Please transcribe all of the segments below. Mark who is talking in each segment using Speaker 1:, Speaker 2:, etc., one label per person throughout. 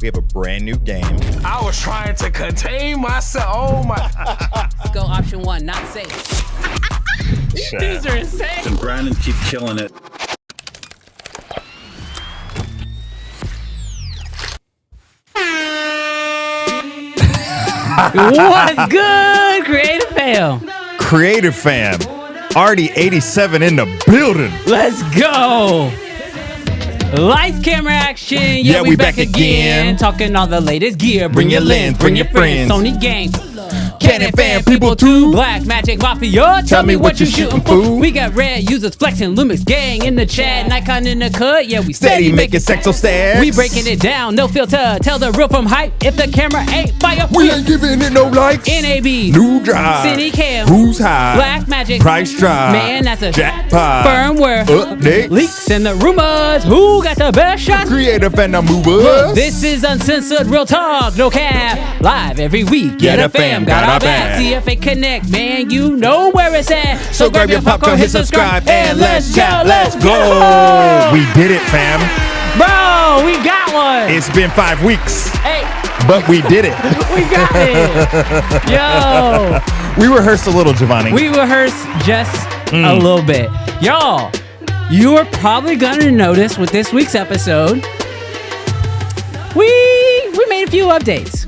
Speaker 1: We have a brand new game.
Speaker 2: I was trying to contain myself. Oh my.
Speaker 3: Go option 1, not safe. These are insane.
Speaker 4: And Brandon keep killing it.
Speaker 3: What's good, Creative Fam?
Speaker 1: Creative Fam. Already 87 in the building.
Speaker 3: Let's go. Lights, camera, action.
Speaker 1: Yeah, we back again.
Speaker 3: Talking all the latest gear.
Speaker 1: Bring your lens, bring your friends.
Speaker 3: Sony gang.
Speaker 1: Canon fan people too.
Speaker 3: Black Magic Mafia. Tell me what you shooting for. We got red users flexing. Lumix gang in the chat. Nikon in the cut. Yeah, we
Speaker 1: Steady making sexo stats.
Speaker 3: We breaking it down. No filter. Tell the real from hype. If the camera ain't fire,
Speaker 1: we ain't giving it no likes.
Speaker 3: NAB.
Speaker 1: New drive.
Speaker 3: Cine cam.
Speaker 1: Who's high?
Speaker 3: Black Magic.
Speaker 1: Price drop.
Speaker 3: Man, that's a
Speaker 1: jackpot.
Speaker 3: Firmware.
Speaker 1: Updates.
Speaker 3: Leaks and the rumors. Who got the best shot?
Speaker 1: Creative and the movers.
Speaker 3: Look, this is Uncensored Real Talk. No cap. Live every week.
Speaker 1: Get a fam. Got our back.
Speaker 3: CFA Connect, man, you know where it's at.
Speaker 1: So grab your popcorn, hit subscribe, and let's chat. Let's go. We did it, fam.
Speaker 3: Bro, we got one.
Speaker 1: It's been 5 weeks.
Speaker 3: Hey.
Speaker 1: But we did it.
Speaker 3: We got it. Yo.
Speaker 1: We rehearsed a little, Giovanni.
Speaker 3: We rehearsed just a little bit. Y'all, you are probably going to notice with this week's episode, we made a few updates.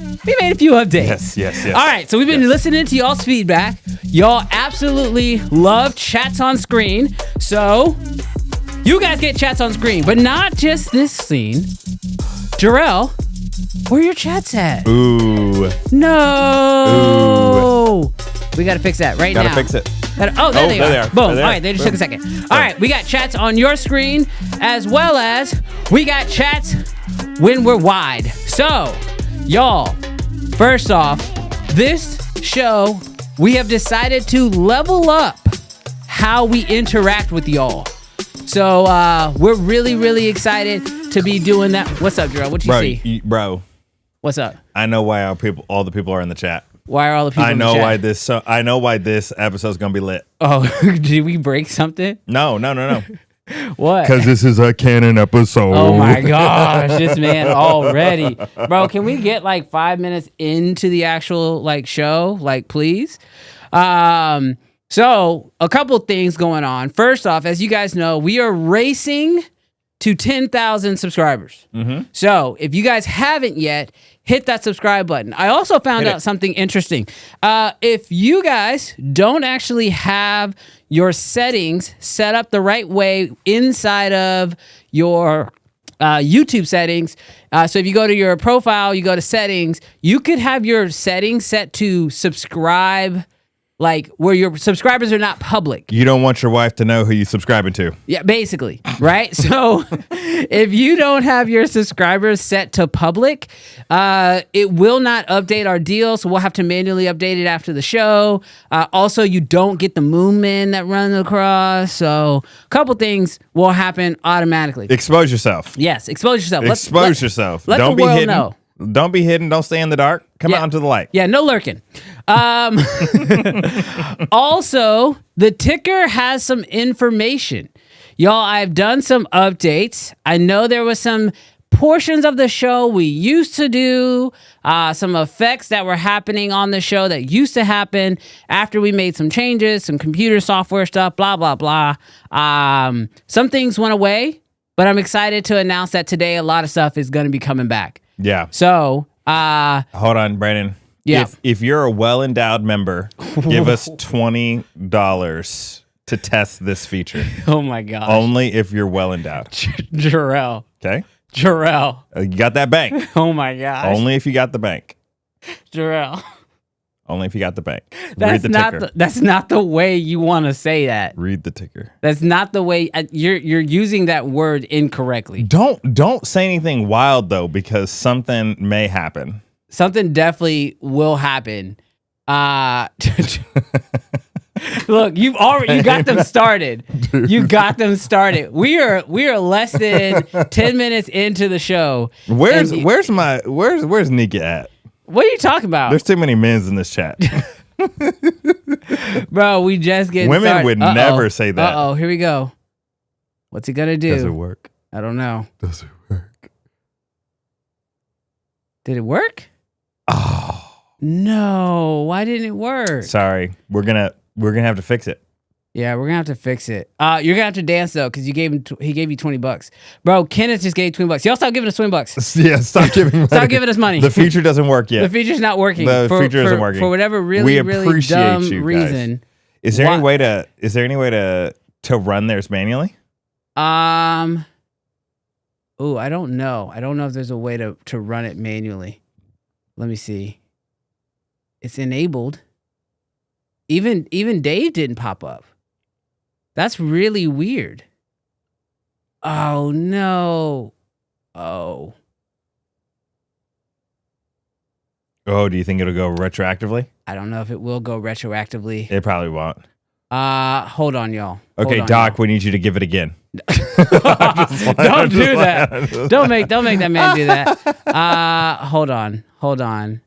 Speaker 1: Yes.
Speaker 3: All right, so we've been listening to y'all's feedback. Y'all absolutely love chats on screen. So you guys get chats on screen, but not just this scene. Jarrell, where are your chats at?
Speaker 1: Ooh.
Speaker 3: No. Ooh. We got to fix that right now.
Speaker 1: Gotta fix it.
Speaker 3: Oh, there they are. Boom.
Speaker 1: There.
Speaker 3: All right, they just took a second. All right, we got chats on your screen as well as we got chats when we're wide. So, y'all, first off, this show, we have decided to level up how we interact with y'all. So, we're really, really excited to be doing that. What's up, Jarrell? What you see?
Speaker 1: Bro.
Speaker 3: What's up?
Speaker 1: I know why all the people are in the chat.
Speaker 3: Why are all the people in the chat?
Speaker 1: I know why this episode's gonna be lit.
Speaker 3: Oh, did we break something?
Speaker 1: No.
Speaker 3: What?
Speaker 1: Because this is a Canon episode.
Speaker 3: Oh my gosh, this man already. Bro, can we get like 5 minutes into the actual like show? Like, please? So a couple things going on. First off, as you guys know, we are racing to 10,000 subscribers. Mm-hmm. So if you guys haven't yet, hit that subscribe button. I also found out something interesting. If you guys don't actually have your settings set up the right way inside of your YouTube settings, so if you go to your profile, you go to settings, you could have your settings set to subscribe, like where your subscribers are not public.
Speaker 1: You don't want your wife to know who you're subscribing to.
Speaker 3: Yeah, basically, right? So if you don't have your subscribers set to public, it will not update our deal. So we'll have to manually update it after the show. Also, you don't get the movement that runs across. So a couple things will happen automatically.
Speaker 1: Expose yourself.
Speaker 3: Yes, expose yourself.
Speaker 1: Expose yourself.
Speaker 3: Let
Speaker 1: Don't
Speaker 3: the
Speaker 1: be
Speaker 3: world
Speaker 1: hidden.
Speaker 3: know.
Speaker 1: Don't be hidden. Don't stay in the dark. Come out into the light.
Speaker 3: Yeah, no lurking. Also, the ticker has some information. Y'all, I've done some updates. I know there was some portions of the show we used to do, some effects that were happening on the show that used to happen after we made some changes, some computer software stuff, blah, blah, blah. Some things went away, but I'm excited to announce that today a lot of stuff is going to be coming back.
Speaker 1: Yeah.
Speaker 3: So,
Speaker 1: hold on, Brandon.
Speaker 3: Yeah.
Speaker 1: If you're a well-endowed member, give us $20 to test this feature.
Speaker 3: Oh my gosh.
Speaker 1: Only if you're well-endowed.
Speaker 3: Jarrell.
Speaker 1: Okay?
Speaker 3: Jarrell.
Speaker 1: You got that bank.
Speaker 3: Oh my gosh.
Speaker 1: Only if you got the bank.
Speaker 3: Jarrell.
Speaker 1: Only if you got the bank. Read the ticker.
Speaker 3: That's not the way you want to say that.
Speaker 1: Read the ticker.
Speaker 3: That's not the way you're using that word incorrectly.
Speaker 1: Don't say anything wild though, because something may happen.
Speaker 3: Something definitely will happen. Look, you got them started. You got them started. We are less than 10 minutes into the show.
Speaker 1: Where's Nika at?
Speaker 3: What are you talking about?
Speaker 1: There's too many men's in this chat.
Speaker 3: Bro, we just get
Speaker 1: Women
Speaker 3: started.
Speaker 1: would never say that.
Speaker 3: Uh-oh, here we go. What's he gonna do?
Speaker 1: Does it work?
Speaker 3: I don't know.
Speaker 1: Does it work?
Speaker 3: Did it work?
Speaker 1: Oh,
Speaker 3: No. Why didn't it work?
Speaker 1: sorry. We're gonna have to fix it.
Speaker 3: Yeah, we're gonna have to fix it. You're gonna have to dance though, because he gave you $20, bro. Kenneth just gave $20. Y'all stop giving us $20.
Speaker 1: Yeah, stop giving.
Speaker 3: Stop giving us money.
Speaker 1: The feature doesn't work yet.
Speaker 3: The feature's not working.
Speaker 1: The feature isn't working
Speaker 3: For whatever
Speaker 1: We
Speaker 3: really
Speaker 1: appreciate
Speaker 3: dumb
Speaker 1: you guys.
Speaker 3: reason.
Speaker 1: Is there any way to run theirs manually?
Speaker 3: Oh, I don't know. I don't know if there's a way to run it manually. Let me see. It's enabled. Even Dave didn't pop up. That's really weird. Oh no. Oh.
Speaker 1: Oh, do you think it'll go retroactively?
Speaker 3: I don't know if it will go retroactively.
Speaker 1: It probably won't.
Speaker 3: Hold on, y'all.
Speaker 1: Okay,
Speaker 3: Hold on,
Speaker 1: Doc,
Speaker 3: y'all.
Speaker 1: we need you to give it again.
Speaker 3: Don't do that. Don't make that man do that. Hold on.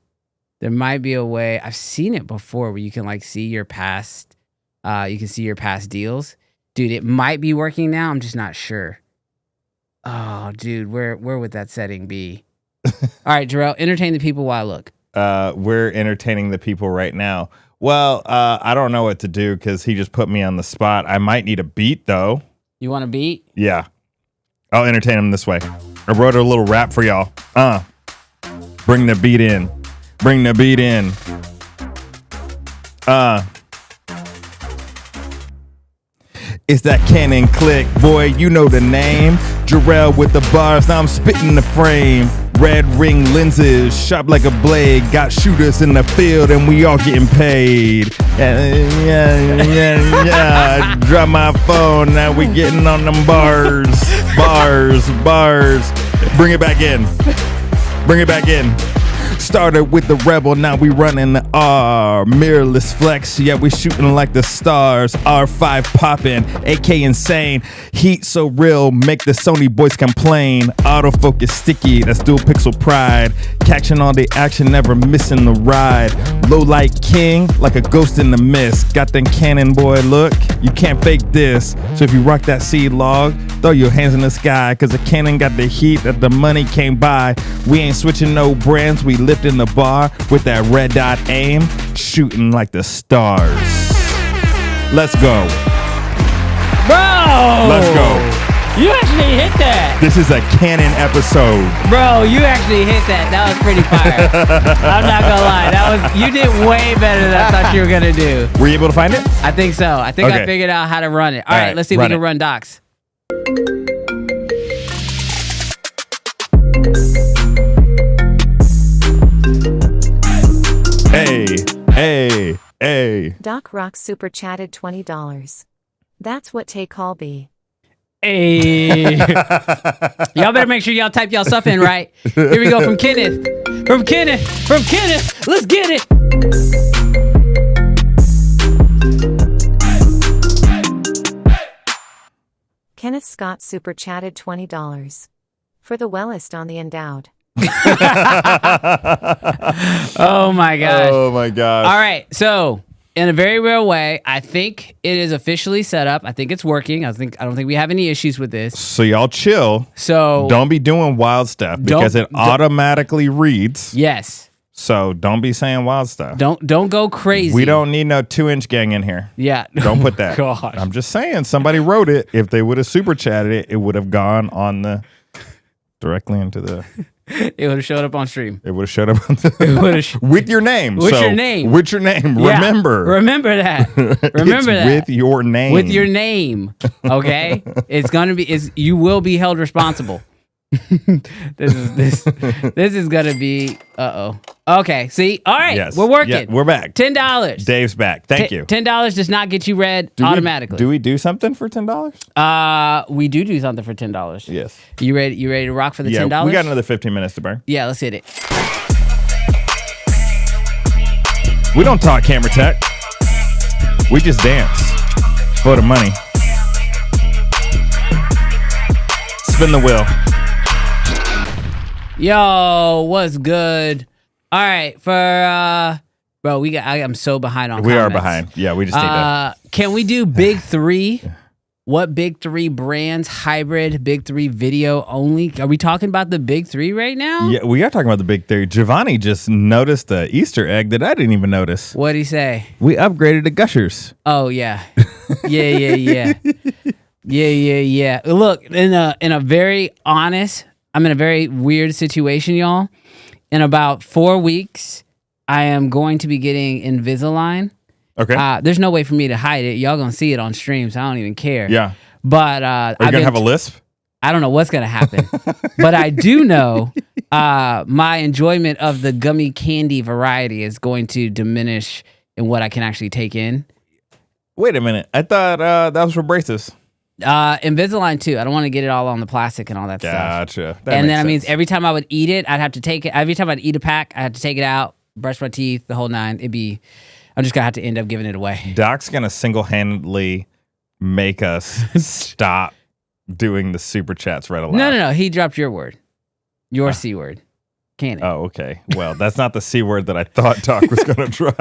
Speaker 3: There might be a way. I've seen it before where you can like see your past. You can see your past deals, dude. It might be working now. I'm just not sure. Oh, dude, where would that setting be? All right, Jarrell, entertain the people while I look.
Speaker 1: We're entertaining the people right now. Well, I don't know what to do because he just put me on the spot. I might need a beat though.
Speaker 3: You want a beat?
Speaker 1: Yeah, I'll entertain him this way. I wrote a little rap for y'all. Bring the beat in. Bring the beat in. It's that Canon click, boy, you know the name. Jarrell with the bars, now I'm spitting the frame. Red ring lenses, sharp like a blade. Got shooters in the field and we all getting paid. Yeah. Drop my phone, now we getting on them bars. Bars. Bring it back in. Bring it back in. Started with the Rebel, now we running the R. Mirrorless flex, yeah, we shooting like the stars. R5 popping, AK insane. Heat so real, make the Sony boys complain. Autofocus sticky, that's dual pixel pride. Catching all the action, never missing the ride. Low light king, like a ghost in the mist. Got them Canon boy look, you can't fake this. So if you rock that seed log, throw your hands in the sky. Cause the Canon got the heat that the money can't buy. We ain't switching no brands, we lifting the bar with that red dot aim, shooting like the stars. Let's go.
Speaker 3: Bro!
Speaker 1: Let's go.
Speaker 3: You actually hit that.
Speaker 1: This is a Canon episode.
Speaker 3: Bro, you actually hit that. That was pretty fire. I'm not gonna lie. You did way better than I thought you were gonna do.
Speaker 1: Were you able to find it?
Speaker 3: I think so. I think
Speaker 1: Okay.
Speaker 3: I figured out how to run it. All right, let's see if we can run docs.
Speaker 1: Hey.
Speaker 4: Doc Rock super chatted $20. That's what take call be.
Speaker 3: Hey. Y'all better make sure y'all type y'all stuff in right. Here we go from Kenneth. Let's get it.
Speaker 4: Kenneth Scott super chatted $20. For the wellest on the endowed.
Speaker 3: Oh my gosh.
Speaker 1: Oh my gosh.
Speaker 3: All right, so in a very real way, I think it is officially set up. I think it's working. I don't think we have any issues with this.
Speaker 1: So y'all chill.
Speaker 3: So
Speaker 1: Don't be doing wild stuff because it automatically reads.
Speaker 3: yes,
Speaker 1: So don't be saying wild stuff.
Speaker 3: don't go crazy.
Speaker 1: We don't need no 2-inch gang in here.
Speaker 3: Yeah,
Speaker 1: Don't put that.
Speaker 3: Gosh.
Speaker 1: I'm just saying, somebody wrote it. If they would have super chatted it, it would have gone on directly into the.
Speaker 3: It would have showed up on stream.
Speaker 1: It would have showed up
Speaker 3: would've
Speaker 1: with your name.
Speaker 3: With your name.
Speaker 1: With your name.
Speaker 3: Yeah,
Speaker 1: Remember
Speaker 3: that.
Speaker 1: It's
Speaker 3: Remember that.
Speaker 1: with your name.
Speaker 3: With your name. Okay, it's gonna be. You will be held responsible. This is gonna be. Okay. See. All right.
Speaker 1: Yes.
Speaker 3: We're working.
Speaker 1: Yeah, we're back.
Speaker 3: $10.
Speaker 1: Dave's back. Thank you.
Speaker 3: $10 does not get you read automatically.
Speaker 1: Do we do something for $10?
Speaker 3: We do something for $10.
Speaker 1: Yes.
Speaker 3: You ready to rock for the $10?
Speaker 1: Yeah, we got another 15 minutes to burn.
Speaker 3: Yeah, let's hit it.
Speaker 1: We don't talk camera tech. We just dance for the money. Spin the wheel.
Speaker 3: Yo, what's good? All right, for bro, I'm so behind on
Speaker 1: We are
Speaker 3: comments.
Speaker 1: behind. Yeah, we just need to.
Speaker 3: Can we do big three? what big three brands, hybrid, big three video only? Are we talking about the big three right now?
Speaker 1: Yeah, we are talking about the big three. Giovanni just noticed the Easter egg that I didn't even notice.
Speaker 3: What'd he say?
Speaker 1: We upgraded to gushers.
Speaker 3: Oh, yeah. Yeah. Yeah. Look, in a very honest, I'm in a very weird situation, y'all. In about 4 weeks, I am going to be getting Invisalign.
Speaker 1: Okay.
Speaker 3: There's no way for me to hide it. Y'all gonna see it on stream, so I don't even care.
Speaker 1: Yeah.
Speaker 3: But
Speaker 1: are you going to have a lisp?
Speaker 3: I don't know what's gonna happen. But I do know my enjoyment of the gummy candy variety is going to diminish in what I can actually take in.
Speaker 1: Wait a minute. I thought that was for braces.
Speaker 3: Invisalign too. I don't want to get it all on the plastic and all that stuff.
Speaker 1: Gotcha.
Speaker 3: And then that means every time I would eat it, I'd have to take it. Every time I'd eat a pack, I had to take it out, brush my teeth, the whole nine. I'm just gonna have to end up giving it away.
Speaker 1: Doc's gonna single-handedly make us stop doing the super chats right aloud.
Speaker 3: No. He dropped your word, your C word. Canon.
Speaker 1: Oh, okay. Well, that's not the C word that I thought Doc was gonna drop.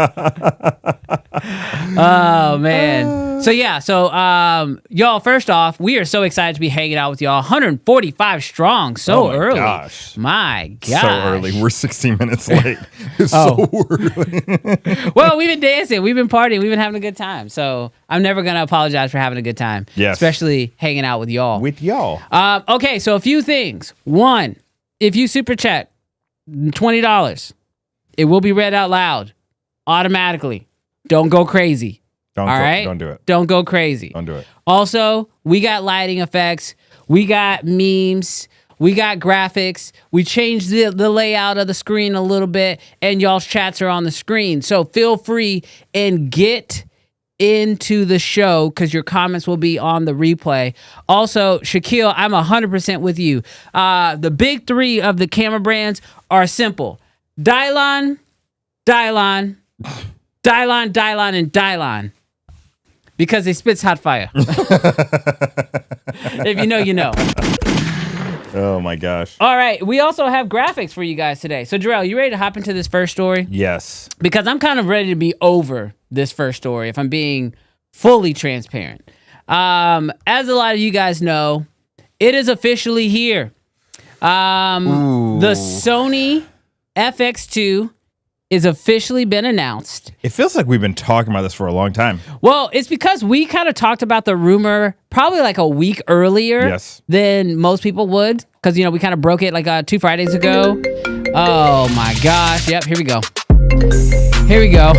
Speaker 3: Oh man. So y'all, first off, we are so excited to be hanging out with y'all. 145 strong, so early.
Speaker 1: Gosh.
Speaker 3: My gosh.
Speaker 1: So early. We're 16 minutes late. It's so early.
Speaker 3: Well, we've been dancing, we've been partying, we've been having a good time. So I'm never gonna apologize for having a good time.
Speaker 1: Yes.
Speaker 3: Especially hanging out with y'all. Okay, so a few things. One, if you super chat $20, it will be read out loud automatically. Don't go crazy. All right?
Speaker 1: Don't do it.
Speaker 3: Don't go crazy.
Speaker 1: Don't do it.
Speaker 3: Also, we got lighting effects. We got memes. We got graphics. We changed the layout of the screen a little bit, and y'all's chats are on the screen. So feel free and get into the show because your comments will be on the replay. Also, Shaquille, I'm 100% with you. The big three of the camera brands are simple. Dylon, and Dylon. Because they spits hot fire. If you know, you know.
Speaker 1: Oh my gosh.
Speaker 3: All right. We also have graphics for you guys today. So, Jarrell, you ready to hop into this first story?
Speaker 1: Yes.
Speaker 3: Because I'm kind of ready to be over this first story, if I'm being fully transparent. As a lot of you guys know, it is officially here. The Sony FX2 is officially been announced.
Speaker 1: It feels like we've been talking about this for a long time.
Speaker 3: Well, it's because we kind of talked about the rumor probably like a week earlier than most people would. Because, we kind of broke it like 2 Fridays ago. Oh my gosh. Yep, here we go. Here we go.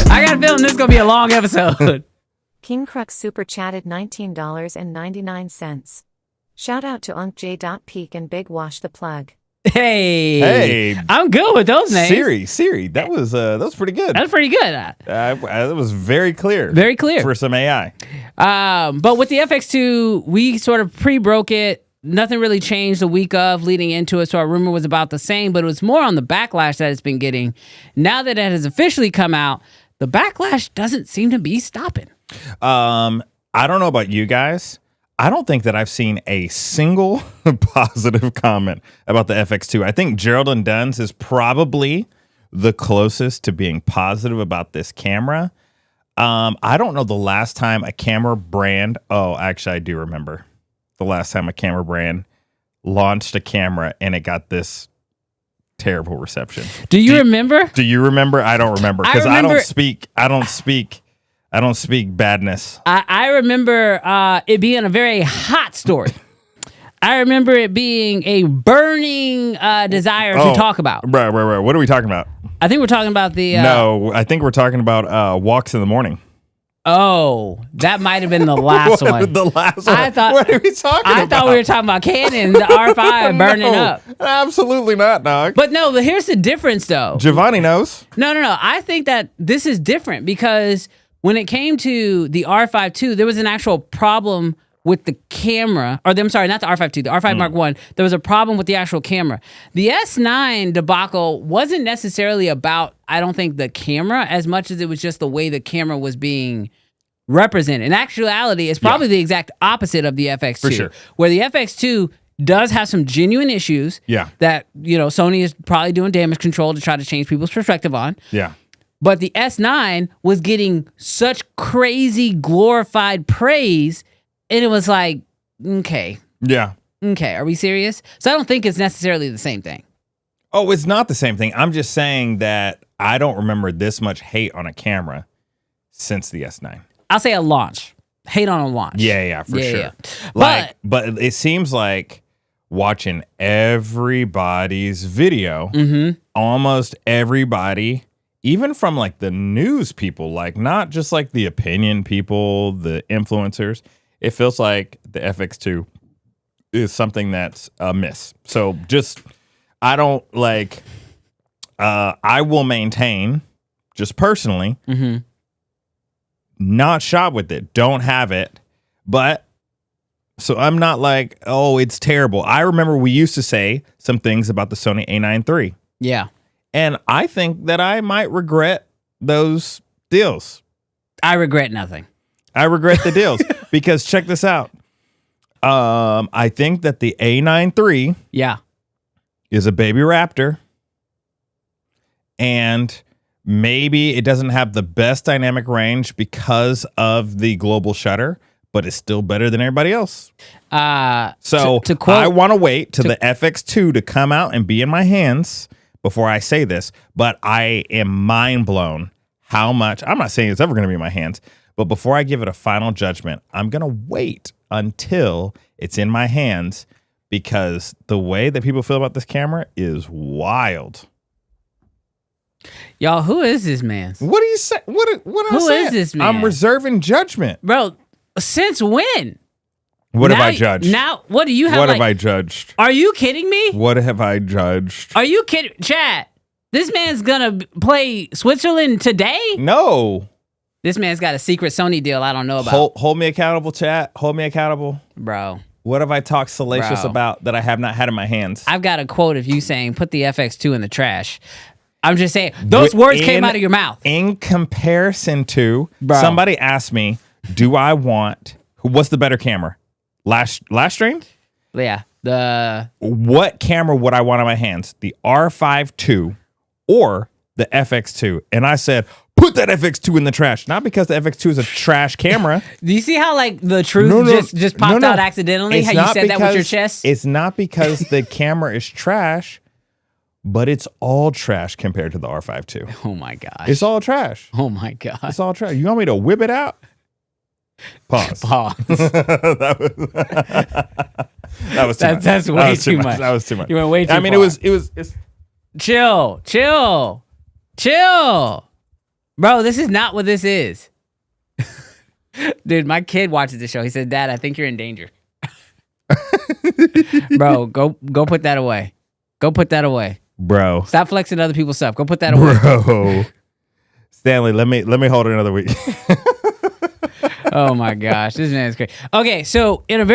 Speaker 3: I got a feeling this is going to be a long episode.
Speaker 4: King Crux super chatted $19.99. Shout out to UncJ.Peak and Big Wash the Plug.
Speaker 1: Hey,
Speaker 3: I'm good with those names.
Speaker 1: Siri, that was pretty good.
Speaker 3: That's pretty good.
Speaker 1: That was very clear.
Speaker 3: Very clear
Speaker 1: for some AI.
Speaker 3: But with the FX2, we sort of pre-broke it. Nothing really changed the week of leading into it, so our rumor was about the same. But it was more on the backlash that it's been getting. Now that it has officially come out, the backlash doesn't seem to be stopping.
Speaker 1: I don't know about you guys. I don't think that I've seen a single positive comment about the FX2. I think Geraldine Dunn's is probably the closest to being positive about this camera. I don't know the last time a camera brand... Oh, actually, I do remember the last time a camera brand launched a camera and it got this terrible reception.
Speaker 3: Do you remember?
Speaker 1: Do you remember? I don't remember because I don't speak badness.
Speaker 3: I remember it being a very hot story. I remember it being a burning desire to talk about.
Speaker 1: Right. What are we talking about?
Speaker 3: I think we're talking about the...
Speaker 1: No, I think we're talking about walks in the morning.
Speaker 3: Oh, that might have been the last one.
Speaker 1: The last one.
Speaker 3: What
Speaker 1: are we talking about?
Speaker 3: I thought we were talking about Canon, the R5 burning up.
Speaker 1: Absolutely not, dog.
Speaker 3: But no, here's the difference, though.
Speaker 1: Giovanni knows.
Speaker 3: No. I think that this is different because when it came to the R5 II, there was an actual problem with the camera. I'm sorry, not the R5 II, the R5 Mark I. There was a problem with the actual camera. The S9 debacle wasn't necessarily about, I don't think, the camera as much as it was just the way the camera was being represented. In actuality, it's probably the exact opposite of the FX2.
Speaker 1: For sure.
Speaker 3: Where the FX2 does have some genuine issues that, Sony is probably doing damage control to try to change people's perspective on.
Speaker 1: Yeah.
Speaker 3: But the S9 was getting such crazy glorified praise, and it was like, okay, are we serious? So I don't think it's necessarily the same thing.
Speaker 1: Oh, it's not the same thing. I'm just saying that I don't remember this much hate on a camera since the S9.
Speaker 3: I'll say a launch. Hate on a launch.
Speaker 1: Yeah, for sure.
Speaker 3: Yeah.
Speaker 1: Like, but it seems like watching everybody's video, almost everybody, even from like the news people, like not just like the opinion people, the influencers, it feels like the FX2 is something that's a miss. So just, I don't like, I will maintain just personally, not shop with it, don't have it, but so I'm not like, oh, it's terrible. I remember we used to say some things about the Sony A9 III.
Speaker 3: Yeah.
Speaker 1: And I think that I might regret those deals.
Speaker 3: I regret nothing.
Speaker 1: I regret the deals because check this out. I think that the A9 III is a baby Raptor, and maybe it doesn't have the best dynamic range because of the global shutter, but it's still better than everybody else. So
Speaker 3: to quote,
Speaker 1: I want to wait till the FX2 to come out and be in my hands before I say this, but I am mind blown how much, I'm not saying it's ever going to be in my hands, but before I give it a final judgment, I'm going to wait until it's in my hands because the way that people feel about this camera is wild.
Speaker 3: Y'all, who is this man?
Speaker 1: What do you say? What
Speaker 3: Who is this man?
Speaker 1: I'm reserving judgment.
Speaker 3: Bro, since when?
Speaker 1: What have I judged?
Speaker 3: Now, what do you have?
Speaker 1: What have I judged?
Speaker 3: Are you kidding me?
Speaker 1: What have I judged?
Speaker 3: Are you kidding? Chat, this man's gonna play Switzerland today?
Speaker 1: No.
Speaker 3: This man's got a secret Sony deal I don't know about.
Speaker 1: Hold me accountable, chat. Hold me accountable.
Speaker 3: Bro.
Speaker 1: What have I talked salacious about that I have not had in my hands?
Speaker 3: I've got a quote of you saying, put the FX2 in the trash. I'm just saying, those words came out of your mouth. In
Speaker 1: comparison to, somebody asked me, do I want, what's the better camera? Last stream?
Speaker 3: Yeah.
Speaker 1: What camera would I want in my hands? The R5 II or the FX2? And I said, put that FX2 in the trash. Not because the FX2 is a trash camera.
Speaker 3: Do you see how like the truth just popped out accidentally? How you said that with your chest?
Speaker 1: It's not because the camera is trash, but it's all trash compared to the R5 II.
Speaker 3: Oh my gosh.
Speaker 1: It's all trash.
Speaker 3: Oh my god.
Speaker 1: It's all trash. You want me to whip it out? Pause. That was too much.
Speaker 3: That's way too much.
Speaker 1: That was too much.
Speaker 3: You went way too
Speaker 1: far. I mean, it's
Speaker 3: chill. Bro, this is not what this is. Dude, my kid watches the show. He said, Dad, I think you're in danger. Bro, go put that away. Go put that away.
Speaker 1: Bro.
Speaker 3: Stop flexing other people's stuff. Go put that away.
Speaker 1: Bro. Stanley, let me hold it another week.
Speaker 3: Oh my gosh, this man's crazy. Okay, so in a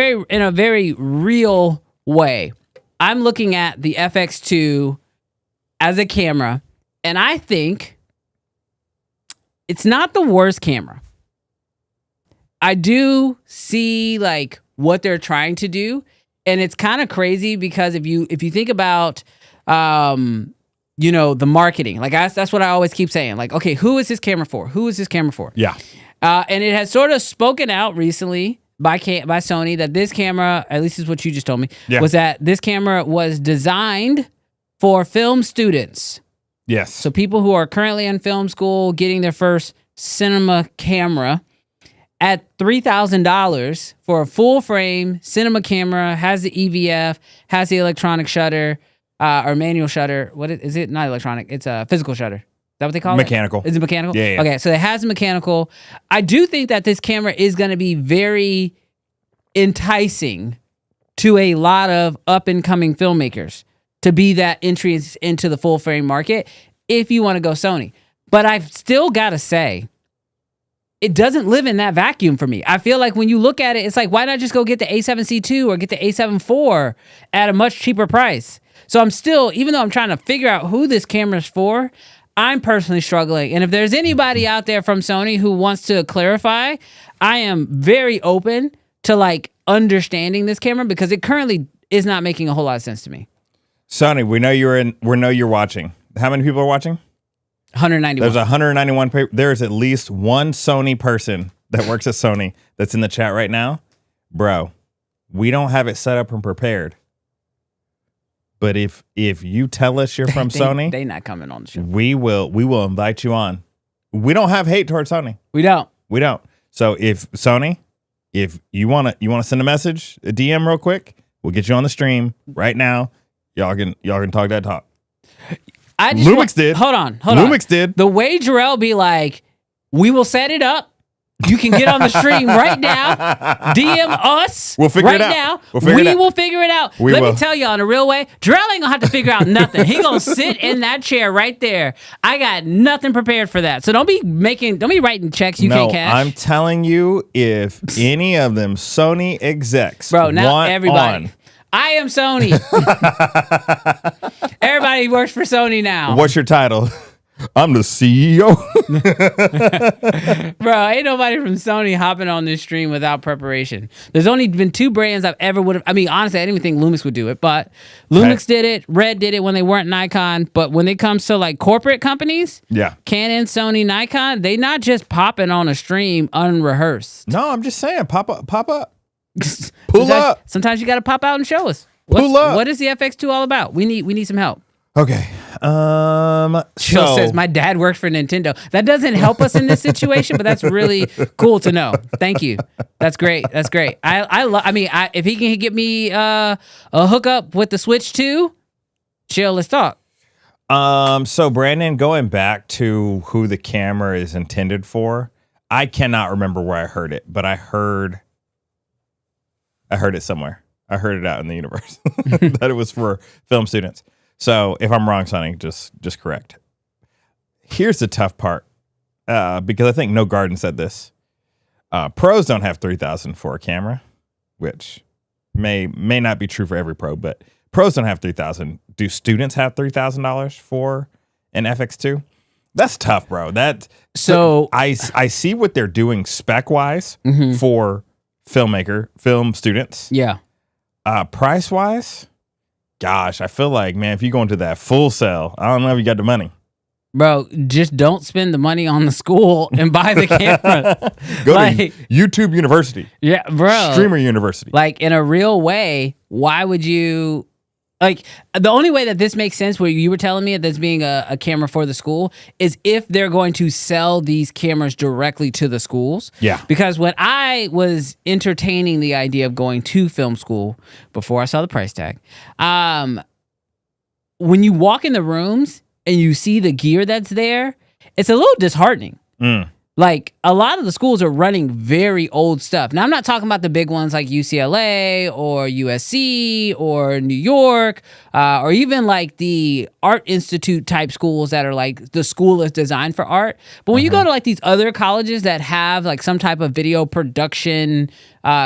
Speaker 3: very real way, I'm looking at the FX2 as a camera, and I think it's not the worst camera. I do see like what they're trying to do, and it's kind of crazy because if you think about the marketing, like that's what I always keep saying. Like, okay, who is this camera for? Who is this camera for?
Speaker 1: Yeah.
Speaker 3: And it has sort of spoken out recently by Sony that this camera, at least is what you just told me, was that this camera was designed for film students.
Speaker 1: Yes.
Speaker 3: So people who are currently in film school getting their first cinema camera at $3,000 for a full frame cinema camera, has the EVF, has the electronic shutter, or manual shutter. What is it? Not electronic. It's a physical shutter. Is that what they call
Speaker 1: mechanical.
Speaker 3: it? Is it mechanical?
Speaker 1: Yeah.
Speaker 3: Okay, so it has a mechanical. I do think that this camera is going to be very enticing to a lot of up-and-coming filmmakers to be that entry into the full-frame market if you want to go Sony. But I've still got to say, it doesn't live in that vacuum for me. I feel like when you look at it, it's like, why not just go get the A7C II or get the A7 IV at a much cheaper price? So I'm still, even though I'm trying to figure out who this camera's for, I'm personally struggling. And if there's anybody out there from Sony who wants to clarify, I am very open to like understanding this camera because it currently is not making a whole lot of sense to me.
Speaker 1: Sony, we know you're watching. How many people are watching?
Speaker 3: 191.
Speaker 1: There's 191. There's at least one Sony person that works at Sony that's in the chat right now. Bro, we don't have it set up and prepared. But if you tell us you're from Sony,
Speaker 3: they not coming on the show.
Speaker 1: We will invite you on. We don't have hate towards Sony.
Speaker 3: We don't.
Speaker 1: So if Sony, if you wanna send a message, a DM real quick, we'll get you on the stream right now. Y'all can talk that talk. Lumix did.
Speaker 3: Hold on.
Speaker 1: Lumix did.
Speaker 3: The way Jarrell be like, we will set it up. You can get on the stream right now. DM us.
Speaker 1: We'll figure it out.
Speaker 3: Now.
Speaker 1: We'll
Speaker 3: figure it out. Let me tell y'all in a real way, Jarrell ain't gonna have to figure out nothing. He gonna sit in that chair right there. I got nothing prepared for that. So don't be writing checks you can't cash.
Speaker 1: I'm telling you, if any of them Sony execs,
Speaker 3: bro, now
Speaker 1: want
Speaker 3: everybody.
Speaker 1: On,
Speaker 3: I am Sony. Everybody works for Sony now.
Speaker 1: What's your title? I'm the CEO.
Speaker 3: Bro, ain't nobody from Sony hopping on this stream without preparation. There's only been 2 brands I've ever would have. I mean, honestly, I didn't even think Lumix would do it, but Lumix did it. Red did it when they weren't Nikon. But when it comes to like corporate companies, Canon, Sony, Nikon, they not just popping on a stream unrehearsed.
Speaker 1: No, I'm just saying, pop up. Pull up.
Speaker 3: Sometimes you got to pop out and show us.
Speaker 1: Pull up.
Speaker 3: What is the FX2 all about? We need some help.
Speaker 1: Okay.
Speaker 3: Jill says my dad works for Nintendo. That doesn't help us in this situation, but that's really cool to know. Thank you. That's great. I mean, if he can get me a hookup with the Switch 2, chill. Let's talk.
Speaker 1: So Brandon, going back to who the camera is intended for, I cannot remember where I heard it, but I heard it somewhere. I heard it out in the universe that it was for film students. So if I'm wrong, Sonny, just correct. Here's the tough part, because I think No Garden said this. Pros don't have $3,000 for a camera, which may not be true for every pro, but pros don't have $3,000. Do students have $3,000 for an FX2? That's tough, bro. So I see what they're doing spec wise for film students.
Speaker 3: Yeah.
Speaker 1: Price wise. Gosh, I feel like, man, if you go into that full sale, I don't know if you got the money.
Speaker 3: Bro, just don't spend the money on the school and buy the camera.
Speaker 1: Go to YouTube University.
Speaker 3: Yeah, bro.
Speaker 1: Streamer University.
Speaker 3: Like, in a real way, why would you... Like, the only way that this makes sense, where you were telling me that's being a camera for the school, is if they're going to sell these cameras directly to the schools.
Speaker 1: Yeah.
Speaker 3: Because when I was entertaining the idea of going to film school, before I saw the price tag, when you walk in the rooms and you see the gear that's there, it's a little disheartening. Like, a lot of the schools are running very old stuff. Now, I'm not talking about the big ones like UCLA or USC or New York, or even like the Art Institute type schools that are like the school is designed for art. But when you go to like these other colleges that have like some type of video production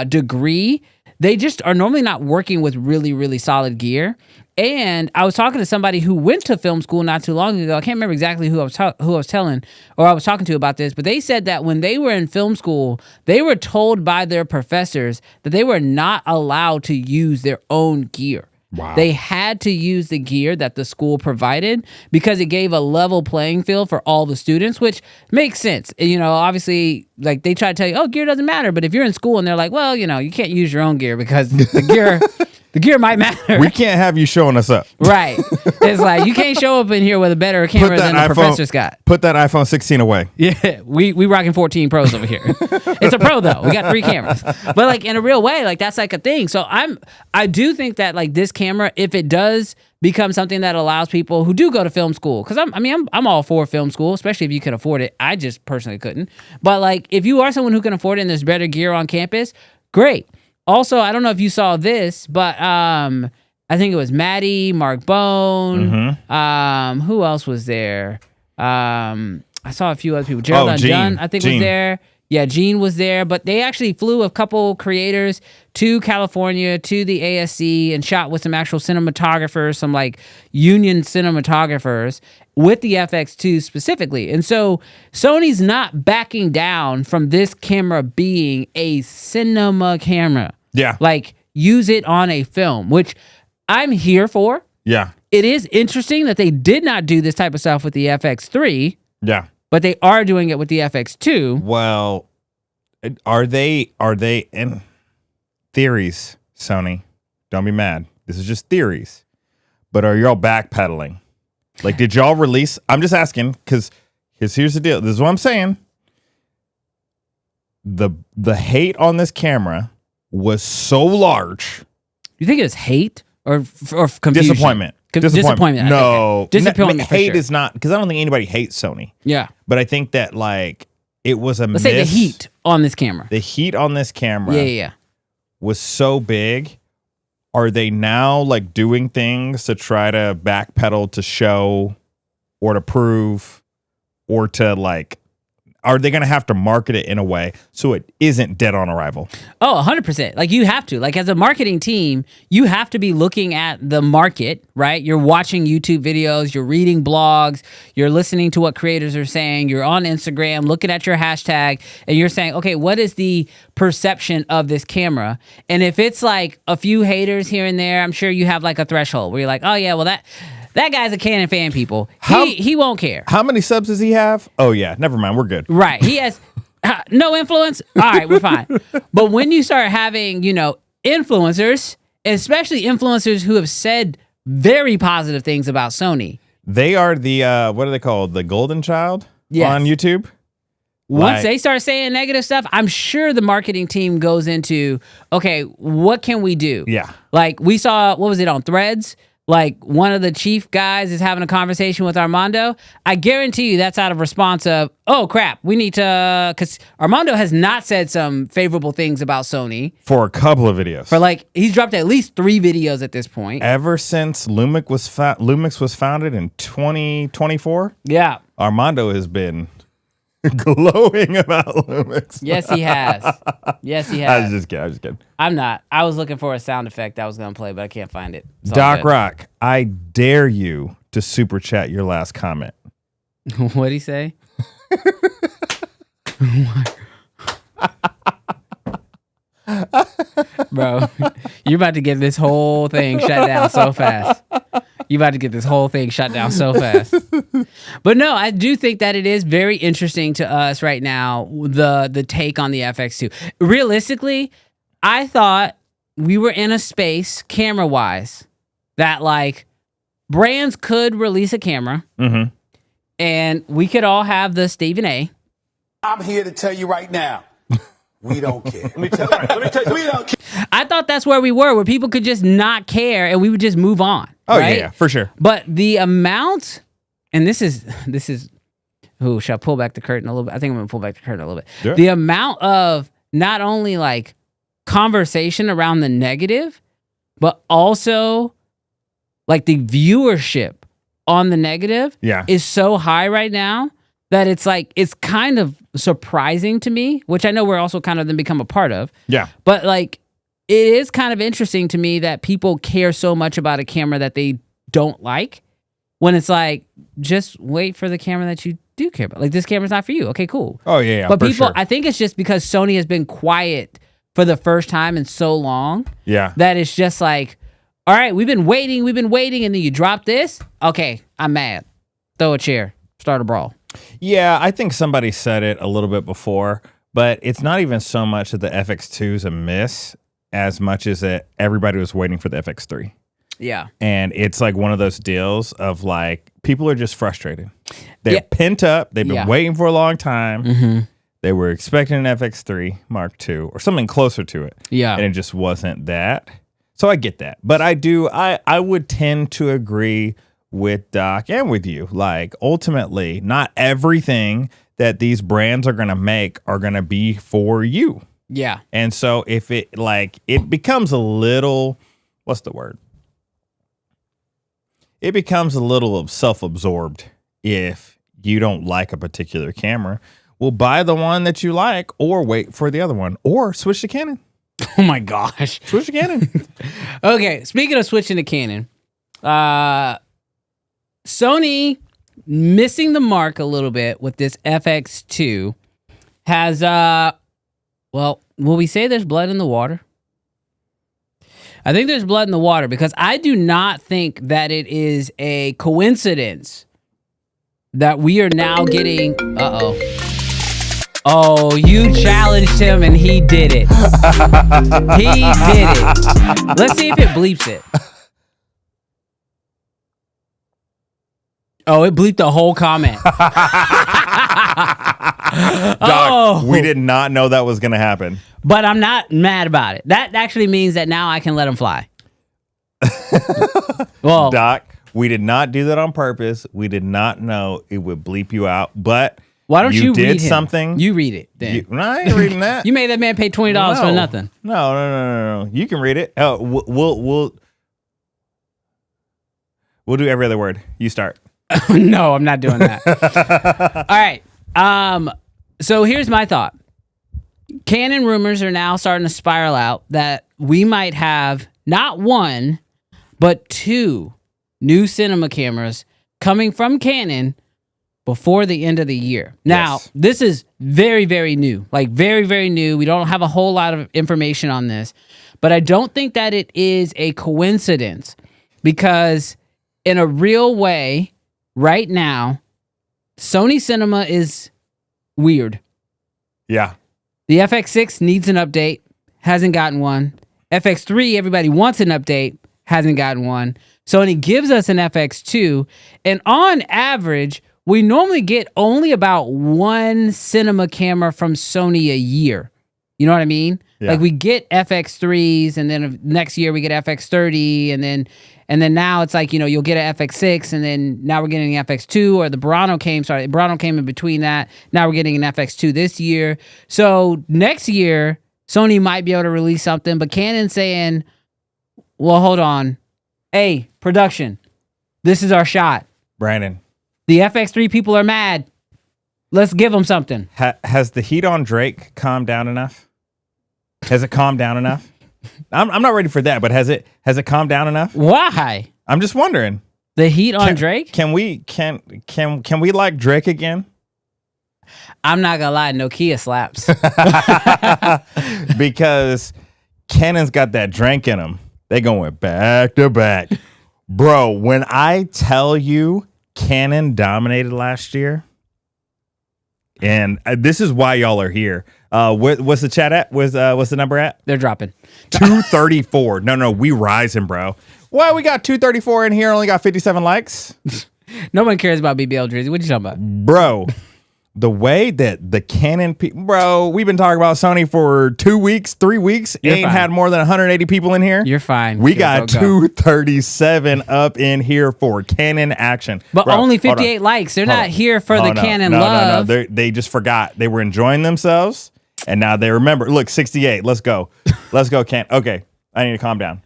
Speaker 3: degree, they just are normally not working with really, really solid gear. And I was talking to somebody who went to film school not too long ago. I can't remember exactly who I was talking to about this, but they said that when they were in film school, they were told by their professors that they were not allowed to use their own gear. Wow. They had to use the gear that the school provided because it gave a level playing field for all the students, which makes sense. You know, obviously, like they try to tell you, oh, gear doesn't matter. But if you're in school and they're like, well, you know, you can't use your own gear because the gear might matter.
Speaker 1: We can't have you showing us up.
Speaker 3: Right. It's like, you can't show up in here with a better camera than the professor's got.
Speaker 1: Put that iPhone 16 away.
Speaker 3: Yeah, we rocking 14 Pros over here. It's a Pro, though. We got 3 cameras. But, like, in a real way, like, that's, like, a thing. So I do think that, like, this camera, if it does become something that allows people who do go to film school, because I'm all for film school, especially if you can afford it. I just personally couldn't. But, like, if you are someone who can afford it and there's better gear on campus, great. Also, I don't know if you saw this, but I think it was Maddie, Mark Bone. Who else was there? I saw a few other people. Gerald Undone, I think, was there. Yeah, Gene was there. But they actually flew a couple creators to California, to the ASC, and shot with some actual cinematographers, some like union cinematographers, with the FX2 specifically. And so Sony's not backing down from this camera being a cinema camera.
Speaker 1: Yeah.
Speaker 3: Like, use it on a film, which I'm here for.
Speaker 1: Yeah.
Speaker 3: it is interesting that they did not do this type of stuff with the FX3,
Speaker 1: Yeah.
Speaker 3: but they are doing it with the FX2.
Speaker 1: Well, are they in theories, Sony? Don't be mad. This is just theories. But are y'all backpedaling? Like, did y'all release? I'm just asking because here's the deal. This is what I'm saying. The hate on this camera was so large.
Speaker 3: You think it's hate or confusion?
Speaker 1: Disappointment.
Speaker 3: Disappointment.
Speaker 1: No.
Speaker 3: Disappointment for
Speaker 1: hate
Speaker 3: sure.
Speaker 1: is not, because I don't think anybody hates Sony.
Speaker 3: Yeah.
Speaker 1: But I think that, like, it was a
Speaker 3: Let's say the heat on this camera.
Speaker 1: The heat on this camera
Speaker 3: Yeah.
Speaker 1: was so big. Are they now, like, doing things to try to backpedal to show or to prove or to, like, are they going to have to market it in a way so it isn't dead on arrival?
Speaker 3: Oh, 100%. Like, you have to. Like, as a marketing team, you have to be looking at the market, right? You're watching YouTube videos, you're reading blogs, you're listening to what creators are saying, you're on Instagram, looking at your hashtag, and you're saying, okay, what is the perception of this camera? And if it's like a few haters here and there, I'm sure you have like a threshold where you're like, oh yeah, well that guy's a Canon fan, people. He won't care.
Speaker 1: How many subs does he have? Oh, yeah. Never mind. We're good.
Speaker 3: Right. He has no influence. All right, we're fine. But when you start having, influencers, especially influencers who have said very positive things about Sony.
Speaker 1: They are the, what are they called? The golden child on YouTube?
Speaker 3: Once they start saying negative stuff, I'm sure the marketing team goes into, okay, what can we do?
Speaker 1: Yeah.
Speaker 3: Like we saw, what was it on Threads? Like one of the chief guys is having a conversation with Armando. I guarantee you that's out of response of, oh crap, we need to, because Armando has not said some favorable things about Sony.
Speaker 1: For a couple of videos.
Speaker 3: For like, he's dropped at least 3 videos at this point.
Speaker 1: Ever since Lumix was founded in 2024,
Speaker 3: Yeah.
Speaker 1: Armando has been glowing about Lumix.
Speaker 3: Yes, he has. Yes, he
Speaker 1: I
Speaker 3: has.
Speaker 1: was just kidding.
Speaker 3: I'm not. I was looking for a sound effect I was going to play, but I can't find it. It's all
Speaker 1: Doc
Speaker 3: good.
Speaker 1: Rock, I dare you to super chat your last comment.
Speaker 3: What'd he say? Bro, you're about to get this whole thing shut down so fast. You about to get this whole thing shut down so fast. But no, I do think that it is very interesting to us right now, the take on the FX2. Realistically, I thought we were in a space, camera-wise, that like brands could release a camera and we could all have the Stephen A.
Speaker 5: I'm here to tell you right now, we don't care. Let me tell you, we don't care.
Speaker 3: I thought that's where we were, where people could just not care and we would just move on.
Speaker 1: Oh,
Speaker 3: right?
Speaker 1: yeah, for sure.
Speaker 3: But the amount, and this is, ooh, shall I pull back the curtain a little bit? I think I'm going to pull back the curtain a little bit.
Speaker 1: Yeah.
Speaker 3: The amount of not only like conversation around the negative, but also like the viewership on the negative is so high right now that it's like, it's kind of surprising to me, which I know we're also kind of then become a part of.
Speaker 1: Yeah.
Speaker 3: But like, it is kind of interesting to me that people care so much about a camera that they don't like when it's like, just wait for the camera that you do care about. Like, this camera's not for you. Okay, cool.
Speaker 1: Oh, yeah.
Speaker 3: But
Speaker 1: for
Speaker 3: people,
Speaker 1: sure.
Speaker 3: I think it's just because Sony has been quiet for the first time in so long that it's just like, all right, we've been waiting, and then you drop this. Okay, I'm mad. Throw a chair. Start a brawl.
Speaker 1: Yeah, I think somebody said it a little bit before, but it's not even so much that the FX2 is a miss as much as that everybody was waiting for the FX3.
Speaker 3: Yeah.
Speaker 1: And it's like one of those deals of like, people are just frustrated. They're pent up. They've been waiting for a long time. They were expecting an FX3 Mark II or something closer to it.
Speaker 3: Yeah.
Speaker 1: And it just wasn't that. So I get that. But I would tend to agree with Doc and with you. Like, ultimately, not everything that these brands are going to make are going to be for you.
Speaker 3: Yeah.
Speaker 1: And so if it becomes a little, what's the word? It becomes a little self-absorbed if you don't like a particular camera. Well, buy the one that you like or wait for the other one or switch to Canon.
Speaker 3: Oh my gosh.
Speaker 1: Switch to Canon.
Speaker 3: Okay, speaking of switching to Canon, Sony missing the mark a little bit with this FX2 has, well, will we say there's blood in the water? I think there's blood in the water because I do not think that it is a coincidence that we are now getting. Oh, you challenged him and he did it. He did it. Let's see if it bleeps it. Oh, it bleeped the whole comment.
Speaker 1: Doc, we did not know that was going to happen.
Speaker 3: But I'm not mad about it. That actually means that now I can let him fly. Well,
Speaker 1: Doc, we did not do that on purpose. We did not know it would bleep you out. But
Speaker 3: why don't you
Speaker 1: did
Speaker 3: read him?
Speaker 1: something.
Speaker 3: You read it then.
Speaker 1: No, I ain't reading that.
Speaker 3: You made that man pay $20 for nothing.
Speaker 1: No. You can read it. Oh, we'll do every other word. You start.
Speaker 3: No, I'm not doing that. All right. So here's my thought. Canon rumors are now starting to spiral out that we might have not one, but two new cinema cameras coming from Canon before the end of the year. Now, This is very, very new. Like very, very new. We don't have a whole lot of information on this, but I don't think that it is a coincidence because in a real way, right now, Sony Cinema is weird.
Speaker 1: Yeah.
Speaker 3: The FX6 needs an update, hasn't gotten one. FX3, everybody wants an update, hasn't gotten one. Sony gives us an FX2, and on average, we normally get only about one cinema camera from Sony a year. You know what I mean?
Speaker 1: Yeah.
Speaker 3: Like we get FX3s, and then next year we get FX30, and then now it's like, you'll get an FX6, and then now we're getting an FX2, or the Burano came in between that. Now we're getting an FX2 this year. So next year, Sony might be able to release something, but Canon's saying, well, hold on. Hey, production, this is our shot.
Speaker 1: Brandon.
Speaker 3: The FX3 people are mad. Let's give them something.
Speaker 1: Has the heat on Drake calmed down enough? Has it calmed down enough? I'm not ready for that, but has it calmed down enough?
Speaker 3: Why?
Speaker 1: I'm just wondering.
Speaker 3: The heat on Drake?
Speaker 1: Can we like Drake again?
Speaker 3: I'm not gonna lie, Nokia slaps.
Speaker 1: Because Canon's got that drink in them. They going back to back. Bro, when I tell you Canon dominated last year, and this is why y'all are here. What's the chat at? What's the number at?
Speaker 3: They're dropping.
Speaker 1: 234. No, we rising, bro. Well, we got 234 in here, only got 57 likes.
Speaker 3: No one cares about BBL Drizzy. What are you talking about?
Speaker 1: Bro, the way that the Canon people, bro, we've been talking about Sony for 2 weeks, 3 weeks.
Speaker 3: You're
Speaker 1: Ain't
Speaker 3: fine.
Speaker 1: had more than 180 people in here.
Speaker 3: You're fine.
Speaker 1: We got 237 up in here for Canon action.
Speaker 3: But
Speaker 1: bro,
Speaker 3: only 58 likes. They're not here for the Canon love.
Speaker 1: No. They just forgot. They were enjoying themselves, and now they remember. Look, 68. Let's go. Let's go, Can. Okay, I need to calm down.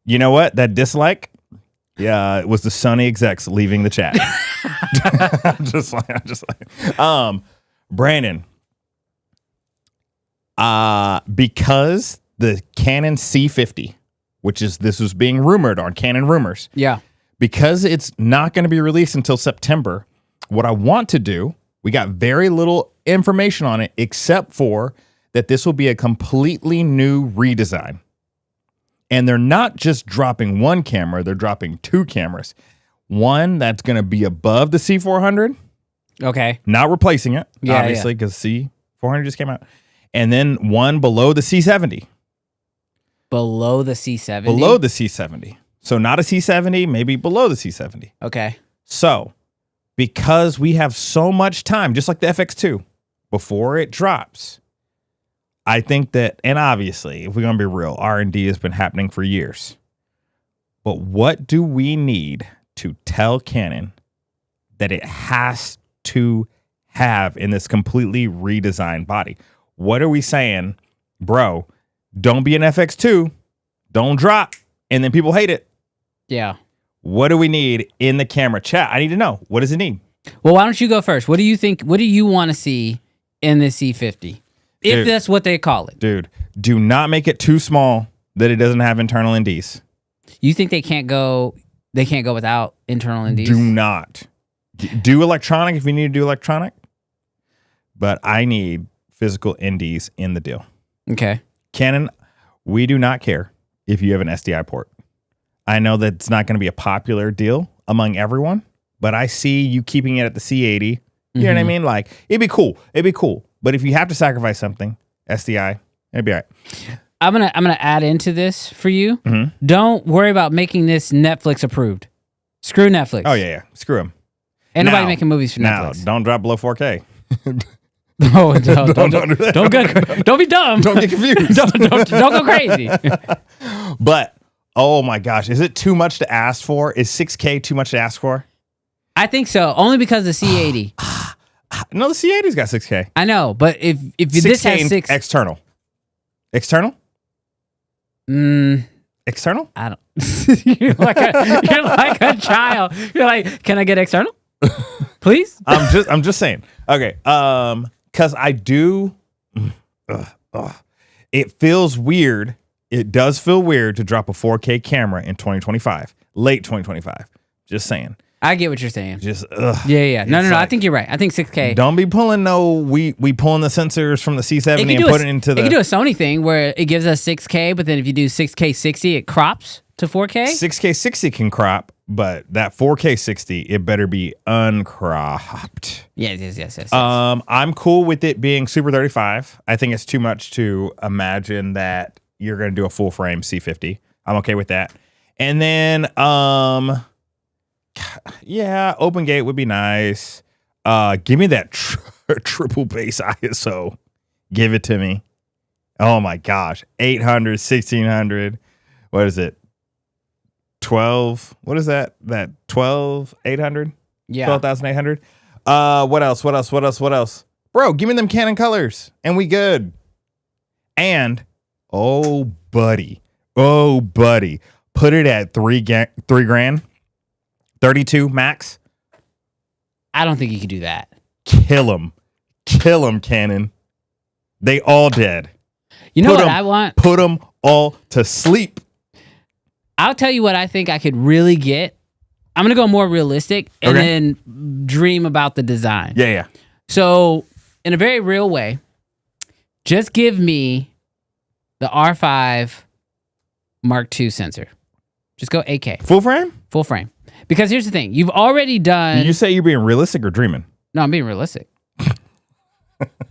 Speaker 1: You know what? That dislike, it was the Sony execs leaving the chat. I'm just like, Brandon, because the Canon C50, this was being rumored on Canon Rumors.
Speaker 3: Yeah.
Speaker 1: Because it's not going to be released until September, what I want to do, we got very little information on it, except for that this will be a completely new redesign. And they're not just dropping one camera, they're dropping two cameras. One that's going to be above the C400.
Speaker 3: Okay.
Speaker 1: Not replacing it, obviously, because C400 just came out. And then one below the C70.
Speaker 3: Below the C70?
Speaker 1: Below the C70. So not a C70, maybe below the C70.
Speaker 3: Okay.
Speaker 1: So because we have so much time, just like the FX2, before it drops, I think that, and obviously, if we're going to be real, R&D has been happening for years. But what do we need to tell Canon that it has to have in this completely redesigned body? What are we saying? Bro, don't be an FX2. Don't drop. And then people hate it.
Speaker 3: Yeah.
Speaker 1: What do we need in the camera? Chat, I need to know. What does it need?
Speaker 3: Well, why don't you go first? What do you think? What do you want to see in the C50? If that's what they call it.
Speaker 1: Dude, do not make it too small that it doesn't have internal NDs.
Speaker 3: You think they can't go without internal NDs?
Speaker 1: Do not. Do electronic if you need to do electronic. But I need physical NDs in the deal.
Speaker 3: Okay.
Speaker 1: Canon, we do not care if you have an SDI port. I know that it's not going to be a popular deal among everyone, but I see you keeping it at the C80. You know what I mean? Like, it'd be cool. It'd be cool. But if you have to sacrifice something, SDI, it'd be all right.
Speaker 3: I'm gonna add into this for you. Don't worry about making this Netflix approved. Screw Netflix.
Speaker 1: Oh, yeah. Screw them.
Speaker 3: Ain't nobody making movies for Netflix.
Speaker 1: Now, don't drop below 4K.
Speaker 3: No, don't be dumb.
Speaker 1: Don't get confused.
Speaker 3: don't go crazy.
Speaker 1: But, oh my gosh, is it too much to ask for? Is 6K too much to ask for?
Speaker 3: I think so, only because the C80.
Speaker 1: No, the C80's got 6K.
Speaker 3: I know, but if this has 6...
Speaker 1: External? External? External?
Speaker 3: I don't... you're like a child. You're like, can I get external? Please?
Speaker 1: I'm just saying. Okay. Because I do... It feels weird. It does feel weird to drop a 4K camera in 2025. Late 2025. Just saying.
Speaker 3: I get what you're saying.
Speaker 1: Just
Speaker 3: Yeah. No. I think you're right. I think 6K.
Speaker 1: Don't be pulling we pulling the sensors from the C70 and putting it into the.
Speaker 3: It can do a Sony thing where it gives us 6K, but then if you do 6K 60, it crops to 4K.
Speaker 1: 6K 60 can crop, but that 4K 60, it better be uncropped.
Speaker 3: Yes.
Speaker 1: I'm cool with it being Super 35. I think it's too much to imagine that you're going to do a full frame C50. I'm okay with that. And then yeah, open gate would be nice. Give me that triple base ISO. Give it to me. Oh my gosh. 800, 1600. What is it? 12. What is that? That 12,800?
Speaker 3: Yeah.
Speaker 1: 12,800. What else? Bro, give me them Canon colors and we good. And oh buddy. Put it at $3,000. 32 max.
Speaker 3: I don't think you could do that.
Speaker 1: Kill them, Canon. They all dead.
Speaker 3: You know what I want?
Speaker 1: Put them all to sleep.
Speaker 3: I'll tell you what I think I could really get. I'm gonna go more realistic and then dream about the design.
Speaker 1: Yeah.
Speaker 3: So, in a very real way, just give me the R5 Mark II sensor. Just go 8K.
Speaker 1: Full frame?
Speaker 3: Full frame. Because here's the thing. You've already done...
Speaker 1: Did you say you're being realistic or dreaming?
Speaker 3: No, I'm being realistic.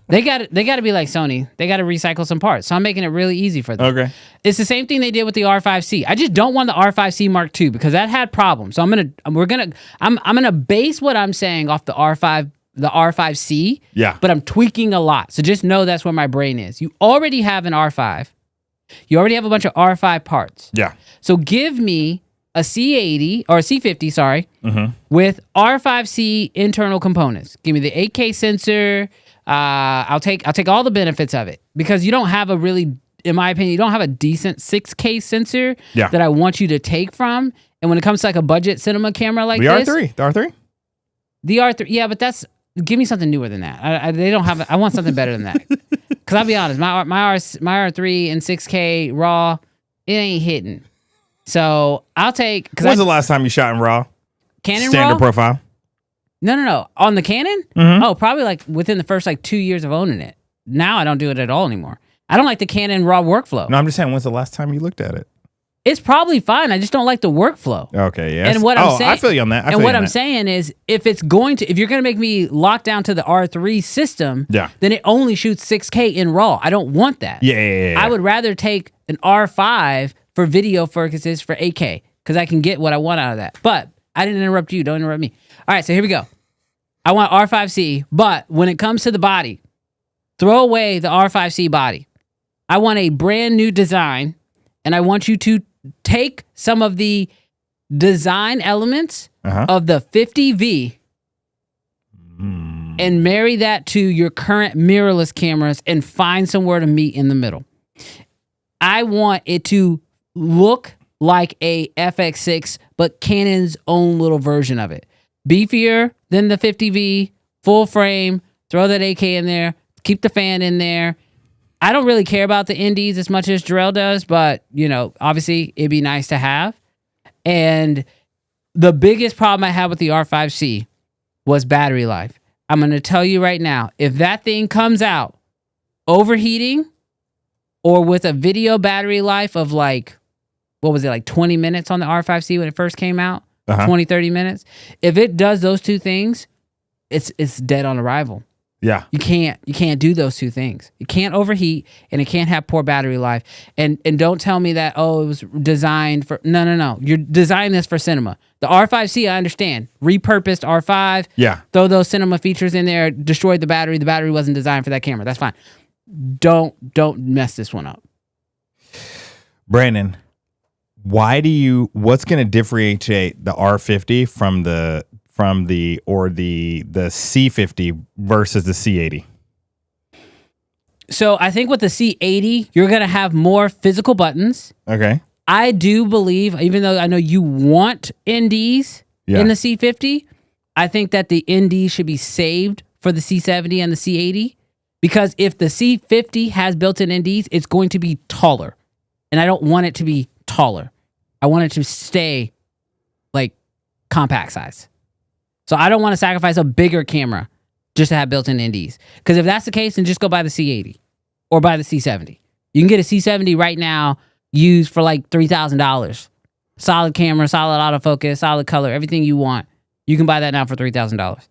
Speaker 3: They got to be like Sony. They got to recycle some parts. So I'm making it really easy for them.
Speaker 1: Okay.
Speaker 3: It's the same thing they did with the R5C. I just don't want the R5C Mark II because that had problems. So I'm gonna base what I'm saying off the R5C.
Speaker 1: Yeah.
Speaker 3: But I'm tweaking a lot. So just know that's where my brain is. You already have an R5. You already have a bunch of R5 parts.
Speaker 1: Yeah.
Speaker 3: So give me a C80 or a C50, sorry, with R5C internal components. Give me the 8K sensor. I'll take all the benefits of it because you don't have a really, in my opinion, you don't have a decent 6K sensor that I want you to take from. And when it comes to like a budget cinema camera like this,
Speaker 1: the R3,
Speaker 3: the R3, yeah, but give me something newer than that. They don't have. I want something better than that. Because I'll be honest, my R3 and 6K RAW, it ain't hitting. So I'll take.
Speaker 1: When's the last time you shot in RAW?
Speaker 3: Canon
Speaker 1: Standard
Speaker 3: RAW?
Speaker 1: profile.
Speaker 3: No. On the Canon? Oh, probably like within the first like 2 years of owning it. Now I don't do it at all anymore. I don't like the Canon RAW workflow.
Speaker 1: No, I'm just saying, when's the last time you looked at it?
Speaker 3: It's probably fine. I just don't like the workflow.
Speaker 1: Okay, yeah.
Speaker 3: And what I'm saying,
Speaker 1: I feel you on that.
Speaker 3: I'm saying is, if you're going to make me lock down to the R3 system, then it only shoots 6K in RAW. I don't want that.
Speaker 1: Yeah.
Speaker 3: I would rather take an R5 for video focuses for 8K because I can get what I want out of that. But I didn't interrupt you. Don't interrupt me. All right, so here we go. I want R5C, but when it comes to the body, throw away the R5C body. I want a brand new design, and I want you to take some of the design elements of the 50V and marry that to your current mirrorless cameras and find somewhere to meet in the middle. I want it to look like a FX6, but Canon's own little version of it. Beefier than the 50V, full frame, throw that 8K in there, keep the fan in there. I don't really care about the indies as much as Jarrell does, but, obviously it'd be nice to have. And the biggest problem I had with the R5C was battery life. I'm going to tell you right now, if that thing comes out overheating or with a video battery life of like what was it, like 20 minutes on the R5C when it first came out?
Speaker 1: Uh-huh.
Speaker 3: 20, 30 minutes. If it does those two things, it's dead on arrival.
Speaker 1: Yeah.
Speaker 3: You can't do those two things. It can't overheat and it can't have poor battery life. And don't tell me that, it was designed for, no. You're designing this for cinema. The R5C, I understand. Repurposed R5.
Speaker 1: Yeah.
Speaker 3: Throw those cinema features in there, destroyed the battery. The battery wasn't designed for that camera. That's fine. Don't mess this one up.
Speaker 1: Brandon, what's going to differentiate the R50 from the C50 versus the C80?
Speaker 3: So I think with the C80, you're going to have more physical buttons.
Speaker 1: Okay.
Speaker 3: I do believe, even though I know you want NDs in the C50, I think that the NDs should be saved for the C70 and the C80, because if the C50 has built-in NDs, it's going to be taller. And I don't want it to be taller. I want it to stay like compact size. So I don't want to sacrifice a bigger camera just to have built-in NDs. Because if that's the case, then just go buy the C80 or buy the C70. You can get a C70 right now used for like $3,000. Solid camera, solid autofocus, solid color, everything you want. You can buy that now for $3,000.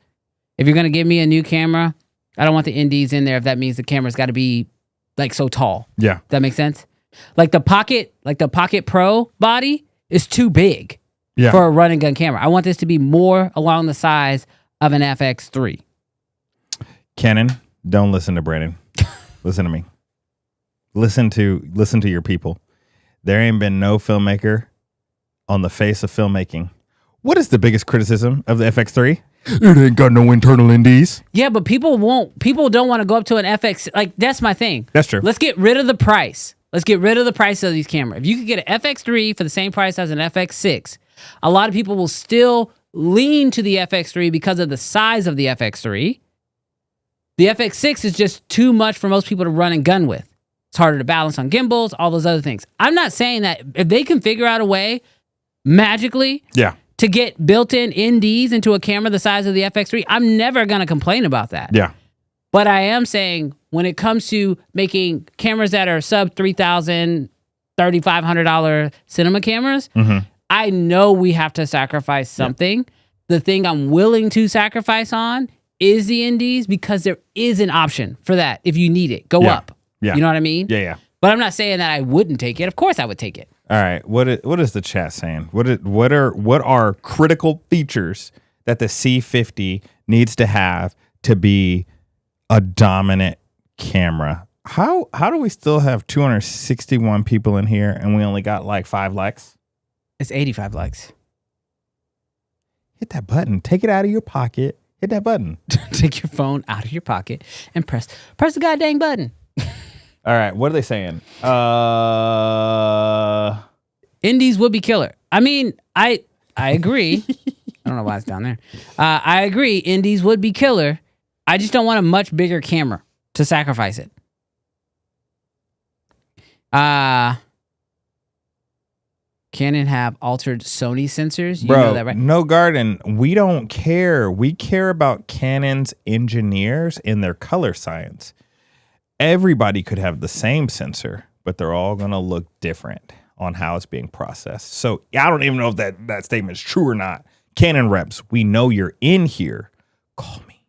Speaker 3: If you're going to give me a new camera, I don't want the NDs in there if that means the camera's got to be like so tall.
Speaker 1: Yeah.
Speaker 3: That makes sense? Like the Pocket Pro body is too big for a run and gun camera. I want this to be more along the size of an FX3.
Speaker 1: Canon, don't listen to Brandon. Listen to me. Listen to your people. There ain't been no filmmaker on the face of filmmaking. What is the biggest criticism of the FX3? It ain't got no internal NDs.
Speaker 3: Yeah, but people don't want to go up to an FX. Like, that's my thing.
Speaker 1: That's true.
Speaker 3: Let's get rid of the price. Let's get rid of the price of these cameras. If you could get an FX3 for the same price as an FX6, a lot of people will still lean to the FX3 because of the size of the FX3. The FX6 is just too much for most people to run and gun with. It's harder to balance on gimbals, all those other things. I'm not saying that if they can figure out a way magically to get built-in NDs into a camera the size of the FX3, I'm never going to complain about that.
Speaker 1: Yeah.
Speaker 3: But I am saying when it comes to making cameras that are sub $3,000, $3,500 cinema cameras, I know we have to sacrifice something. Yeah. The thing I'm willing to sacrifice on is the NDs because there is an option for that if you need it. Go up.
Speaker 1: Yeah.
Speaker 3: You know what I mean?
Speaker 1: Yeah.
Speaker 3: But I'm not saying that I wouldn't take it. Of course I would take it.
Speaker 1: All right. What is the chat saying? What are critical features that the C50 needs to have to be a dominant camera? How do we still have 261 people in here and we only got like 5 likes?
Speaker 3: It's 85 likes.
Speaker 1: Hit that button. Take it out of your pocket. Hit that button.
Speaker 3: Take your phone out of your pocket and press the goddamn button.
Speaker 1: All right. What are they saying?
Speaker 3: Indies would be killer. I mean, I agree. I don't know why it's down there. I agree. Indies would be killer. I just don't want a much bigger camera to sacrifice it. Canon have altered Sony sensors. You know that, right?
Speaker 1: No garden. We don't care. We care about Canon's engineers and their color science. Everybody could have the same sensor, but they're all going to look different on how it's being processed. So I don't even know if that statement is true or not. Canon reps, we know you're in here. Call me.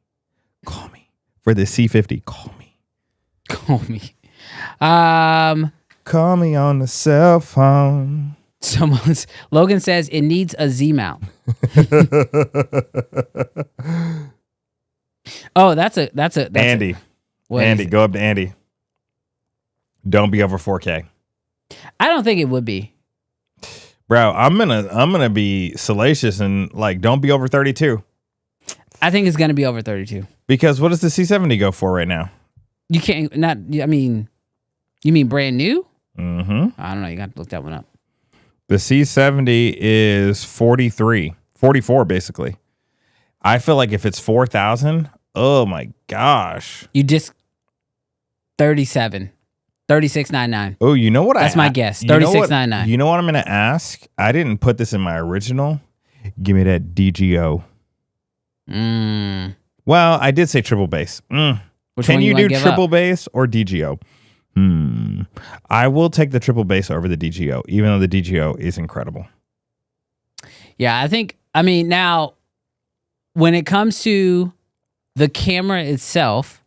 Speaker 1: For the C50, call me. Call me on the cell phone.
Speaker 3: Logan says it needs a Z mount. Oh, that's
Speaker 1: Andy. Andy, go up to Andy. Don't be over 4K.
Speaker 3: I don't think it would be.
Speaker 1: Bro, I'm gonna be salacious and like don't be over 32.
Speaker 3: I think it's gonna be over 32.
Speaker 1: Because what does the C70 go for right now?
Speaker 3: You can't you mean brand new?
Speaker 1: Mm-hmm.
Speaker 3: I don't know. You got to look that one up.
Speaker 1: The C70 is 44 basically. I feel like if it's 4,000, oh my gosh.
Speaker 3: You just 36.99.
Speaker 1: Oh, you know what?
Speaker 3: That's my guess. 36.99.
Speaker 1: You know what I'm going to ask? I didn't put this in my original. Give me that DGO. Well, I did say triple bass.
Speaker 3: Which
Speaker 1: Can
Speaker 3: one
Speaker 1: you do
Speaker 3: give
Speaker 1: triple
Speaker 3: up?
Speaker 1: bass or DGO? I will take the triple base over the DGO, even though the DGO is incredible.
Speaker 3: Yeah, I mean, now, when it comes to the camera itself,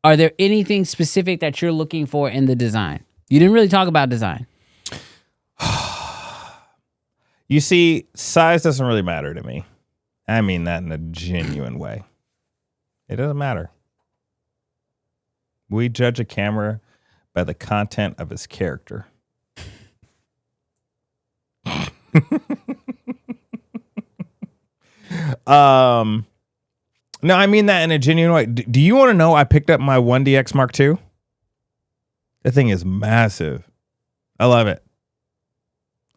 Speaker 3: are there anything specific that you're looking for in the design? You didn't really talk about design.
Speaker 1: You see, size doesn't really matter to me. I mean that in a genuine way. It doesn't matter. We judge a camera by the content of its character. No, I mean that in a genuine way. Do you want to know I picked up my 1DX Mark II? That thing is massive. I love it.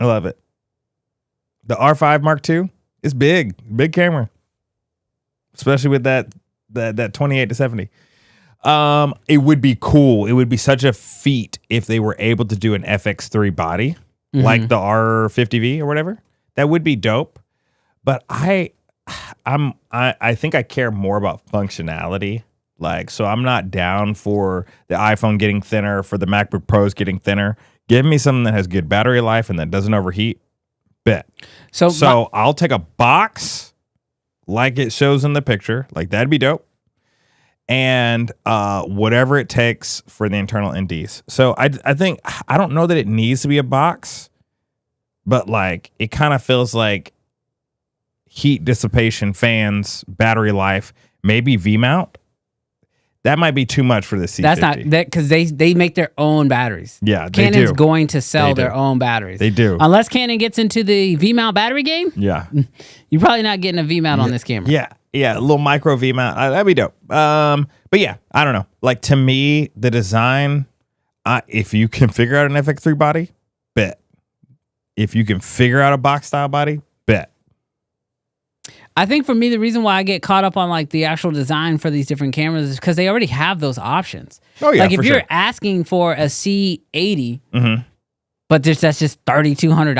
Speaker 1: I love it. The R5 Mark II is big camera, especially with that 28 to 70. It would be cool. It would be such a feat if they were able to do an FX3 body like the R50V or whatever. That would be dope. But I think I care more about functionality. Like, so I'm not down for the iPhone getting thinner, for the MacBook Pros getting thinner. Give me something that has good battery life and that doesn't overheat. Bet. So I'll take a box like it shows in the picture. Like, that'd be dope. And whatever it takes for the internal NDs. So I think, I don't know that it needs to be a box, but like, it kind of feels like heat dissipation, fans, battery life, maybe V-mount. That might be too much for the C50.
Speaker 3: That's not that, because they make their own batteries.
Speaker 1: Yeah, they
Speaker 3: Canon's
Speaker 1: do.
Speaker 3: going to sell
Speaker 1: They do.
Speaker 3: their own batteries.
Speaker 1: They do.
Speaker 3: Unless Canon gets into the V-mount battery game,
Speaker 1: Yeah.
Speaker 3: you're probably not getting a V-mount on this camera.
Speaker 1: Yeah, a little micro V-mount. That'd be dope. But yeah, I don't know. Like, to me, the design, if you can figure out an FX3 body, bet. If you can figure out a box style body, bet.
Speaker 3: I think for me, the reason why I get caught up on like the actual design for these different cameras is because they already have those options.
Speaker 1: Oh yeah,
Speaker 3: like if
Speaker 1: for
Speaker 3: you're
Speaker 1: sure.
Speaker 3: asking for a C80,
Speaker 1: Mhm.
Speaker 3: but that's just $3,200.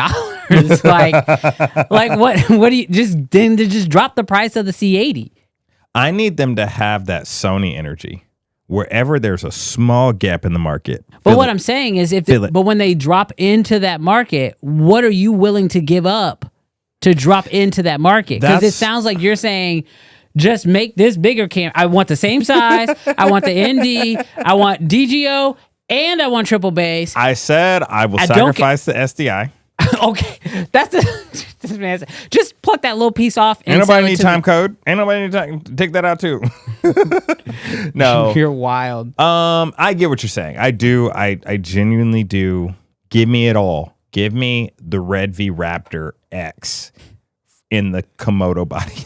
Speaker 3: like what do you just drop the price of the C80?
Speaker 1: I need them to have that Sony energy. Wherever there's a small gap in the market.
Speaker 3: But what I'm saying is, but when they drop into that market, what are you willing to give up to drop into that market? Because it sounds like you're saying, just make this bigger camera. I want the same size. I want the ND. I want DGO, and I want triple base.
Speaker 1: I said I will sacrifice the SDI.
Speaker 3: Okay, that's this man. Just pluck that little piece off.
Speaker 1: Ain't nobody need time code. Ain't nobody need time. Take that out too. No,
Speaker 3: you're wild.
Speaker 1: I get what you're saying. I do. I genuinely do. Give me it all. Give me the Red V Raptor X in the Komodo body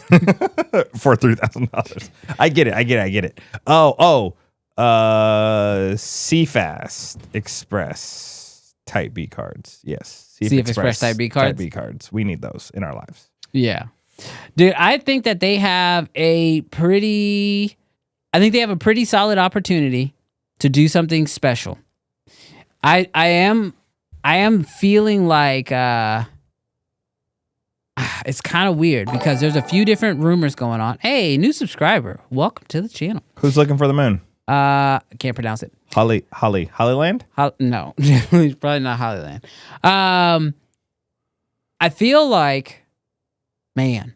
Speaker 1: for $3,000. I get it. CFast Express Type B cards. Yes.
Speaker 3: CF Express Type B cards.
Speaker 1: Type B cards. We need those in our lives.
Speaker 3: Yeah. Dude, I think that they have a pretty solid opportunity to do something special. I am feeling like it's kind of weird because there's a few different rumors going on. Hey, new subscriber. Welcome to the channel.
Speaker 1: Who's looking for the moon?
Speaker 3: I can't pronounce it.
Speaker 1: Hollyland?
Speaker 3: No, it's probably not Hollyland. I feel like, man,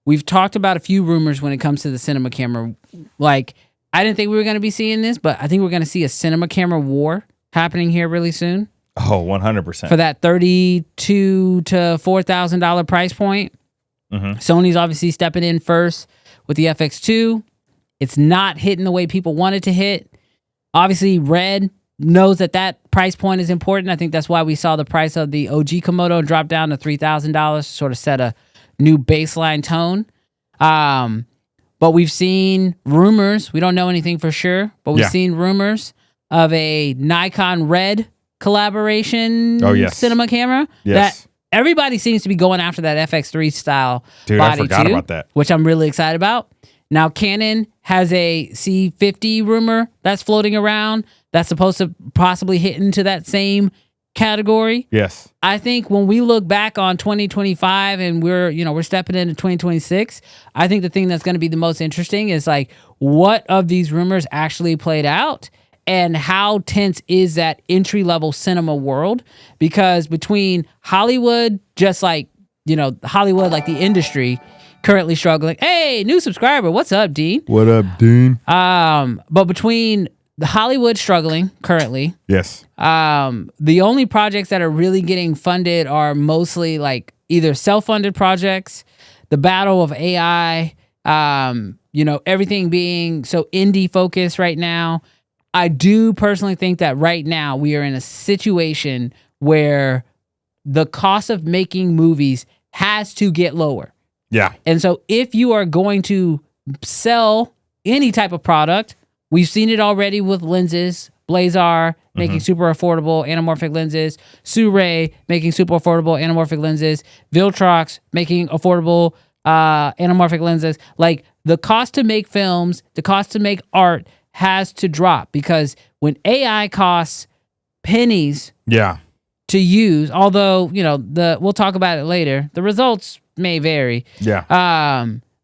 Speaker 3: we've talked about a few rumors when it comes to the cinema camera. Like, I didn't think we were going to be seeing this, but I think we're going to see a cinema camera war happening here really soon.
Speaker 1: Oh, 100%.
Speaker 3: For that $32,000 to $4,000 price point.
Speaker 1: Mm-hmm.
Speaker 3: Sony's obviously stepping in first with the FX2. It's not hitting the way people want it to hit. Obviously, Red knows that price point is important. I think that's why we saw the price of the OG Komodo drop down to $3,000 to sort of set a new baseline tone. But we've seen rumors. We don't know anything for sure, but we've seen rumors of a Nikon Red collaboration cinema camera.
Speaker 1: Yes.
Speaker 3: That everybody seems to be going after that FX3 style
Speaker 1: Dude,
Speaker 3: body
Speaker 1: I forgot
Speaker 3: too,
Speaker 1: about that.
Speaker 3: which I'm really excited about. Now, Canon has a C50 rumor that's floating around that's supposed to possibly hit into that same category.
Speaker 1: Yes.
Speaker 3: I think when we look back on 2025 and we're stepping into 2026, I think the thing that's going to be the most interesting is like what of these rumors actually played out and how tense is that entry level cinema world? Because between Hollywood, just like, Hollywood, like the industry currently struggling. Hey, new subscriber. What's up, Dean?
Speaker 1: What up, Dean?
Speaker 3: But between the Hollywood struggling currently,
Speaker 1: Yes.
Speaker 3: the only projects that are really getting funded are mostly like either self-funded projects, the battle of AI, everything being so indie focused right now. I do personally think that right now we are in a situation where the cost of making movies has to get lower.
Speaker 1: Yeah.
Speaker 3: And so if you are going to sell any type of product, we've seen it already with lenses, Blazar making super affordable anamorphic lenses, Surae making super affordable anamorphic lenses, Viltrox making affordable anamorphic lenses. Like, the cost to make films, the cost to make art has to drop, because when AI costs pennies
Speaker 1: Yeah.
Speaker 3: to use, although, we'll talk about it later, the results may vary.
Speaker 1: Yeah.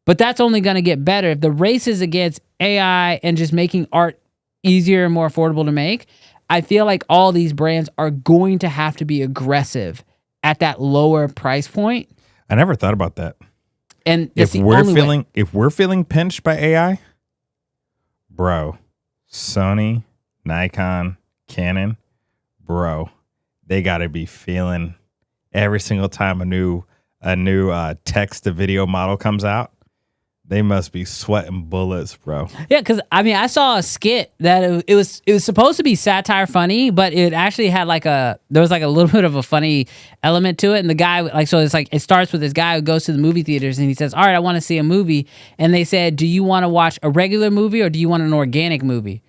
Speaker 3: But that's only going to get better if the race is against AI and just making art easier and more affordable to make. I feel like all these brands are going to have to be aggressive at that lower price point.
Speaker 1: I never thought about that.
Speaker 3: And
Speaker 1: If we're feeling pinched by AI, bro, Sony, Nikon, Canon, bro, they got to be feeling every single time a new text to video model comes out. They must be sweating bullets, bro.
Speaker 3: Yeah, because I saw a skit that it was supposed to be satire funny, but it actually had there was a little bit of a funny element to it. And the guy, it starts with this guy who goes to the movie theaters and he says, "All right, I want to see a movie." And they said, "Do you want to watch a regular movie or do you want an organic movie?"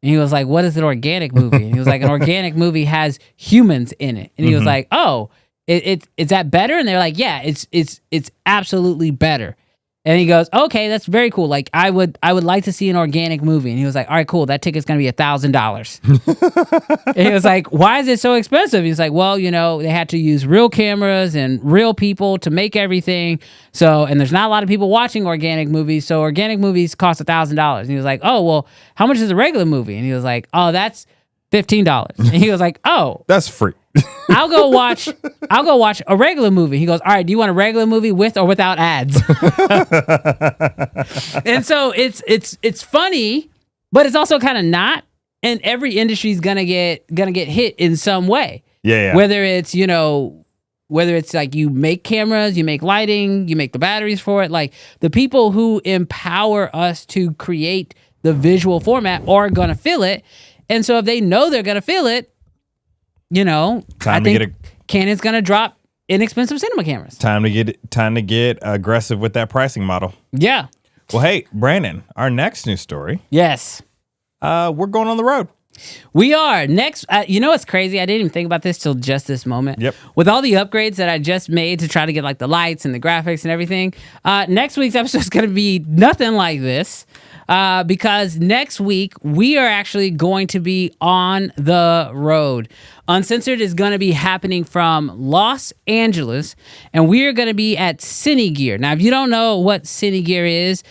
Speaker 3: And he was like, "What is an organic movie?" And he was like, "An organic movie has humans in it." And he was like, "Oh, is that better?" And they're like, "Yeah, it's absolutely better." And he goes, "Okay, that's very cool. Like, I would like to see an organic movie." And he was like, "All right, cool. That ticket's gonna be $1,000." And he was like, "Why is it so expensive?" He's like, "Well, they had to use real cameras and real people to make everything. So, and there's not a lot of people watching organic movies. So organic movies cost $1,000." And he was like, "Oh, well, how much is a regular movie?" And he was like, "Oh, that's $15." And he was like, "Oh,
Speaker 1: That's free.
Speaker 3: I'll go watch a regular movie." He goes, "All right, do you want a regular movie with or without ads?" And so it's funny, but it's also kind of not. And every industry is gonna get hit in some way.
Speaker 1: Yeah.
Speaker 3: Whether it's like you make cameras, you make lighting, you make the batteries for it. Like, the people who empower us to create the visual format are gonna feel it. And so if they know they're gonna feel it, I think Canon's gonna drop inexpensive cinema cameras.
Speaker 1: Time to get aggressive with that pricing model.
Speaker 3: Yeah.
Speaker 1: Well, hey, Brandon, our next news story.
Speaker 3: Yes.
Speaker 1: We're going on the road.
Speaker 3: We are. Next, what's crazy? I didn't even think about this till just this moment.
Speaker 1: Yep.
Speaker 3: With all the upgrades that I just made to try to get like the lights and the graphics and everything, next week's episode is going to be nothing like this. Because next week we are actually going to be on the road. Uncensored is going to be happening from Los Angeles, and we are going to be at Cinegear. Now, if you don't know what Cinegear is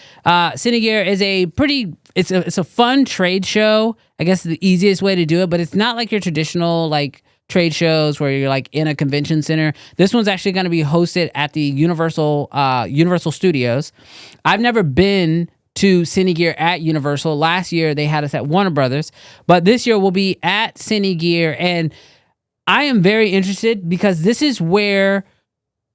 Speaker 3: is it's a fun trade show. I guess the easiest way to do it, but it's not like your traditional like trade shows where you're like in a convention center. This one's actually going to be hosted at the Universal Studios. I've never been to Cinegear at Universal. Last year they had us at Warner Brothers, but this year we'll be at Cinegear, and I am very interested because this is where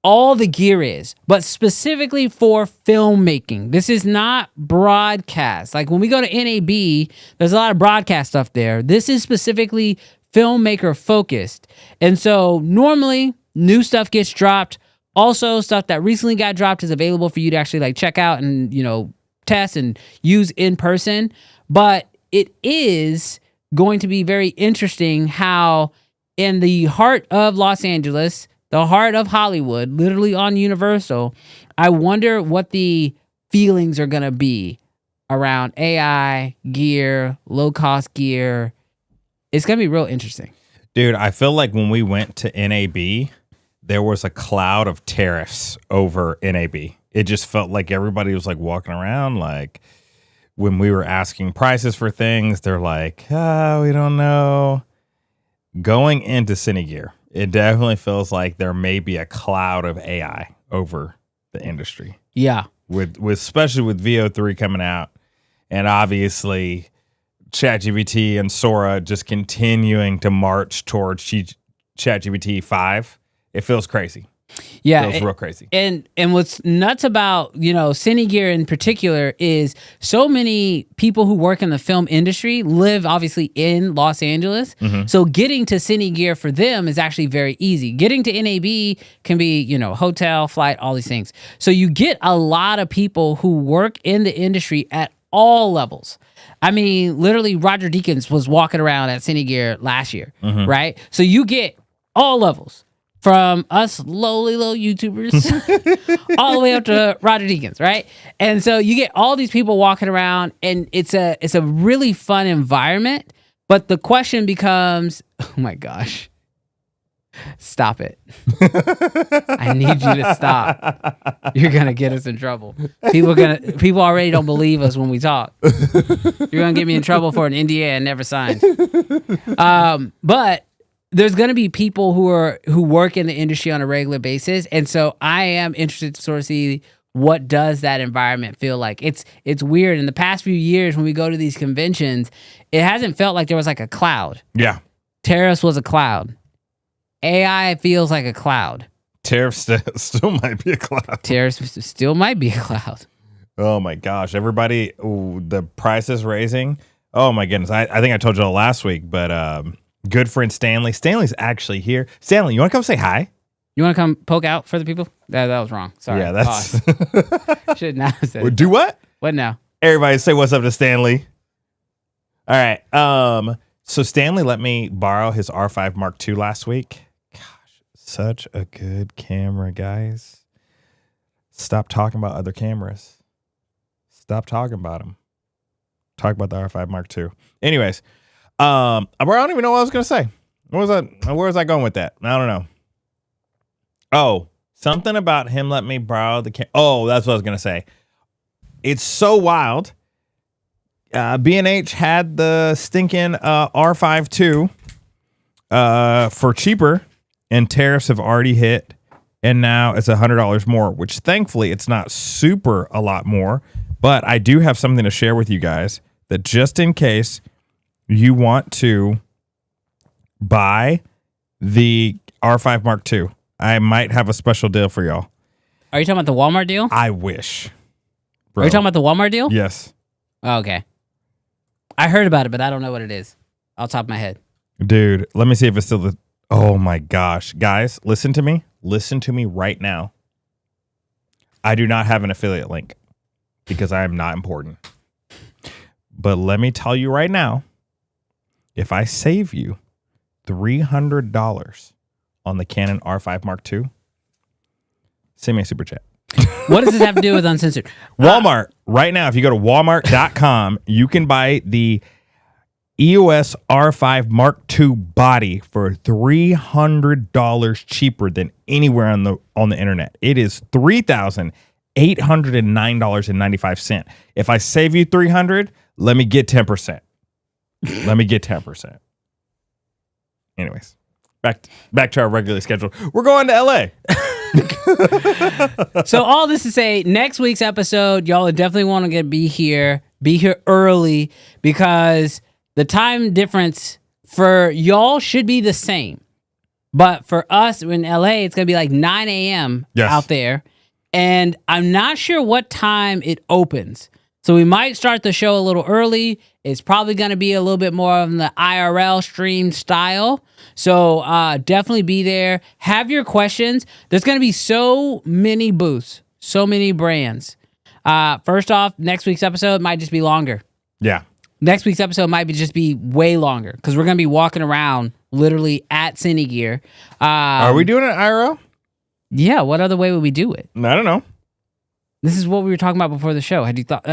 Speaker 3: all the gear is, but specifically for filmmaking. This is not broadcast. Like when we go to NAB, there's a lot of broadcast stuff there. This is specifically filmmaker focused. And so normally new stuff gets dropped. Also, stuff that recently got dropped is available for you to actually like check out and, test and use in person. But it is going to be very interesting how in the heart of Los Angeles, the heart of Hollywood, literally on Universal, I wonder what the feelings are going to be around AI, gear, low-cost gear. It's going to be real interesting.
Speaker 1: Dude, I feel like when we went to NAB, there was a cloud of tariffs over NAB. It just felt like everybody was like walking around like, when we were asking prices for things, they're like, we don't know. Going into Cinegear, it definitely feels like there may be a cloud of AI over the industry.
Speaker 3: Yeah.
Speaker 1: With especially with VO3 coming out, and obviously ChatGPT and Sora just continuing to march towards ChatGPT 5. It feels crazy.
Speaker 3: Yeah,
Speaker 1: feels real crazy.
Speaker 3: And what's nuts about, Cinegear in particular is so many people who work in the film industry live obviously in Los Angeles. So getting to Cinegear for them is actually very easy. Getting to NAB can be, hotel, flight, all these things. So you get a lot of people who work in the industry at all levels. I mean, literally Roger Deakins was walking around at Cinegear last year, right? So you get all levels. From us lowly little YouTubers all the way up to Roger Deakins, right? And so you get all these people walking around, and it's a really fun environment. But the question becomes, oh my gosh, stop it! I need you to stop. You're gonna get us in trouble. People already don't believe us when we talk. You're gonna get me in trouble for an NDA I never signed. But there's going to be people who work in the industry on a regular basis, and so I am interested to sort of see what does that environment feel like. It's weird. In the past few years, when we go to these conventions, it hasn't felt like there was like a cloud.
Speaker 1: Yeah,
Speaker 3: Tariffs was a cloud. AI feels like a cloud.
Speaker 1: Tariffs still might be a cloud.
Speaker 3: Tariffs still might be a cloud.
Speaker 1: Oh my gosh, everybody! The price is raising. Oh my goodness! I think I told you all last week, but good friend Stanley. Stanley's actually here. Stanley, you want to come say hi?
Speaker 3: You want to come poke out for the people? That was wrong. Sorry.
Speaker 1: Yeah, that's...
Speaker 3: Should not have said.
Speaker 1: Do what?
Speaker 3: What now?
Speaker 1: Everybody say what's up to Stanley. All right. So Stanley let me borrow his R5 Mark II last week. Gosh, such a good camera, guys. Stop talking about other cameras. Stop talking about them. Talk about the R5 Mark II. Anyways. I don't even know what I was gonna say. Where was I going with that? I don't know. Oh, something about him letting me borrow the oh, that's what I was gonna say. It's so wild. B&H had the stinking R5 II for cheaper, and tariffs have already hit, and now it's $100 more, which thankfully it's not super a lot more, but I do have something to share with you guys that just in case you want to buy the R5 Mark II, I might have a special deal for y'all.
Speaker 3: Are you talking about the Walmart deal?
Speaker 1: I wish. Bro.
Speaker 3: Are you talking about the Walmart deal?
Speaker 1: Yes.
Speaker 3: Oh, okay. I heard about it, but I don't know what it is. Off the top of my head.
Speaker 1: Dude, let me see if it's still the... Oh my gosh. Guys, listen to me. Listen to me right now. I do not have an affiliate link because I am not important. But let me tell you right now, if I save you $300 on the Canon R5 Mark II, send me a super chat.
Speaker 3: What does this have to do with Uncensored?
Speaker 1: Walmart. Right now, if you go to walmart.com, you can buy the EOS R5 Mark II body for $300 cheaper than anywhere on the internet. It is $3,809.95. If I save you $300, let me get 10%. Let me get 10%. Anyways, back to our regularly scheduled. We're going to LA.
Speaker 3: So all this to say, next week's episode, y'all definitely want to be here early, because the time difference for y'all should be the same. But for us in LA, it's going to be like 9 a.m. out there. And I'm not sure what time it opens. So we might start the show a little early. It's probably going to be a little bit more of the IRL stream style. So definitely be there. Have your questions. There's going to be so many booths, so many brands. First off, next week's episode might just be longer.
Speaker 1: Yeah.
Speaker 3: Next week's episode might just be way longer because we're going to be walking around literally at Cinegear.
Speaker 1: Are we doing it IRL?
Speaker 3: Yeah. What other way would we do it?
Speaker 1: I don't know.
Speaker 3: This is what we were talking about before the show. Had you thought?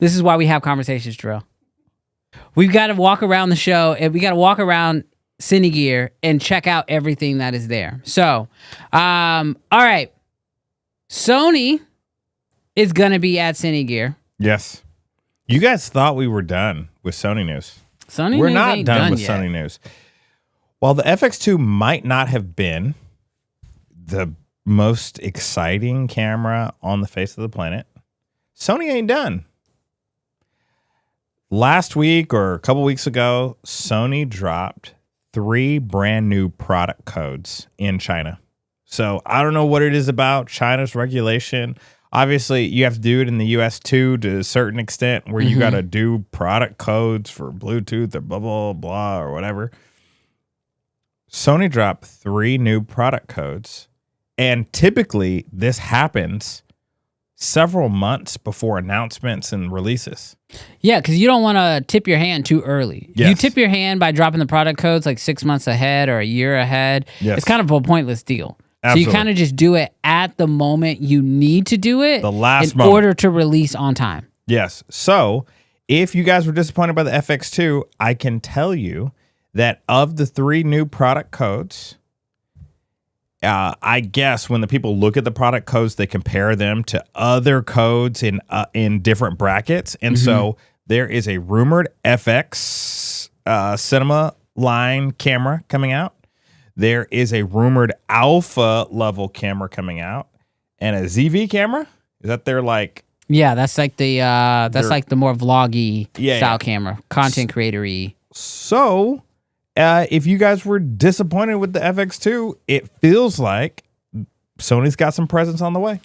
Speaker 3: This is why we have conversations, Terrell. We've got to walk around the show, and we got to walk around Cinegear and check out everything that is there. So, all right. Sony is going to be at Cinegear.
Speaker 1: Yes. You guys thought we were done with Sony news.
Speaker 3: We're
Speaker 1: not done with
Speaker 3: yet.
Speaker 1: Sony news. While the FX2 might not have been the most exciting camera on the face of the planet, Sony ain't done. Last week or a couple weeks ago, Sony dropped 3 brand new product codes in China. So I don't know what it is about China's regulation. Obviously, you have to do it in the US too to a certain extent where you got to do product codes for Bluetooth or blah, blah, blah, or whatever. Sony dropped 3 new product codes. And typically, this happens several months before announcements and releases.
Speaker 3: Yeah, because you don't want to tip your hand too early.
Speaker 1: Yes.
Speaker 3: You tip your hand by dropping the product codes like 6 months ahead or a year ahead.
Speaker 1: Yes.
Speaker 3: It's kind of a pointless deal.
Speaker 1: Absolutely.
Speaker 3: So you kind of just do it at the moment you need to do it
Speaker 1: The last
Speaker 3: in
Speaker 1: moment.
Speaker 3: order to release on time.
Speaker 1: Yes. So if you guys were disappointed by the FX2, I can tell you that of the 3 new product codes, I guess when the people look at the product codes, they compare them to other codes in different brackets. And so there is a rumored FX Cinema line camera coming out. There is a rumored alpha level camera coming out, and a ZV camera. Is that their like?
Speaker 3: Yeah, that's like the more vloggy style
Speaker 1: yeah.
Speaker 3: camera, content creator-y.
Speaker 1: So, if you guys were disappointed with the FX2, it feels like Sony's got some presence on the way.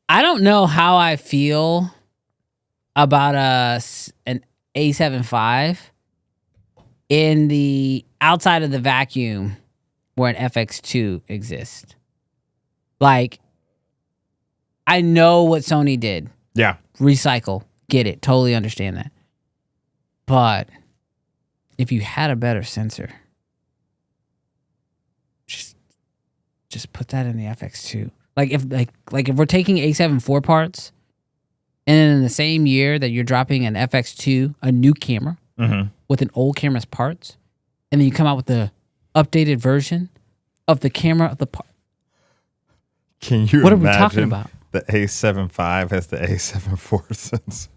Speaker 3: I don't know how I feel about an A7 V in the outside of the vacuum where an FX2 exists. Like, I know what Sony did.
Speaker 1: Yeah.
Speaker 3: Recycle. Get it. Totally understand that. But if you had a better sensor, just put that in the FX2. Like if we're taking A7 IV parts, and then in the same year that you're dropping an FX2, a new camera with an old camera's parts, and then you come out with the updated version of the camera of the part.
Speaker 1: Can you
Speaker 3: What are we
Speaker 1: imagine
Speaker 3: talking about?
Speaker 1: the A7 V has the A7 IV sensor?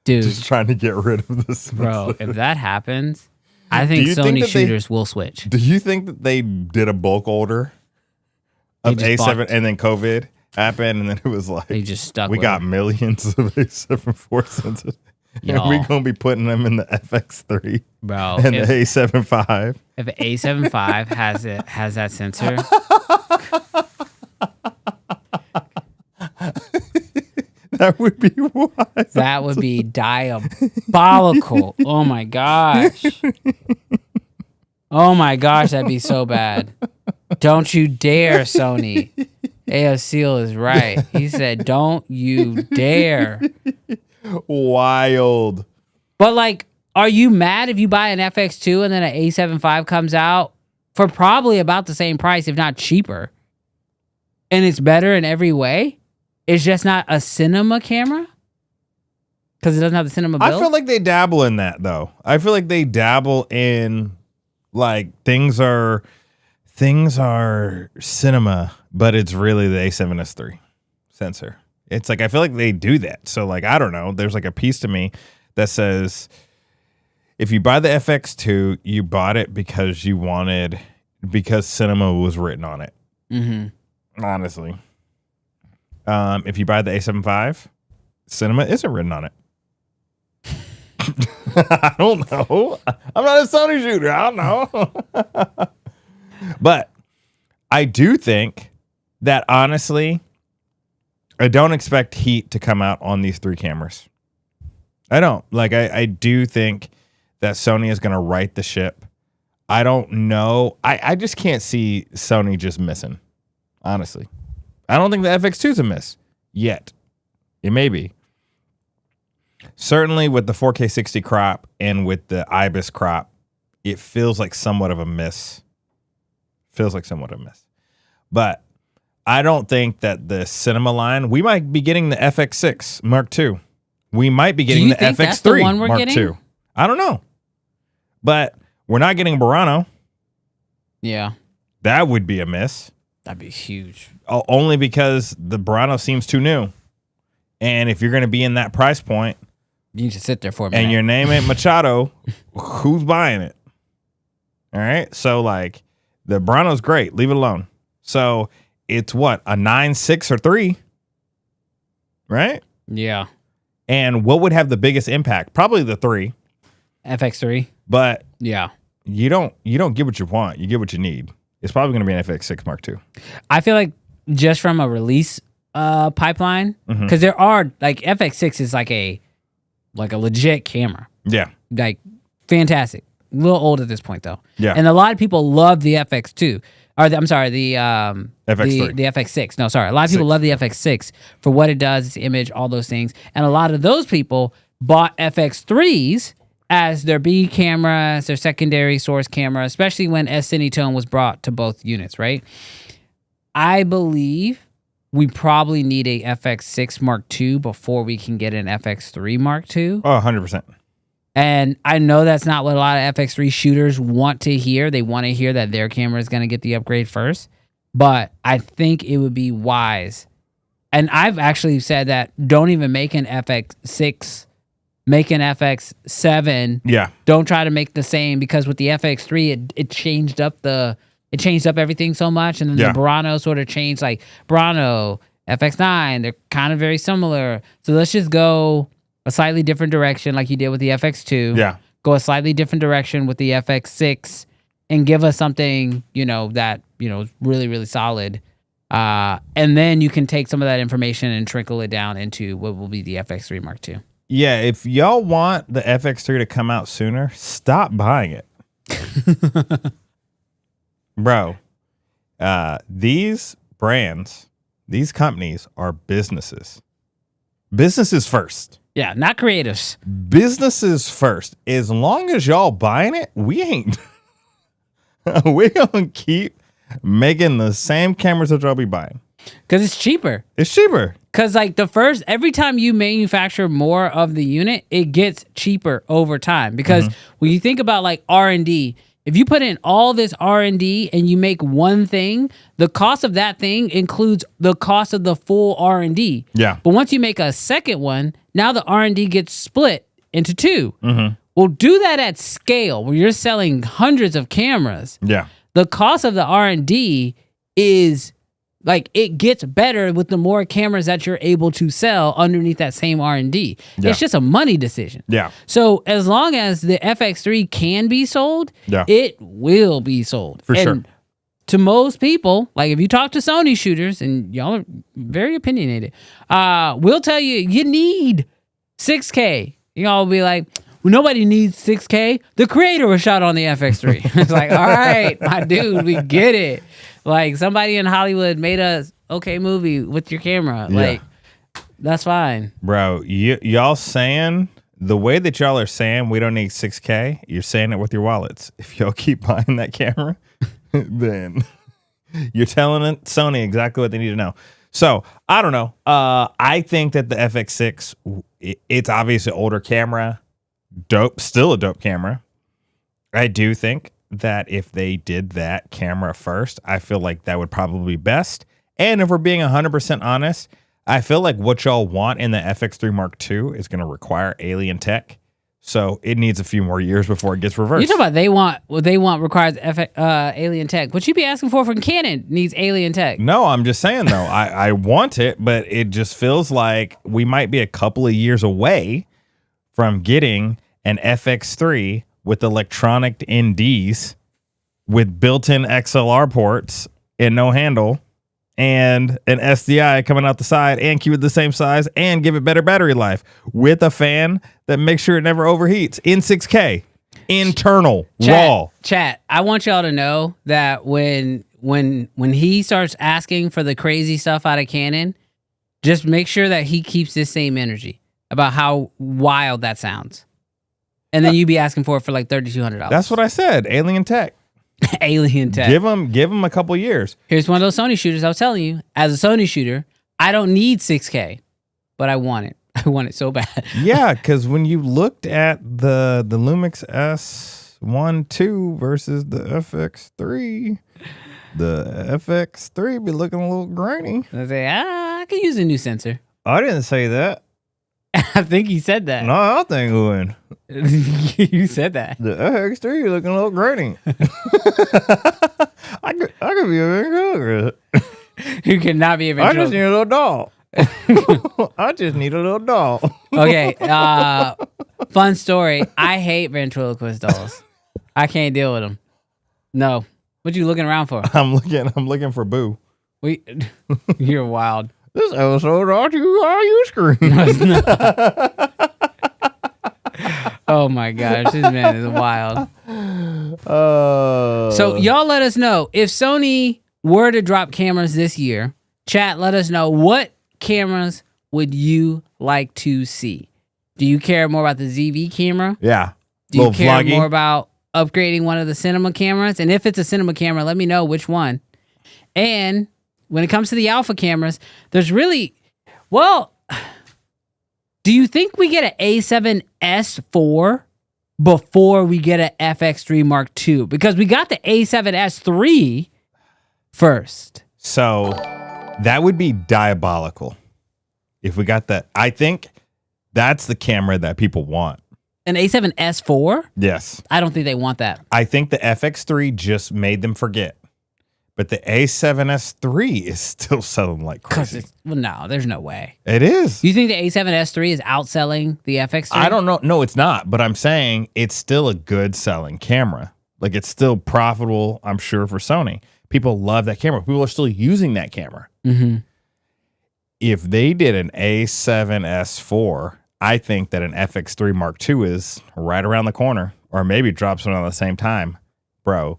Speaker 3: Dude,
Speaker 1: Just trying to get rid of this.
Speaker 3: bro, if that happens, I think
Speaker 1: you think
Speaker 3: Sony
Speaker 1: that
Speaker 3: shooters will switch.
Speaker 1: Do you think that they did a bulk order of
Speaker 3: They just
Speaker 1: A7
Speaker 3: bought-
Speaker 1: and then COVID happened and then it was like
Speaker 3: They just stuck
Speaker 1: we
Speaker 3: with
Speaker 1: got
Speaker 3: it.
Speaker 1: millions of A7 IV sensors. And
Speaker 3: Y'all.
Speaker 1: we're going to be putting them in the FX3
Speaker 3: Bro,
Speaker 1: and the
Speaker 3: if
Speaker 1: A7 V.
Speaker 3: an A7 V has that sensor,
Speaker 1: That would be wild.
Speaker 3: that would be diabolical. Oh my gosh. Oh my gosh, that'd be so bad. Don't you dare, Sony. AO Seal is right. He said, don't you dare.
Speaker 1: Wild.
Speaker 3: But like, are you mad if you buy an FX2 and then an A7 V comes out for probably about the same price, if not cheaper, and it's better in every way? It's just not a cinema camera? Because it doesn't have the cinema build?
Speaker 1: I feel like they dabble in that though. I feel like they dabble in like things are cinema, but it's really the A7S III sensor. It's like I feel like they do that. So like I don't know. There's like a piece to me that says if you buy the FX2, you bought it because cinema was written on it.
Speaker 3: Mm-hmm.
Speaker 1: Honestly. If you buy the A7 V, cinema isn't written on it. I don't know. I'm not a Sony shooter. I don't know. But I do think that honestly, I don't expect heat to come out on these 3 cameras. I don't. Like, I do think that Sony is going to right the ship. I don't know. I just can't see Sony just missing, honestly. I don't think the FX2 is a miss yet. It may be. Certainly with the 4K 60 crop and with the IBIS crop, it feels like somewhat of a miss. But I don't think that the cinema line, we might be getting the FX6 Mark II. We might be getting
Speaker 3: you
Speaker 1: the
Speaker 3: think that's the
Speaker 1: FX3
Speaker 3: one we're
Speaker 1: Mark
Speaker 3: getting?
Speaker 1: II. I don't know. But we're not getting Burano.
Speaker 3: Yeah.
Speaker 1: That would be a miss.
Speaker 3: That'd be huge.
Speaker 1: Only because the Burano seems too new. And if you're going to be in that price point,
Speaker 3: You need to sit there for a minute.
Speaker 1: and your name ain't Machado, who's buying it? All right. So like the Bronto's great. Leave it alone. So it's what, a 9.6 or 3, right?
Speaker 3: Yeah.
Speaker 1: And what would have the biggest impact? Probably the 3.
Speaker 3: FX3.
Speaker 1: But
Speaker 3: Yeah.
Speaker 1: you don't get what you want. You get what you need. It's probably going to be an FX6 Mark II.
Speaker 3: I feel like just from a release pipeline, because there are like FX6 is like a legit camera,
Speaker 1: Yeah.
Speaker 3: like fantastic. A little old at this point though.
Speaker 1: Yeah.
Speaker 3: And a lot of people love the FX2. I'm sorry, the
Speaker 1: FX3.
Speaker 3: the FX6. No, sorry. A lot of people love the FX6 for what it does, its image, all those things. And a lot of those people bought FX3s as their B camera, as their secondary source camera, especially when S-Cinetone was brought to both units, right? I believe we probably need a FX6 Mark II before we can get an FX3 Mark II.
Speaker 1: Oh, 100%.
Speaker 3: And I know that's not what a lot of FX3 shooters want to hear. They want to hear that their camera is going to get the upgrade first. But I think it would be wise. And I've actually said that don't even make an FX6, make an FX7.
Speaker 1: Yeah.
Speaker 3: Don't try to make the same, because with the FX3, it changed up everything so much. And then
Speaker 1: Yeah.
Speaker 3: the Bronto sort of changed, like Bronto, FX9, they're kind of very similar. So let's just go a slightly different direction like you did with the FX2.
Speaker 1: Yeah.
Speaker 3: Go a slightly different direction with the FX6 and give us something, that, is really, really solid. And then you can take some of that information and trickle it down into what will be the FX3 Mark II.
Speaker 1: Yeah. If y'all want the FX3 to come out sooner, stop buying it. Bro, these brands, these companies are businesses. Businesses first.
Speaker 3: Yeah, not creatives.
Speaker 1: Businesses first. As long as y'all buying it, we ain't. We gonna keep making the same cameras that y'all be buying.
Speaker 3: Because it's cheaper.
Speaker 1: It's cheaper.
Speaker 3: Because like every time you manufacture more of the unit, it gets cheaper over time. Because when you think about like R&D, if you put in all this R&D and you make one thing, the cost of that thing includes the cost of the full R&D.
Speaker 1: Yeah.
Speaker 3: But once you make a second one, now the R&D gets split into two. Well, do that at scale where you're selling hundreds of cameras.
Speaker 1: Yeah.
Speaker 3: The cost of the R&D is like it gets better with the more cameras that you're able to sell underneath that same R&D.
Speaker 1: Yeah.
Speaker 3: It's just a money decision.
Speaker 1: Yeah.
Speaker 3: So as long as the FX3 can be sold,
Speaker 1: Yeah.
Speaker 3: it will be sold.
Speaker 1: For
Speaker 3: and
Speaker 1: sure.
Speaker 3: To most people, like if you talk to Sony shooters, and y'all are very opinionated, we'll tell you, you need 6K. Y'all will be like, well, nobody needs 6K. The creator was shot on the FX3. It's like, all right, my dude, we get it. Like somebody in Hollywood made a okay movie with your camera.
Speaker 1: Yeah.
Speaker 3: Like, that's fine.
Speaker 1: Bro, y'all saying the way that y'all are saying we don't need 6K, you're saying it with your wallets. If y'all keep buying that camera, then you're telling Sony exactly what they need to know. So I don't know. I think that the FX6, it's obviously an older camera, still a dope camera. I do think that if they did that camera first, I feel like that would probably be best. And if we're being 100% honest, I feel like what y'all want in the FX3 Mark II is going to require alien tech. So it needs a few more years before it gets reversed.
Speaker 3: You talk about what they want requires alien tech. What you be asking for from Canon needs alien tech.
Speaker 1: No, I'm just saying though, I want it, but it just feels like we might be a couple of years away from getting an FX3 with electronic NDs with built-in XLR ports and no handle and an SDI coming out the side and keep it the same size and give it better battery life with a fan that makes sure it never overheats in 6K. Internal, raw.
Speaker 3: Chat, I want y'all to know that when he starts asking for the crazy stuff out of Canon, just make sure that he keeps this same energy about how wild that sounds. And then you be asking for it for like $3,200.
Speaker 1: That's what I said. Alien tech.
Speaker 3: Alien tech.
Speaker 1: Give them a couple years.
Speaker 3: Here's one of those Sony shooters. I was telling you, as a Sony shooter, I don't need 6K, but I want it. I want it so bad.
Speaker 1: Yeah, because when you looked at the Lumix S1 II versus the FX3, the FX3 be looking a little grainy.
Speaker 3: I say, I could use a new sensor.
Speaker 1: I didn't say that.
Speaker 3: I think you said that.
Speaker 1: No, I think when
Speaker 3: You said that.
Speaker 1: the FX3 looking a little grainy. I could be a ventriloquist.
Speaker 3: You cannot be a
Speaker 1: I just
Speaker 3: ventriloquist.
Speaker 1: need a little doll. I just need a little doll.
Speaker 3: Okay. Fun story. I hate ventriloquist dolls. I can't deal with them. No. What you looking around for?
Speaker 1: I'm looking for Boo.
Speaker 3: You're wild.
Speaker 1: This episode brought to you by you screen.
Speaker 3: Oh my gosh, this man is wild.
Speaker 1: So
Speaker 3: So y'all let us know if Sony were to drop cameras this year. Chat, let us know what cameras would you like to see. Do you care more about the ZV camera?
Speaker 1: yeah,
Speaker 3: Do you
Speaker 1: little
Speaker 3: care
Speaker 1: vloggy.
Speaker 3: more about upgrading one of the cinema cameras? And if it's a cinema camera, let me know which one. And when it comes to the alpha cameras, there's really, well, do you think we get an A7S IV before we get an FX3 Mark II? Because we got the A7S III first.
Speaker 1: So that would be diabolical if we got that. I think that's the camera that people want.
Speaker 3: An A7S IV?
Speaker 1: Yes.
Speaker 3: I don't think they want that.
Speaker 1: I think the FX3 just made them forget. But the A7S III is still selling like crazy.
Speaker 3: Well, no, there's no way.
Speaker 1: It is.
Speaker 3: You think the A7S III is outselling the FX3?
Speaker 1: I don't know. No, it's not. But I'm saying it's still a good selling camera. Like it's still profitable, I'm sure, for Sony. People love that camera. People are still using that camera.
Speaker 3: Mm-hmm.
Speaker 1: If they did an A7S IV, I think that an FX3 Mark II is right around the corner, or maybe drops one at the same time. Bro,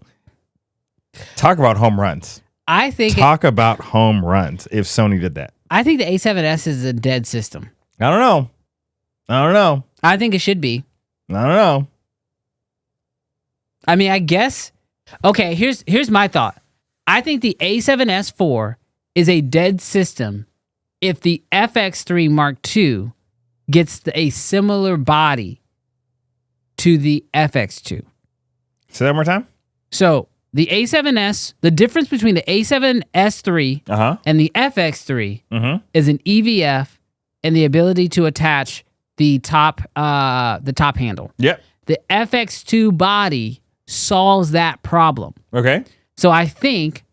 Speaker 1: talk about home runs.
Speaker 3: I think
Speaker 1: Talk about home runs if Sony did that.
Speaker 3: I think the A7S is a dead system.
Speaker 1: I don't know.
Speaker 3: I think it should be.
Speaker 1: I don't know.
Speaker 3: I mean, I guess. Okay, here's my thought. I think the A7S IV is a dead system if the FX3 Mark II gets a similar body to the FX2.
Speaker 1: Say that one more time.
Speaker 3: So the A7S, the difference between the A7S III and the FX3 is an EVF and the ability to attach the top handle.
Speaker 1: Yep.
Speaker 3: The FX2 body solves that problem.
Speaker 1: Okay.
Speaker 3: So I think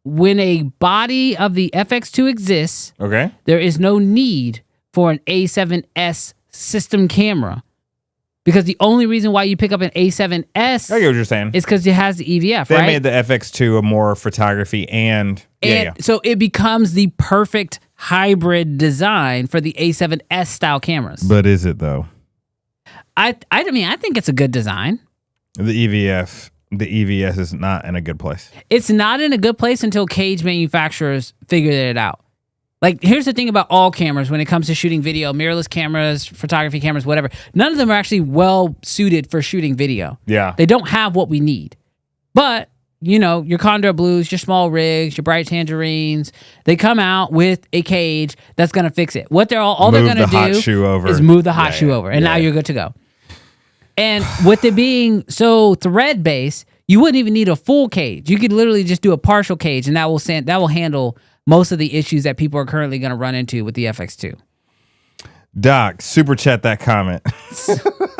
Speaker 3: when a body of the FX2 exists,
Speaker 1: Okay.
Speaker 3: there is no need for an A7S system camera, because the only reason why you pick up an A7S
Speaker 1: I get what you're saying.
Speaker 3: is because it has the EVF,
Speaker 1: They
Speaker 3: right?
Speaker 1: made the FX2 a more photography and
Speaker 3: So it becomes the perfect hybrid design for the A7S style cameras.
Speaker 1: But is it though?
Speaker 3: I mean, I think it's a good design.
Speaker 1: The EVS is not in a good place.
Speaker 3: It's not in a good place until cage manufacturers figure it out. Like, here's the thing about all cameras when it comes to shooting video, mirrorless cameras, photography cameras, whatever. None of them are actually well suited for shooting video.
Speaker 1: Yeah.
Speaker 3: They don't have what we need. But, you know, your Condor Blues, your small rigs, your bright tangerines, they come out with a cage that's going to fix it. What they're all they're
Speaker 1: Move
Speaker 3: going to
Speaker 1: the hot
Speaker 3: do
Speaker 1: shoe over.
Speaker 3: is move the hot shoe
Speaker 1: Yeah.
Speaker 3: over. And now
Speaker 1: Yeah.
Speaker 3: you're good to go. And with it being so thread-based, you wouldn't even need a full cage. You could literally just do a partial cage, and that will handle most of the issues that people are currently going to run into with the FX2.
Speaker 1: Doc, super chat that comment.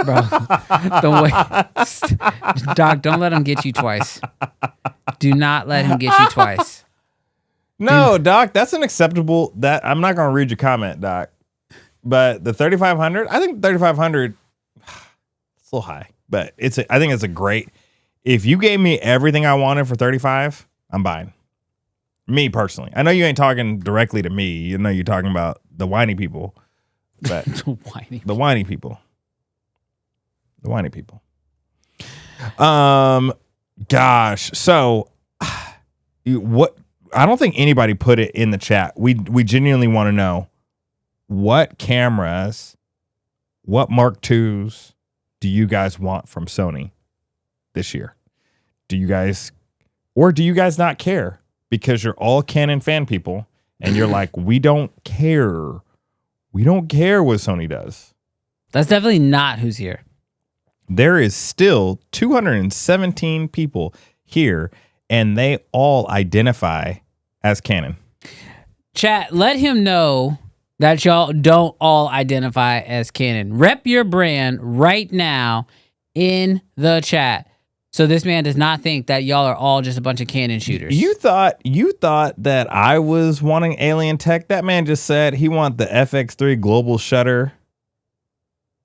Speaker 3: Bro, Doc, don't let him get you twice. Do not let him get you twice.
Speaker 1: No, Doc, that's an acceptable. That I'm not going to read your comment, Doc. But the 3500, I think 3500, it's a little high, but I think it's a great. If you gave me everything I wanted for 35, I'm buying. Me personally, I know you ain't talking directly to me. You know you're talking about the whiny people, but the whiny people. Gosh, so what? I don't think anybody put it in the chat. We genuinely want to know what cameras, what Mark IIs do you guys want from Sony this year? Do you guys not care? Because you're all Canon fan people and you're like, we don't care. We don't care what Sony does.
Speaker 3: That's definitely not who's here.
Speaker 1: There is still 217 people here and they all identify as Canon.
Speaker 3: Chat, let him know that y'all don't all identify as Canon. Rep your brand right now in the chat. So this man does not think that y'all are all just a bunch of Canon shooters.
Speaker 1: You thought that I was wanting alien tech? That man just said he want the FX3 global shutter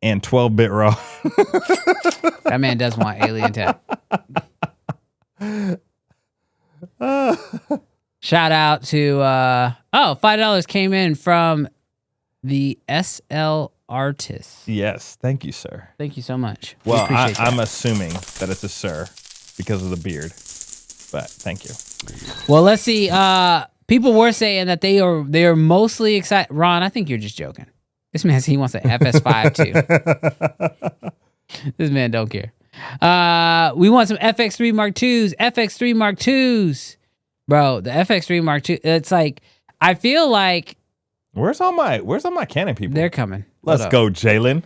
Speaker 1: and 12-bit RAW.
Speaker 3: That man does want alien tech. Shout out to $5 came in from the SL Artist.
Speaker 1: Yes, thank you, sir.
Speaker 3: Thank you so much.
Speaker 1: Well, I'm assuming that it's a sir because of the beard, but thank you.
Speaker 3: Well, let's see. People were saying that they are mostly excited. Ron, I think you're just joking. This man says he wants an FS5 too. This man don't care. We want some FX3 Mark IIs. FX3 Mark IIs, bro. The FX3 Mark II. It's like I feel like
Speaker 1: where's all my Canon people?
Speaker 3: They're coming.
Speaker 1: Let's go, Jalen.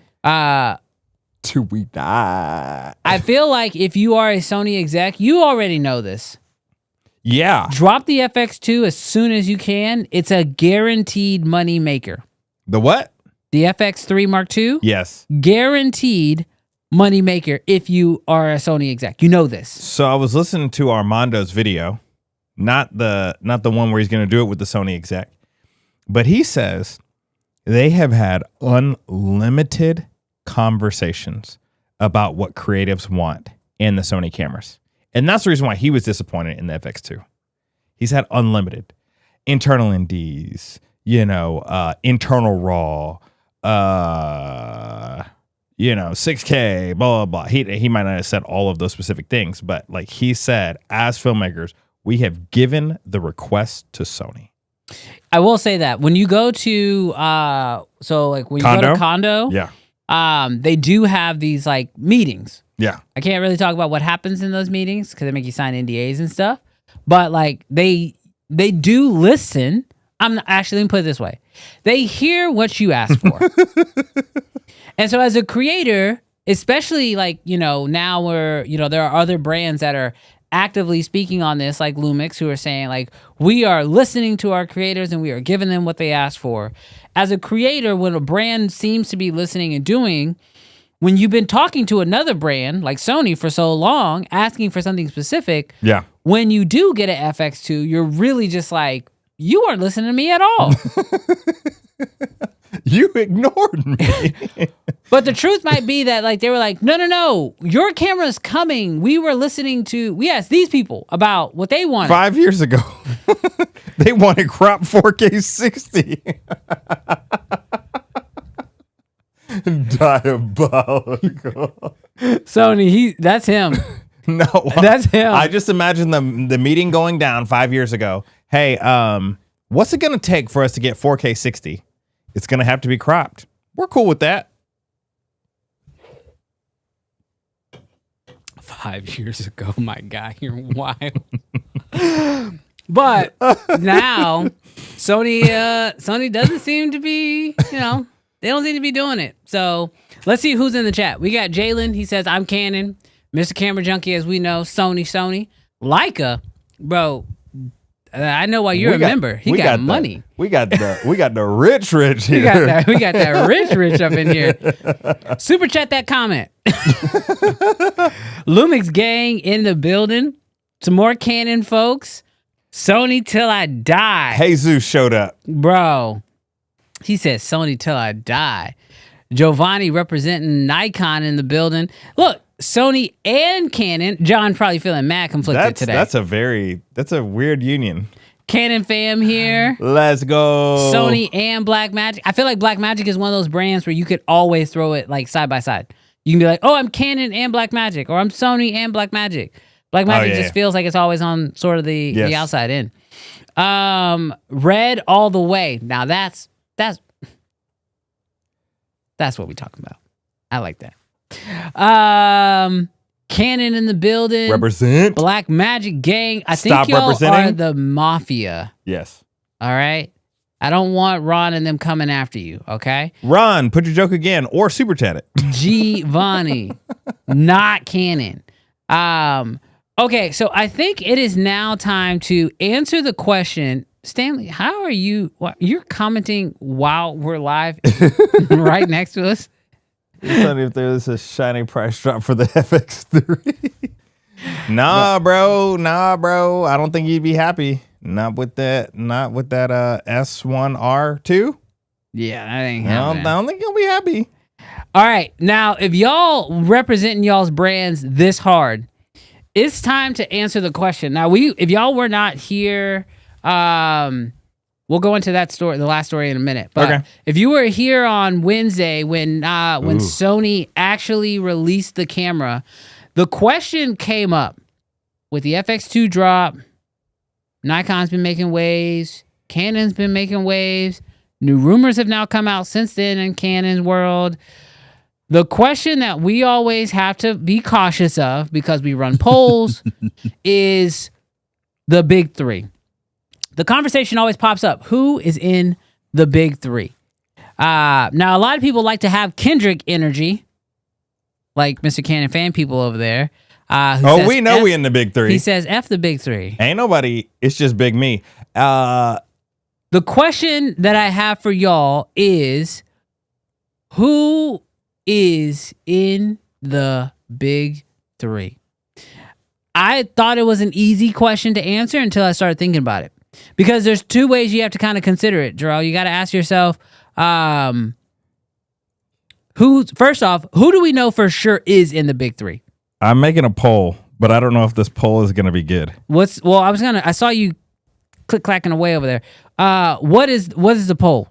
Speaker 1: Till we die.
Speaker 3: I feel like if you are a Sony exec, you already know this.
Speaker 1: Yeah.
Speaker 3: Drop the FX2 as soon as you can. It's a guaranteed money maker.
Speaker 1: The what?
Speaker 3: The FX3 Mark II?
Speaker 1: Yes.
Speaker 3: Guaranteed money maker if you are a Sony exec. You know this.
Speaker 1: So I was listening to Armando's video, not the one where he's going to do it with the Sony exec, but he says they have had unlimited conversations about what creatives want in the Sony cameras. And that's the reason why he was disappointed in the FX2. He's had unlimited internal NDs, internal RAW, 6K, blah, blah, blah. He might not have said all of those specific things, but like he said, as filmmakers, we have given the request to Sony.
Speaker 3: I will say that when you go to when you go to Condo, they do have these like meetings.
Speaker 1: Yeah.
Speaker 3: I can't really talk about what happens in those meetings because they make you sign NDAs and stuff. But like they do listen. Let me put it this way. They hear what you ask for. And so as a creator, especially like, now where, there are other brands that are actively speaking on this, like Lumix, who are saying like, we are listening to our creators and we are giving them what they ask for. As a creator, when a brand seems to be listening and doing, when you've been talking to another brand like Sony for so long, asking for something specific, when you do get an FX2, you're really just like, you weren't listening to me at all.
Speaker 1: You ignored me.
Speaker 3: But the truth might be that like they were like, no, your camera's coming. We asked these people about what they wanted.
Speaker 1: 5 years ago, they wanted crop 4K 60. Diabolical.
Speaker 3: Sony, that's him.
Speaker 1: No,
Speaker 3: that's him.
Speaker 1: I just imagine the meeting going down 5 years ago. Hey, what's it going to take for us to get 4K 60? It's going to have to be cropped. We're cool with that.
Speaker 3: 5 years ago, my guy, you're wild. But now Sony doesn't seem to be, they don't seem to be doing it. So let's see who's in the chat. We got Jalen. He says, I'm Canon. Mr. Camera Junkie, as we know. Sony. Leica, bro. I know why you're a member. He got money.
Speaker 1: We got the rich here.
Speaker 3: We got that rich up in here. Super chat that comment. Lumix gang in the building. Some more Canon folks. Sony till I die.
Speaker 1: Jesus showed up.
Speaker 3: Bro. He says Sony till I die. Giovanni representing Nikon in the building. Look, Sony and Canon. John probably feeling mad conflicted today.
Speaker 1: That's a weird union.
Speaker 3: Canon fam here.
Speaker 1: Let's go.
Speaker 3: Sony and Blackmagic. I feel like Blackmagic is one of those brands where you could always throw it like side by side. You can be like, oh, I'm Canon and Blackmagic, or I'm Sony and Blackmagic. Blackmagic just feels like it's always on sort of the outside in. Red all the way. Now that's what we talking about. I like that. Canon in the building.
Speaker 1: Represent.
Speaker 3: Blackmagic gang. I think y'all are the mafia.
Speaker 1: Yes.
Speaker 3: All right. I don't want Ron and them coming after you. Okay.
Speaker 1: Ron, put your joke again or super chat it.
Speaker 3: Giovanni, not Canon. Okay. So I think it is now time to answer the question Stanley, how are you? You're commenting while we're live right next to us?
Speaker 1: Funny if there's a shiny price drop for the FX3. Nah, bro. I don't think you'd be happy. Not with that S1R2.
Speaker 3: Yeah, I think.
Speaker 1: I don't think you'll be happy.
Speaker 3: All right, now if y'all representing y'all's brands this hard, it's time to answer the question. Now, if y'all were not here, we'll go into that story, the last story, in a minute. But
Speaker 1: okay.
Speaker 3: If you were here on Wednesday when Sony actually released the camera, the question came up with the FX2 drop. Nikon's been making waves. Canon's been making waves. New rumors have now come out since then in Canon's world. The question that we always have to be cautious of, because we run polls, is the big three. The conversation always pops up. Who is in the big three? Now, a lot of people like to have Kendrick energy, like Mr. Canon fan people over there.
Speaker 1: We know we in the big three.
Speaker 3: He says F the big three.
Speaker 1: Ain't nobody. It's just big me.
Speaker 3: The question that I have for y'all is, who is in the big three? I thought it was an easy question to answer until I started thinking about it. Because there's two ways you have to kind of consider it, Jarrell. You got to ask yourself, first off, who do we know for sure is in the big three?
Speaker 1: I'm making a poll, but I don't know if this poll is going to be good.
Speaker 3: I saw you click-clacking away over there. What is the poll?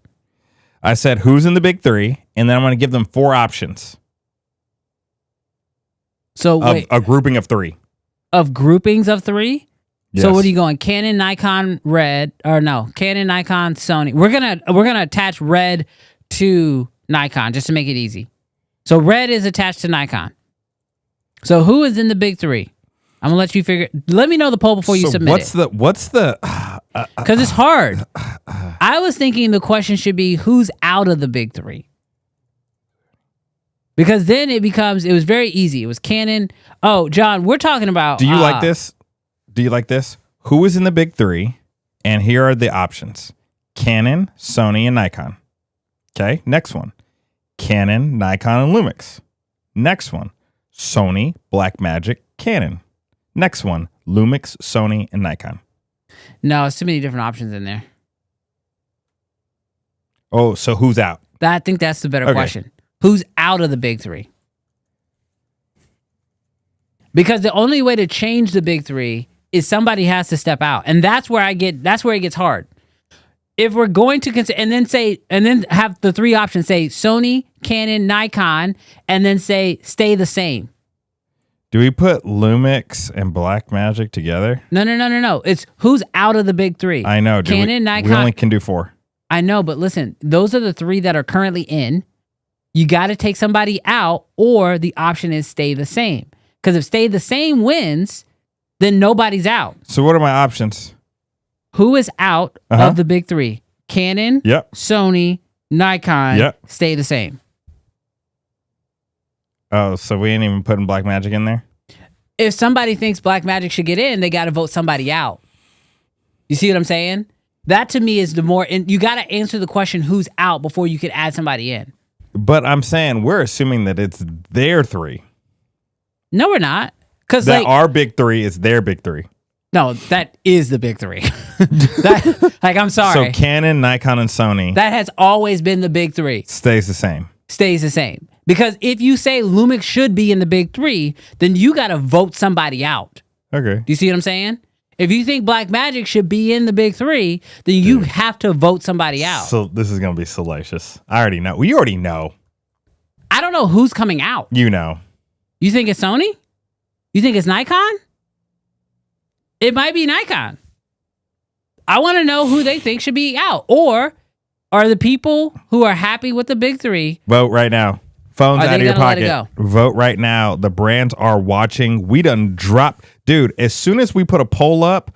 Speaker 1: I said, who's in the big three? And then I'm going to give them 4 options.
Speaker 3: So wait,
Speaker 1: a grouping of 3.
Speaker 3: Of groupings of 3?
Speaker 1: Yes.
Speaker 3: So what are you going? Canon, Nikon, Red, or no? Canon, Nikon, Sony. We're gonna attach Red to Nikon just to make it easy. So Red is attached to Nikon. So who is in the big three? I'm gonna let you figure. Let me know the poll before you submit it.
Speaker 1: What's the?
Speaker 3: Because it's hard. I was thinking the question should be who's out of the big three. Because then it was very easy. It was Canon. Oh, John, we're talking about.
Speaker 1: Do you like this? Do you like this? Who is in the big three? And here are the options: Canon, Sony, and Nikon. Okay, next one: Canon, Nikon, and Lumix. Next one: Sony, Blackmagic, Canon. Next one: Lumix, Sony, and Nikon.
Speaker 3: No, it's too many different options in there.
Speaker 1: Oh, so who's out?
Speaker 3: I think that's the better question. Who's out of the big three? Because the only way to change the big three is somebody has to step out. And that's where it gets hard. If we're going to consider, and then have the 3 options, say Sony, Canon, Nikon, and then say stay the same.
Speaker 1: Do we put Lumix and Blackmagic together?
Speaker 3: No. It's who's out of the big 3.
Speaker 1: I know.
Speaker 3: Canon, Nikon.
Speaker 1: We only can do 4.
Speaker 3: I know, but listen, those are the 3 that are currently in. You got to take somebody out, or the option is stay the same. Because if stay the same wins, then nobody's out.
Speaker 1: So what are my options?
Speaker 3: Who is out of the big 3? Canon, Sony, Nikon, stay the same.
Speaker 1: Oh, so we ain't even putting Blackmagic in there?
Speaker 3: If somebody thinks Blackmagic should get in, they got to vote somebody out. You see what I'm saying? That to me is the more... And you got to answer the question who's out before you can add somebody in.
Speaker 1: But I'm saying we're assuming that it's their 3.
Speaker 3: No, we're not. Because
Speaker 1: our big 3 is their big 3.
Speaker 3: No, that is the big 3. I'm sorry.
Speaker 1: So Canon, Nikon, and Sony.
Speaker 3: That has always been the big 3.
Speaker 1: Stays the same.
Speaker 3: Stays the same. Because if you say Lumix should be in the big 3, then you got to vote somebody out.
Speaker 1: Okay.
Speaker 3: Do you see what I'm saying? If you think Blackmagic should be in the big 3, then you have to vote somebody out.
Speaker 1: So this is going to be salacious. I already know. We already know.
Speaker 3: I don't know who's coming out.
Speaker 1: You know.
Speaker 3: You think it's Sony? You think it's Nikon? It might be Nikon. I want to know who they think should be out. Or are the people who are happy with the big 3...
Speaker 1: Vote right now. Phones out of your pocket.
Speaker 3: Let it go?
Speaker 1: Vote right now. The brands are watching. We done dropped. Dude, as soon as we put a poll up,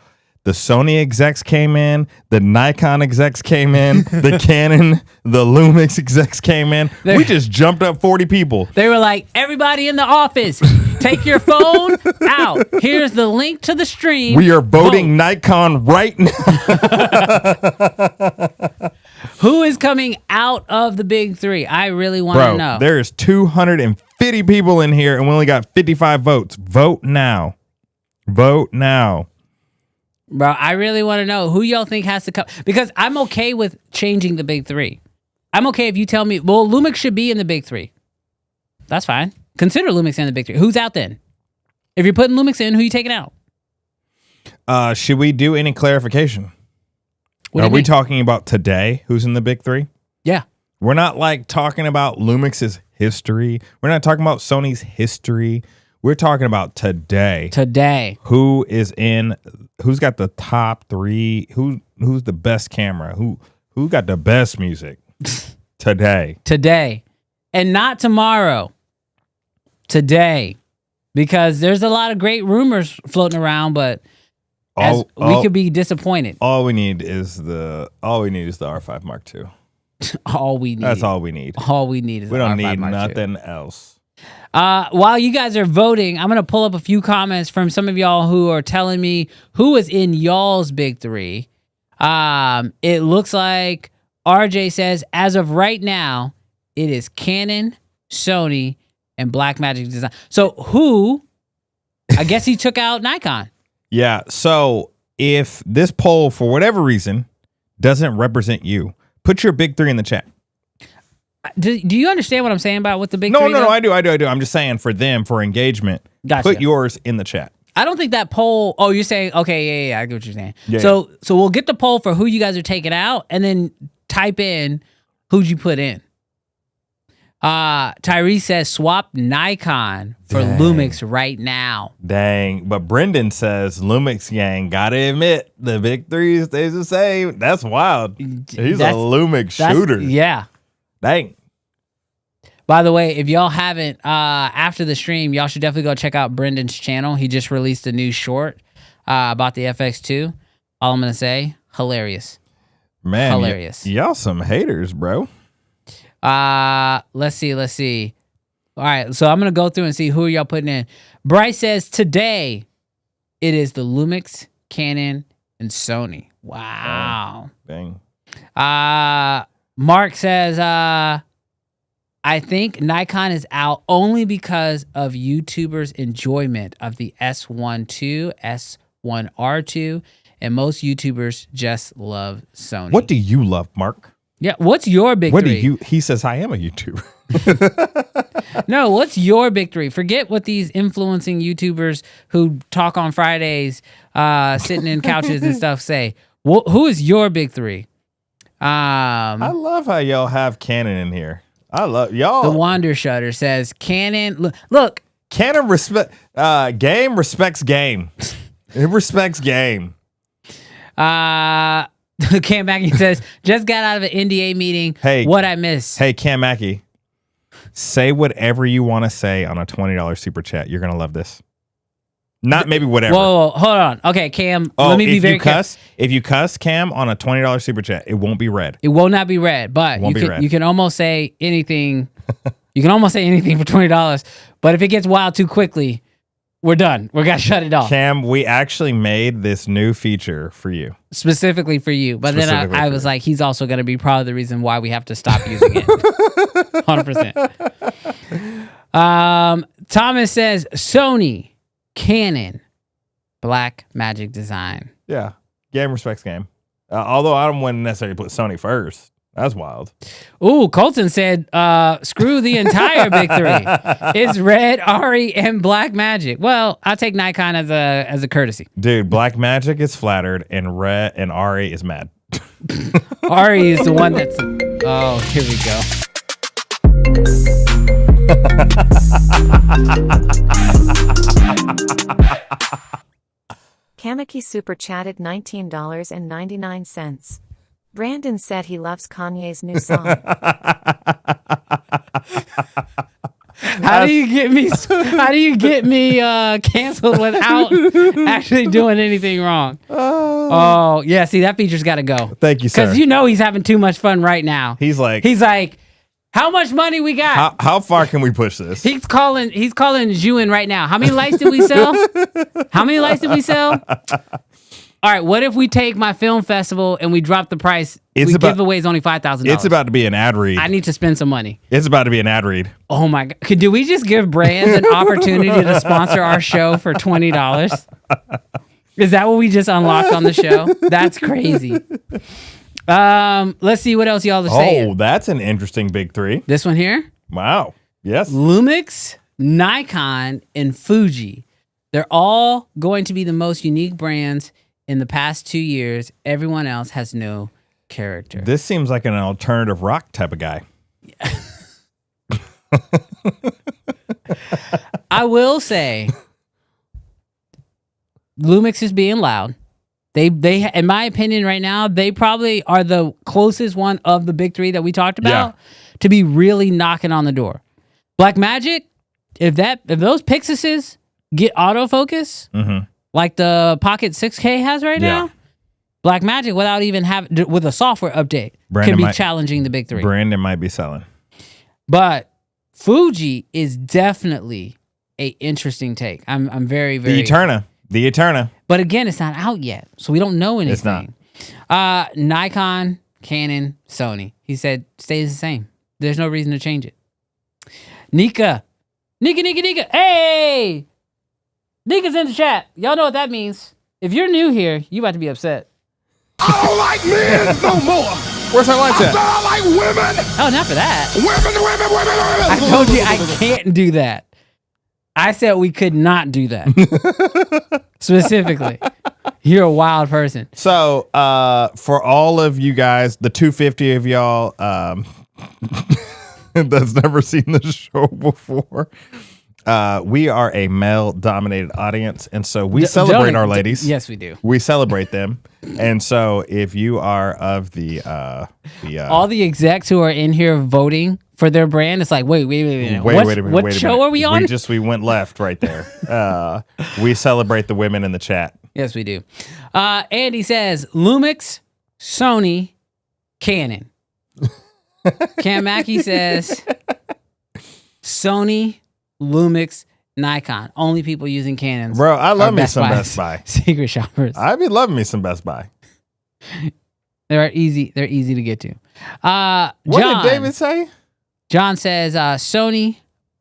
Speaker 1: The Sony execs came in. The Nikon execs came in. The Canon, the Lumix execs came in. We just jumped up 40 people.
Speaker 3: They were like, everybody in the office, take your phone out. Here's the link to the stream.
Speaker 1: We are voting Nikon right now.
Speaker 3: Who is coming out of the big three? I really want to know.
Speaker 1: There's 250 people in here, and we only got 55 votes. Vote now. Vote now.
Speaker 3: Bro, I really want to know who y'all think has to come. Because I'm okay with changing the big three. I'm okay if you tell me, well, Lumix should be in the big three. That's fine. Consider Lumix in the big three. Who's out then? If you're putting Lumix in, who are you taking out?
Speaker 1: Should we do any clarification?
Speaker 3: What
Speaker 1: Are we talking about today? Who's in the big three?
Speaker 3: Yeah.
Speaker 1: We're not like talking about Lumix's history. We're not talking about Sony's history. We're talking about today.
Speaker 3: Today.
Speaker 1: Who is in? Who's got the top three? Who's the best camera? Who got the best music? Today.
Speaker 3: Today. And not tomorrow. Today. Because there's a lot of great rumors floating around, but we could be disappointed.
Speaker 1: All we need is the R5 Mark II.
Speaker 3: All we need.
Speaker 1: That's all we need.
Speaker 3: All we need is
Speaker 1: we
Speaker 3: the
Speaker 1: don't
Speaker 3: R5
Speaker 1: need
Speaker 3: Mark II.
Speaker 1: nothing else.
Speaker 3: While you guys are voting, I'm going to pull up a few comments from some of y'all who are telling me who is in y'all's big three. It looks like RJ says, as of right now, it is Canon, Sony, and Blackmagic Design. So who, I guess he took out Nikon.
Speaker 1: Yeah, so if this poll, for whatever reason, doesn't represent you, put your big three in the chat.
Speaker 3: Do you understand what I'm saying about what the big
Speaker 1: No,
Speaker 3: three
Speaker 1: no,
Speaker 3: though?
Speaker 1: I do. I'm just saying for them, for engagement,
Speaker 3: Gotcha.
Speaker 1: put yours in the chat.
Speaker 3: I don't think that poll. Oh, you're saying okay? Yeah, I get what you're saying.
Speaker 1: Yeah,
Speaker 3: so we'll get the poll for who you guys are taking out, and then type in who'd you put in. Tyrese says swap Nikon for Lumix right now.
Speaker 1: Dang, but Brendan says Lumix gang. Gotta admit, the big three stays the same. That's wild. He's a Lumix shooter.
Speaker 3: Yeah.
Speaker 1: Dang.
Speaker 3: By the way, if y'all haven't, after the stream, y'all should definitely go check out Brendan's channel. He just released a new short about the FX2. All I'm going to say, hilarious.
Speaker 1: Man,
Speaker 3: hilarious.
Speaker 1: Y'all some haters, bro.
Speaker 3: Let's see. All right, so I'm going to go through and see who y'all putting in. Bryce says today it is the Lumix, Canon, and Sony. Wow.
Speaker 1: Dang.
Speaker 3: Mark says, I think Nikon is out only because of YouTubers' enjoyment of the S1 II, S1R II, and most YouTubers just love Sony.
Speaker 1: What do you love, Mark?
Speaker 3: Yeah, what's your big three?
Speaker 1: He says, I am a YouTuber.
Speaker 3: No, what's your big three? Forget what these influencing YouTubers who talk on Fridays, sitting in couches and stuff say. Who is your big three?
Speaker 1: I love how y'all have Canon in here. I love y'all.
Speaker 3: The Wander Shutter says Canon. Look,
Speaker 1: Canon game respects game. It respects game.
Speaker 3: Cam Mackey says just got out of an NDA meeting.
Speaker 1: Hey,
Speaker 3: what I miss?
Speaker 1: Hey, Cam Mackey, say whatever you want to say on a $20 super chat. You're gonna love this. Not maybe whatever.
Speaker 3: Whoa, hold on. Okay, Cam, let me be very careful.
Speaker 1: If you cuss, Cam, on a $20 super chat, it won't be read.
Speaker 3: It will not be read, but you can almost say anything. You can almost say anything for $20, but if it gets wild too quickly, we're done. We're gonna shut it off.
Speaker 1: Cam, we actually made this new feature for you.
Speaker 3: Specifically for you. But then I was like, he's also gonna be probably the reason why we have to stop using it. 100%. Thomas says Sony, Canon, Blackmagic Design.
Speaker 1: Yeah, game respects game. Although I don't want to necessarily put Sony first. That's wild.
Speaker 3: Ooh, Colton said, screw the entire big three. It's Red, Ari, and Blackmagic. Well, I'll take Nikon as a courtesy. Dude,
Speaker 1: Blackmagic is flattered, and Red and Ari is mad.
Speaker 3: Ari is the one that's. Oh, here we go.
Speaker 4: Kamaki super chatted $19.99. Brandon said he loves Kanye's new song.
Speaker 3: How do you get me canceled without actually doing anything wrong? Oh, yeah. See, that feature's got to go.
Speaker 1: Thank you, sir.
Speaker 3: Because he's having too much fun right now.
Speaker 1: He's like,
Speaker 3: how much money we got?
Speaker 1: how far can we push this?
Speaker 3: He's calling Juin right now. How many lights did we sell? How many lights did we sell? All right, what if we take my film festival and we drop the price? Giveaway is only $5,000.
Speaker 1: It's about to be an ad read.
Speaker 3: I need to spend some money.
Speaker 1: It's about to be an ad read.
Speaker 3: Oh my God. Do we just give brands an opportunity to sponsor our show for $20? Is that what we just unlocked on the show? That's crazy. Let's see what else y'all are saying.
Speaker 1: Oh, that's an interesting big three.
Speaker 3: This one here?
Speaker 1: Wow. Yes.
Speaker 3: Lumix, Nikon, and Fuji. They're all going to be the most unique brands in the past 2 years. Everyone else has no character.
Speaker 1: This seems like an alternative rock type of guy.
Speaker 3: I will say, Lumix is being loud. They, in my opinion, right now, they probably are the closest one of the big three that we talked about to be really knocking on the door. Blackmagic, if those Pixuses get autofocus, like the Pocket 6K has right now, Blackmagic without even with a software update can be challenging the big three.
Speaker 1: Brandon might be selling,
Speaker 3: but Fuji is definitely a interesting take. I'm very, very
Speaker 1: the Eterna.
Speaker 3: But again, it's not out yet, so we don't know anything. It's not. Nikon, Canon, Sony. He said stays the same. There's no reason to change it. Nika. Hey! Nika's in the chat. Y'all know what that means. If you're new here, you about to be upset.
Speaker 2: I don't like men no more.
Speaker 1: Where's our lights at?
Speaker 2: I like women.
Speaker 3: Oh, not for that.
Speaker 2: Women.
Speaker 3: I told you I can't do that. I said we could not do that. Specifically. You're a wild person.
Speaker 1: So, for all of you guys, the 250 of y'all that's never seen the show before, we are a male-dominated audience, and so we celebrate our ladies.
Speaker 3: Yes, we do.
Speaker 1: We celebrate them, and so if you are of the
Speaker 3: all the execs who are in here voting for their brand, it's like, wait a minute. What show are we on?
Speaker 1: We went left right there. We celebrate the women in the chat.
Speaker 3: Yes, we do. Andy says Lumix, Sony, Canon. Cam Mackey says Sony, Lumix, Nikon. Only people using Canons.
Speaker 1: Bro, I love me some Best Buy.
Speaker 3: Secret shoppers.
Speaker 1: I be loving me some Best Buy.
Speaker 3: They're easy to get to.
Speaker 1: What did David say?
Speaker 3: John says Sony,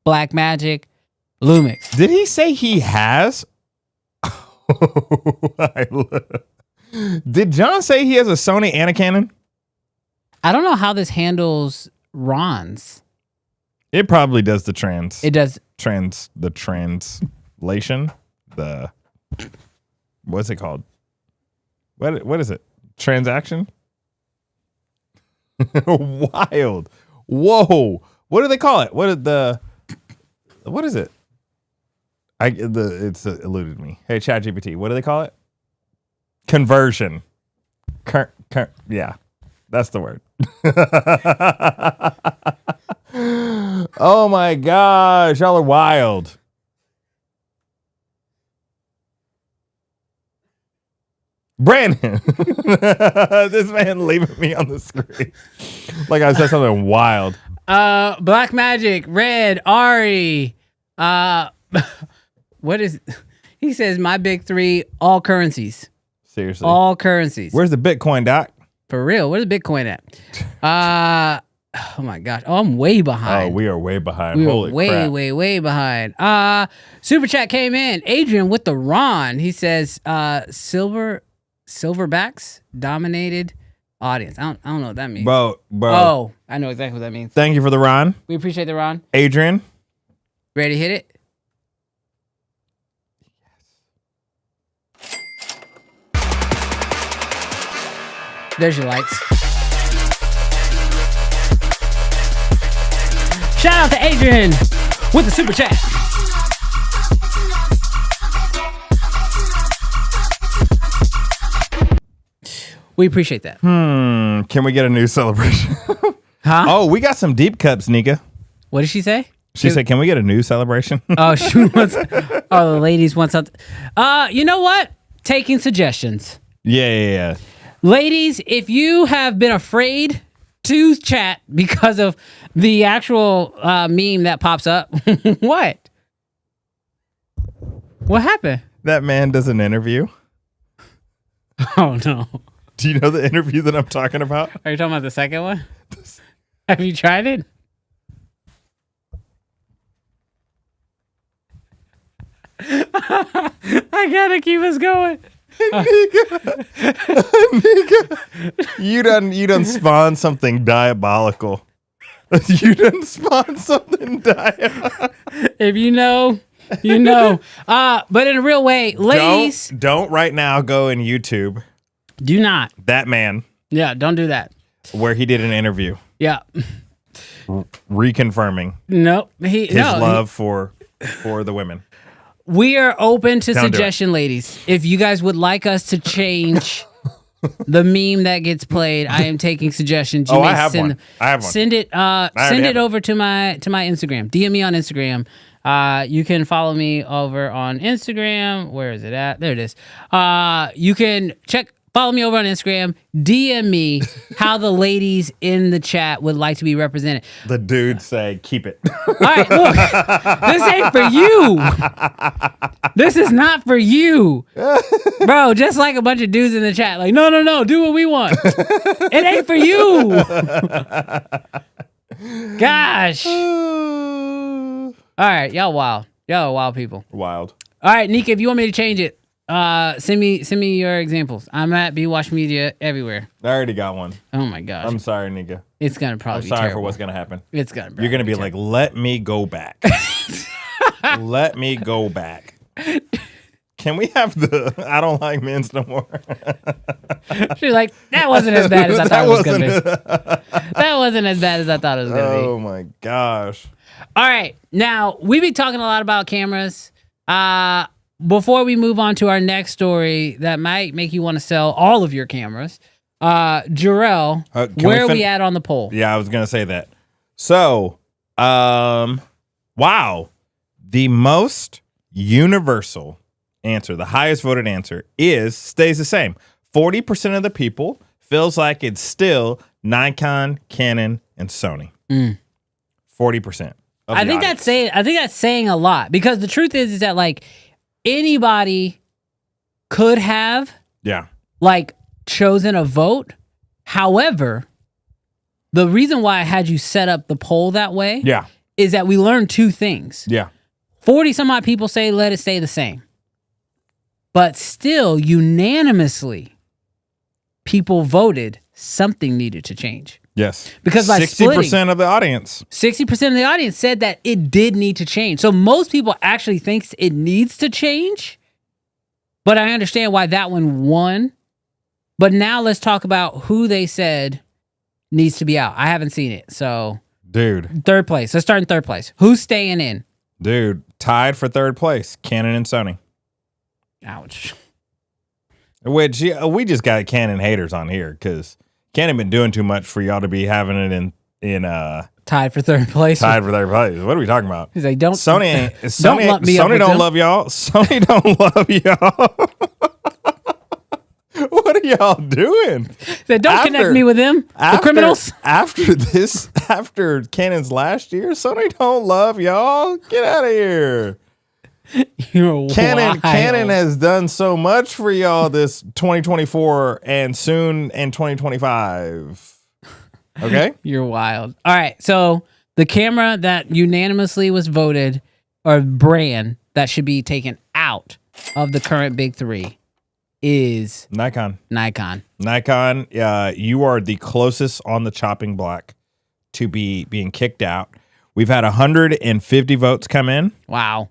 Speaker 3: Blackmagic, Lumix.
Speaker 1: Did he say he has? Did John say he has a Sony and a Canon?
Speaker 3: I don't know how this handles Ron's.
Speaker 1: It probably does the trans.
Speaker 3: It does
Speaker 1: the translation. What's it called? What is it? Transaction? Wild. Whoa. What do they call it? What is it? It's eluded me. Hey, ChatGPT, what do they call it? Conversion. Yeah, that's the word. Oh my gosh, y'all are wild. Brandon, this man leaving me on the screen like I said something wild.
Speaker 3: Blackmagic, Red, Ari. What is? He says my big three, all currencies.
Speaker 1: Seriously,
Speaker 3: all currencies.
Speaker 1: Where's the Bitcoin, Doc?
Speaker 3: For real, where's the Bitcoin at? Oh my gosh, I'm way behind.
Speaker 1: Oh, we are way behind.
Speaker 3: We
Speaker 1: Holy
Speaker 3: are way,
Speaker 1: crap.
Speaker 3: way behind. Super chat came in. Adrian with the Ron. He says, silverbacks dominated audience. I don't know what that means.
Speaker 1: Bro.
Speaker 3: Oh, I know exactly what that means.
Speaker 1: Thank you for the Ron.
Speaker 3: We appreciate the Ron.
Speaker 1: Adrian.
Speaker 3: Ready to hit it? There's your lights. Shout out to Adrian with the super chat. We appreciate that.
Speaker 1: Can we get a new celebration?
Speaker 3: Huh?
Speaker 1: Oh, we got some deep cups, Nika.
Speaker 3: What did she say?
Speaker 1: She said, "Can we get a new celebration?"
Speaker 3: Oh, she wants. Oh, the ladies want something. You know what? Taking suggestions.
Speaker 1: Yeah.
Speaker 3: Ladies, if you have been afraid to chat because of the actual meme that pops up, what happened?
Speaker 1: That man does an interview.
Speaker 3: Oh no.
Speaker 1: Do you know the interview that I'm talking about?
Speaker 3: Are you talking about the second one? Have you tried it? I gotta keep us going.
Speaker 1: Nigga, you done spawned something diabolical. You done spawned something diabolical.
Speaker 3: If you know, you know. But in a real way, ladies,
Speaker 1: Don't right now go in YouTube.
Speaker 3: do not.
Speaker 1: That man,
Speaker 3: Yeah, don't do that.
Speaker 1: where he did an interview
Speaker 3: Yeah.
Speaker 1: reconfirming
Speaker 3: No,
Speaker 1: his love for the women.
Speaker 3: We are open to
Speaker 1: Don't do it.
Speaker 3: suggestion, ladies. If you guys would like us to change the meme that gets played, I am taking suggestions. You
Speaker 1: Oh,
Speaker 3: may
Speaker 1: I have
Speaker 3: send
Speaker 1: one.
Speaker 3: them-
Speaker 1: I have one.
Speaker 3: Send it.
Speaker 1: already
Speaker 3: Send
Speaker 1: have
Speaker 3: it
Speaker 1: it.
Speaker 3: over to my Instagram. DM me on Instagram. You can follow me over on Instagram. Where is it at? There it is. You can follow me over on Instagram. DM me how the ladies in the chat would like to be represented.
Speaker 1: The dude say, keep it.
Speaker 3: All right, look, this ain't for you. This is not for you, bro. Just like a bunch of dudes in the chat, like, no, do what we want. It ain't for you. Gosh. All right, y'all wild. Y'all are wild people.
Speaker 1: Wild.
Speaker 3: All right, Nika, if you want me to change it, send me your examples. I'm at BWatch Media everywhere.
Speaker 1: I already got one.
Speaker 3: Oh my gosh,
Speaker 1: I'm sorry, nigga.
Speaker 3: it's gonna probably
Speaker 1: I'm
Speaker 3: be
Speaker 1: sorry
Speaker 3: terrible.
Speaker 1: for what's gonna happen.
Speaker 3: It's gonna.
Speaker 1: You're gonna be
Speaker 3: terrible.
Speaker 1: like, let me go back. Let me go back. Can we have the I don't like men's no more?
Speaker 3: She's like, that wasn't as bad as I thought it was gonna be.
Speaker 1: That
Speaker 3: That wasn't as bad as I thought it was gonna be.
Speaker 1: Oh my gosh.
Speaker 3: All right, now we've been talking a lot about cameras. Before we move on to our next story that might make you want to sell all of your cameras, Jarrell,
Speaker 1: Can
Speaker 3: where
Speaker 1: we
Speaker 3: are
Speaker 1: fin-
Speaker 3: we at on the poll?
Speaker 1: Yeah, I was gonna say that. So, wow. The most universal answer, the highest voted answer stays the same. 40% of the people feels like it's still Nikon, Canon, and Sony. 40%.
Speaker 3: I think that's saying a lot, because the truth is that like anybody could have
Speaker 1: Yeah.
Speaker 3: like chosen a vote. However, the reason why I had you set up the poll that way
Speaker 1: Yeah.
Speaker 3: is that we learned two things.
Speaker 1: Yeah.
Speaker 3: 40 some odd people say let it stay the same. But still, unanimously, people voted something needed to change.
Speaker 1: Yes.
Speaker 3: Because by
Speaker 1: 60% of the audience.
Speaker 3: 60% of the audience said that it did need to change. So most people actually thinks it needs to change. But I understand why that one won. But now let's talk about who they said needs to be out. I haven't seen it. So
Speaker 1: Dude,
Speaker 3: third place. Let's start in third place. Who's staying in?
Speaker 1: tied for third place, Canon and Sony.
Speaker 3: Ouch.
Speaker 1: Which we just got Canon haters on here because Canon been doing too much for y'all to be having it in
Speaker 3: Tied for third place.
Speaker 1: tied for third place. What are we talking about?
Speaker 3: He's like, don't.
Speaker 1: Sony
Speaker 3: lump me up
Speaker 1: Sony
Speaker 3: with
Speaker 1: don't
Speaker 3: them.
Speaker 1: love y'all. Sony don't love y'all. What are y'all doing?
Speaker 3: He's like, don't connect
Speaker 1: After-
Speaker 3: me with them. The criminals.
Speaker 1: After Canon's last year, Sony don't love y'all. Get out of here.
Speaker 3: You're
Speaker 1: Canon
Speaker 3: wild.
Speaker 1: has done so much for y'all this 2024 and soon in 2025. Okay?
Speaker 3: You're wild. All right. So the camera that unanimously was voted, or brand that should be taken out of the current big three, is
Speaker 1: Nikon.
Speaker 3: Nikon.
Speaker 1: Nikon, you are the closest on the chopping block to being kicked out. We've had 150 votes come in.
Speaker 3: Wow.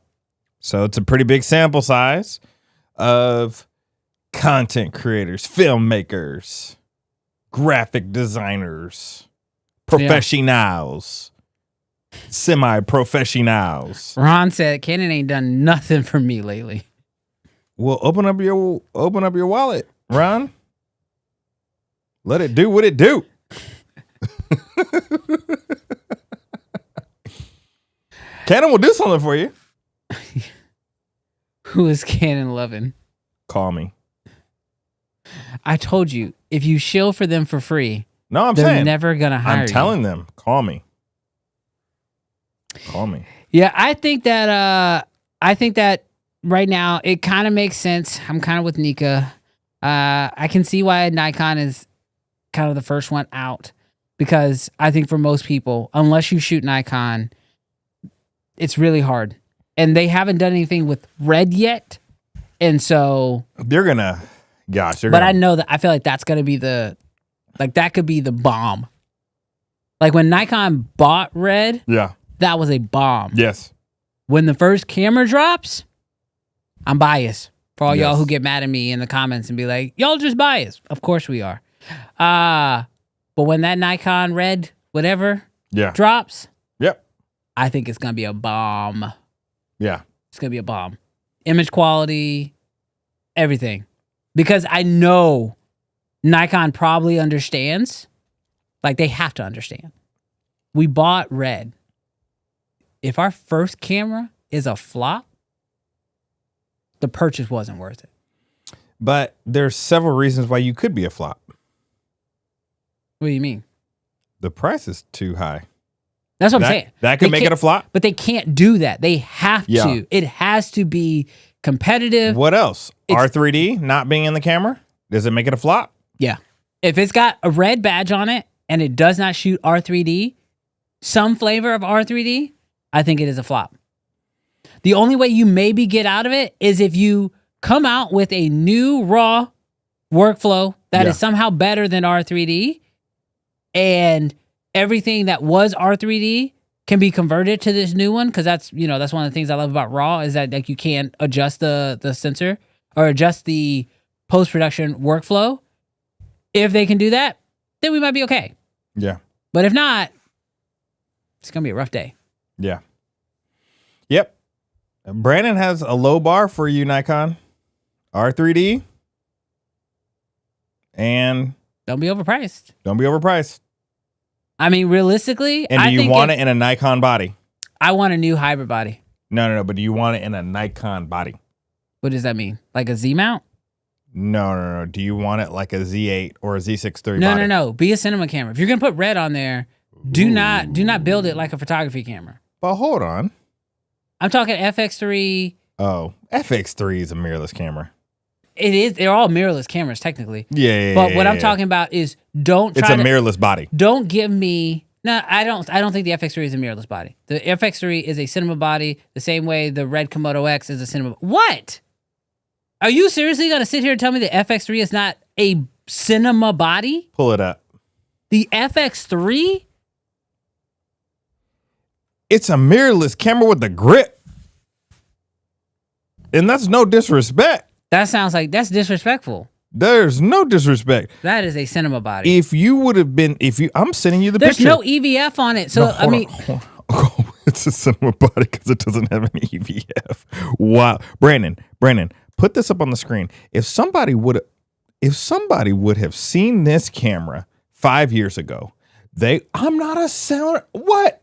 Speaker 1: So it's a pretty big sample size of content creators, filmmakers, graphic designers, professionals, semi-professionals.
Speaker 3: Ron said Canon ain't done nothing for me lately.
Speaker 1: Well, open up your wallet, Ron. Let it do what it do. Canon will do something for you.
Speaker 3: Who is Canon loving?
Speaker 1: Call me.
Speaker 3: I told you, if you shill for them for free,
Speaker 1: No, I'm
Speaker 3: they're
Speaker 1: saying.
Speaker 3: never gonna hire you.
Speaker 1: I'm telling them, call me. Call me.
Speaker 3: Yeah, I think that right now it kind of makes sense. I'm kind of with Nika. I can see why Nikon is kind of the first one out, because I think for most people, unless you shoot Nikon, it's really hard. And they haven't done anything with red yet. And so
Speaker 1: They're gonna, gosh, they're
Speaker 3: but
Speaker 1: gonna.
Speaker 3: I know that I feel like that's gonna be that could be the bomb. Like when Nikon bought red,
Speaker 1: Yeah.
Speaker 3: that was a bomb.
Speaker 1: Yes.
Speaker 3: When the first camera drops, I'm biased for all y'all
Speaker 1: Yes.
Speaker 3: who get mad at me in the comments and be like, y'all just biased. Of course we are. But when that Nikon red, whatever,
Speaker 1: Yeah.
Speaker 3: drops,
Speaker 1: Yep.
Speaker 3: I think it's going to be a bomb.
Speaker 1: Yeah.
Speaker 3: It's going to be a bomb. Image quality, everything. Because I know Nikon probably understands. Like, they have to understand. We bought red. If our first camera is a flop, the purchase wasn't worth it.
Speaker 1: But there's several reasons why you could be a flop.
Speaker 3: What do you mean?
Speaker 1: The price is too high.
Speaker 3: That's what I'm saying.
Speaker 1: That could
Speaker 3: They
Speaker 1: make it
Speaker 3: can't-
Speaker 1: a flop.
Speaker 3: But they can't do that. They have
Speaker 1: Yeah.
Speaker 3: to. It has to be competitive.
Speaker 1: What else?
Speaker 3: It's-
Speaker 1: R3D not being in the camera? Does it make it a flop?
Speaker 3: Yeah. If it's got a red badge on it and it does not shoot R3D, some flavor of R3D, I think it is a flop. The only way you maybe get out of it is if you come out with a new RAW workflow that
Speaker 1: Yeah.
Speaker 3: is somehow better than R3D, and everything that was R3D can be converted to this new one, because that's one of the things I love about RAW is that like you can't adjust the sensor or adjust the post-production workflow. If they can do that, then we might be okay.
Speaker 1: Yeah.
Speaker 3: But if not, it's gonna be a rough day.
Speaker 1: Yeah. Yep. Brandon has a low bar for you, Nikon. R3D. And
Speaker 3: Don't be overpriced.
Speaker 1: don't be overpriced.
Speaker 3: I mean, realistically,
Speaker 1: And do
Speaker 3: I
Speaker 1: you
Speaker 3: think
Speaker 1: want it in a Nikon body?
Speaker 3: I want a new hybrid body.
Speaker 1: No. But do you want it in a Nikon body?
Speaker 3: What does that mean? Like a Z mount?
Speaker 1: No. Do you want it like a Z8 or a Z6 III
Speaker 3: No,
Speaker 1: body?
Speaker 3: no. Be a cinema camera. If you're gonna put red on there, do not build it like a photography camera.
Speaker 1: But hold on.
Speaker 3: I'm talking FX3.
Speaker 1: Oh, FX3 is a mirrorless camera.
Speaker 3: It is. They're all mirrorless cameras technically.
Speaker 1: Yeah.
Speaker 3: But what I'm talking about is don't
Speaker 1: It's
Speaker 3: try
Speaker 1: a
Speaker 3: to
Speaker 1: mirrorless body.
Speaker 3: don't give me. No, I don't think the FX3 is a mirrorless body. The FX3 is a cinema body the same way the red Komodo X is a cinema. What? Are you seriously gonna sit here and tell me the FX3 is not a cinema body?
Speaker 1: Pull it up.
Speaker 3: The FX3?
Speaker 1: It's a mirrorless camera with a grip. And that's no disrespect.
Speaker 3: That sounds like that's disrespectful.
Speaker 1: There's no disrespect.
Speaker 3: That is a cinema body.
Speaker 1: If you would have been, I'm sending you the
Speaker 3: There's
Speaker 1: picture.
Speaker 3: no EVF on it. So,
Speaker 1: No,
Speaker 3: I mean,
Speaker 1: hold on. It's a cinema body because it doesn't have any EVF. Wow. Brandon, put this up on the screen. If somebody would have seen this camera 5 years ago, I'm not a sound. What?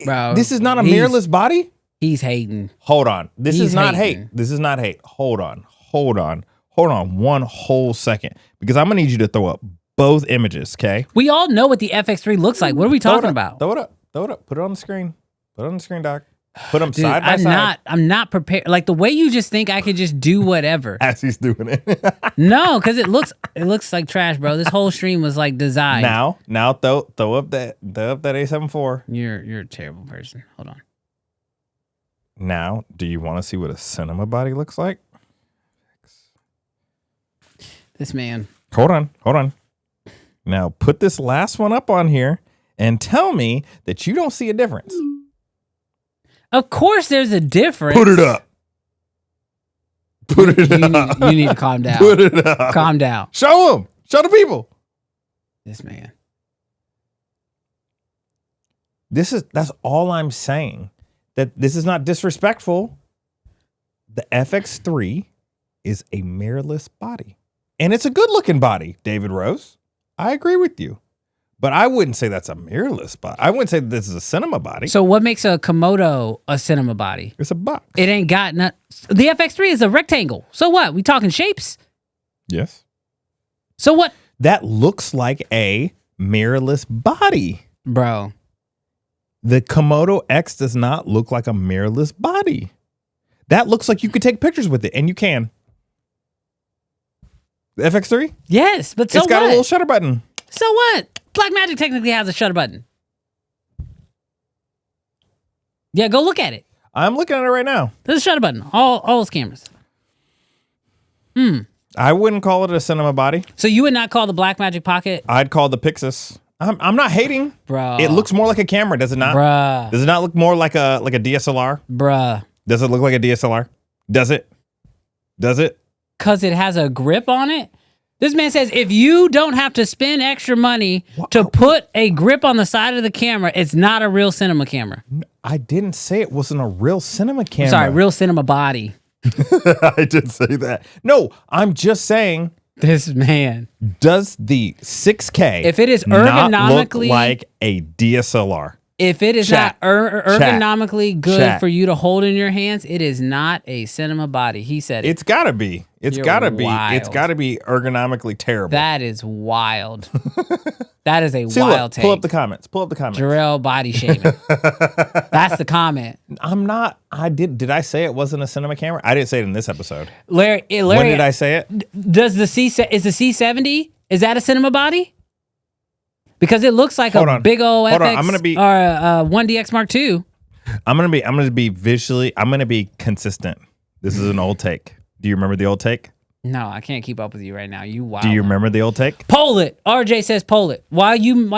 Speaker 3: bro,
Speaker 1: This is not a
Speaker 3: he's-
Speaker 1: mirrorless body?
Speaker 3: He's hating.
Speaker 1: Hold on. This
Speaker 3: He's
Speaker 1: is not
Speaker 3: hating.
Speaker 1: hate. This is not hate. Hold on one whole second, because I'm gonna need you to throw up both images, okay?
Speaker 3: We all know what the FX3 looks like. What are we
Speaker 1: Throw it
Speaker 3: talking
Speaker 1: up.
Speaker 3: about?
Speaker 1: Throw it up. Put it on the screen. Put it on the screen, Doc. Put them
Speaker 3: Dude,
Speaker 1: side by side
Speaker 3: I'm not prepared. Like the way you just think I could just do whatever.
Speaker 1: as he's doing it.
Speaker 3: No, because it looks like trash, bro. This whole stream was like designed.
Speaker 1: now throw up that A7 IV.
Speaker 3: You're a terrible person. Hold on.
Speaker 1: Now, do you want to see what a cinema body looks like?
Speaker 3: This man.
Speaker 1: Hold on. Now put this last one up on here and tell me that you don't see a difference.
Speaker 3: Of course, there's a difference.
Speaker 1: Put it up. Put it
Speaker 3: You
Speaker 1: up.
Speaker 3: need to calm down.
Speaker 1: Put it up.
Speaker 3: Calm down.
Speaker 1: Show them. Show the people.
Speaker 3: This man.
Speaker 1: That's all I'm saying. That this is not disrespectful. The FX3 is a mirrorless body. And it's a good looking body, David Rose. I agree with you. But I wouldn't say that's a mirrorless body. I wouldn't say this is a cinema body.
Speaker 3: So what makes a Komodo a cinema body?
Speaker 1: It's a box.
Speaker 3: It ain't got The FX3 is a rectangle. So what? We talking shapes?
Speaker 1: Yes.
Speaker 3: So what?
Speaker 1: That looks like a mirrorless body.
Speaker 3: Bro.
Speaker 1: The Komodo X does not look like a mirrorless body. That looks like you could take pictures with it, and you can. The FX3?
Speaker 3: Yes, but so
Speaker 1: it's got
Speaker 3: what?
Speaker 1: a little shutter button.
Speaker 3: So what? Blackmagic technically has a shutter button. Yeah, go look at it.
Speaker 1: I'm looking at it right now.
Speaker 3: There's a shutter button. All those cameras.
Speaker 1: I wouldn't call it a cinema body.
Speaker 3: So you would not call the Blackmagic Pocket?
Speaker 1: I'd call the Pixis. I'm not hating.
Speaker 3: Bro.
Speaker 1: It looks more like a camera, does it not?
Speaker 3: Bruh.
Speaker 1: Does it not look more like a DSLR?
Speaker 3: Bruh.
Speaker 1: Does it look like a DSLR? Does it? Does it?
Speaker 3: Because it has a grip on it? This man says if you don't have to spend extra money to put a grip on the side of the camera, it's not a real cinema camera.
Speaker 1: I didn't say it wasn't a real cinema camera.
Speaker 3: I'm sorry, real cinema body.
Speaker 1: I did say that. No, I'm just saying.
Speaker 3: This man.
Speaker 1: Does the 6K
Speaker 3: if it is
Speaker 1: not
Speaker 3: ergonomically
Speaker 1: look like a DSLR?
Speaker 3: If it is
Speaker 1: Chat.
Speaker 3: not ergonomically good
Speaker 1: Chat.
Speaker 3: for you to hold in your hands, it is not a cinema body. He said it.
Speaker 1: It's gotta be. It's
Speaker 3: You're
Speaker 1: gotta be.
Speaker 3: wild.
Speaker 1: It's gotta be ergonomically terrible.
Speaker 3: That is wild. That is a
Speaker 1: See,
Speaker 3: wild
Speaker 1: look,
Speaker 3: take.
Speaker 1: pull up the comments. Pull up the comments.
Speaker 3: Jarrell body shaming. That's the comment.
Speaker 1: I'm not. Did I say it wasn't a cinema camera? I didn't say it in this episode.
Speaker 3: Larry,
Speaker 1: When did I say it?
Speaker 3: Does the is the C70? Is that a cinema body? Because it looks like a big old
Speaker 1: Hold
Speaker 3: FX
Speaker 1: on. I'm gonna be.
Speaker 3: or a 1DX Mark II.
Speaker 1: I'm gonna be visually. I'm gonna be consistent. This is an old take. Do you remember the old take?
Speaker 3: No, I can't keep up with you right now. You wild.
Speaker 1: Do you remember the old take?
Speaker 3: Poll it. RJ says poll it. Why you?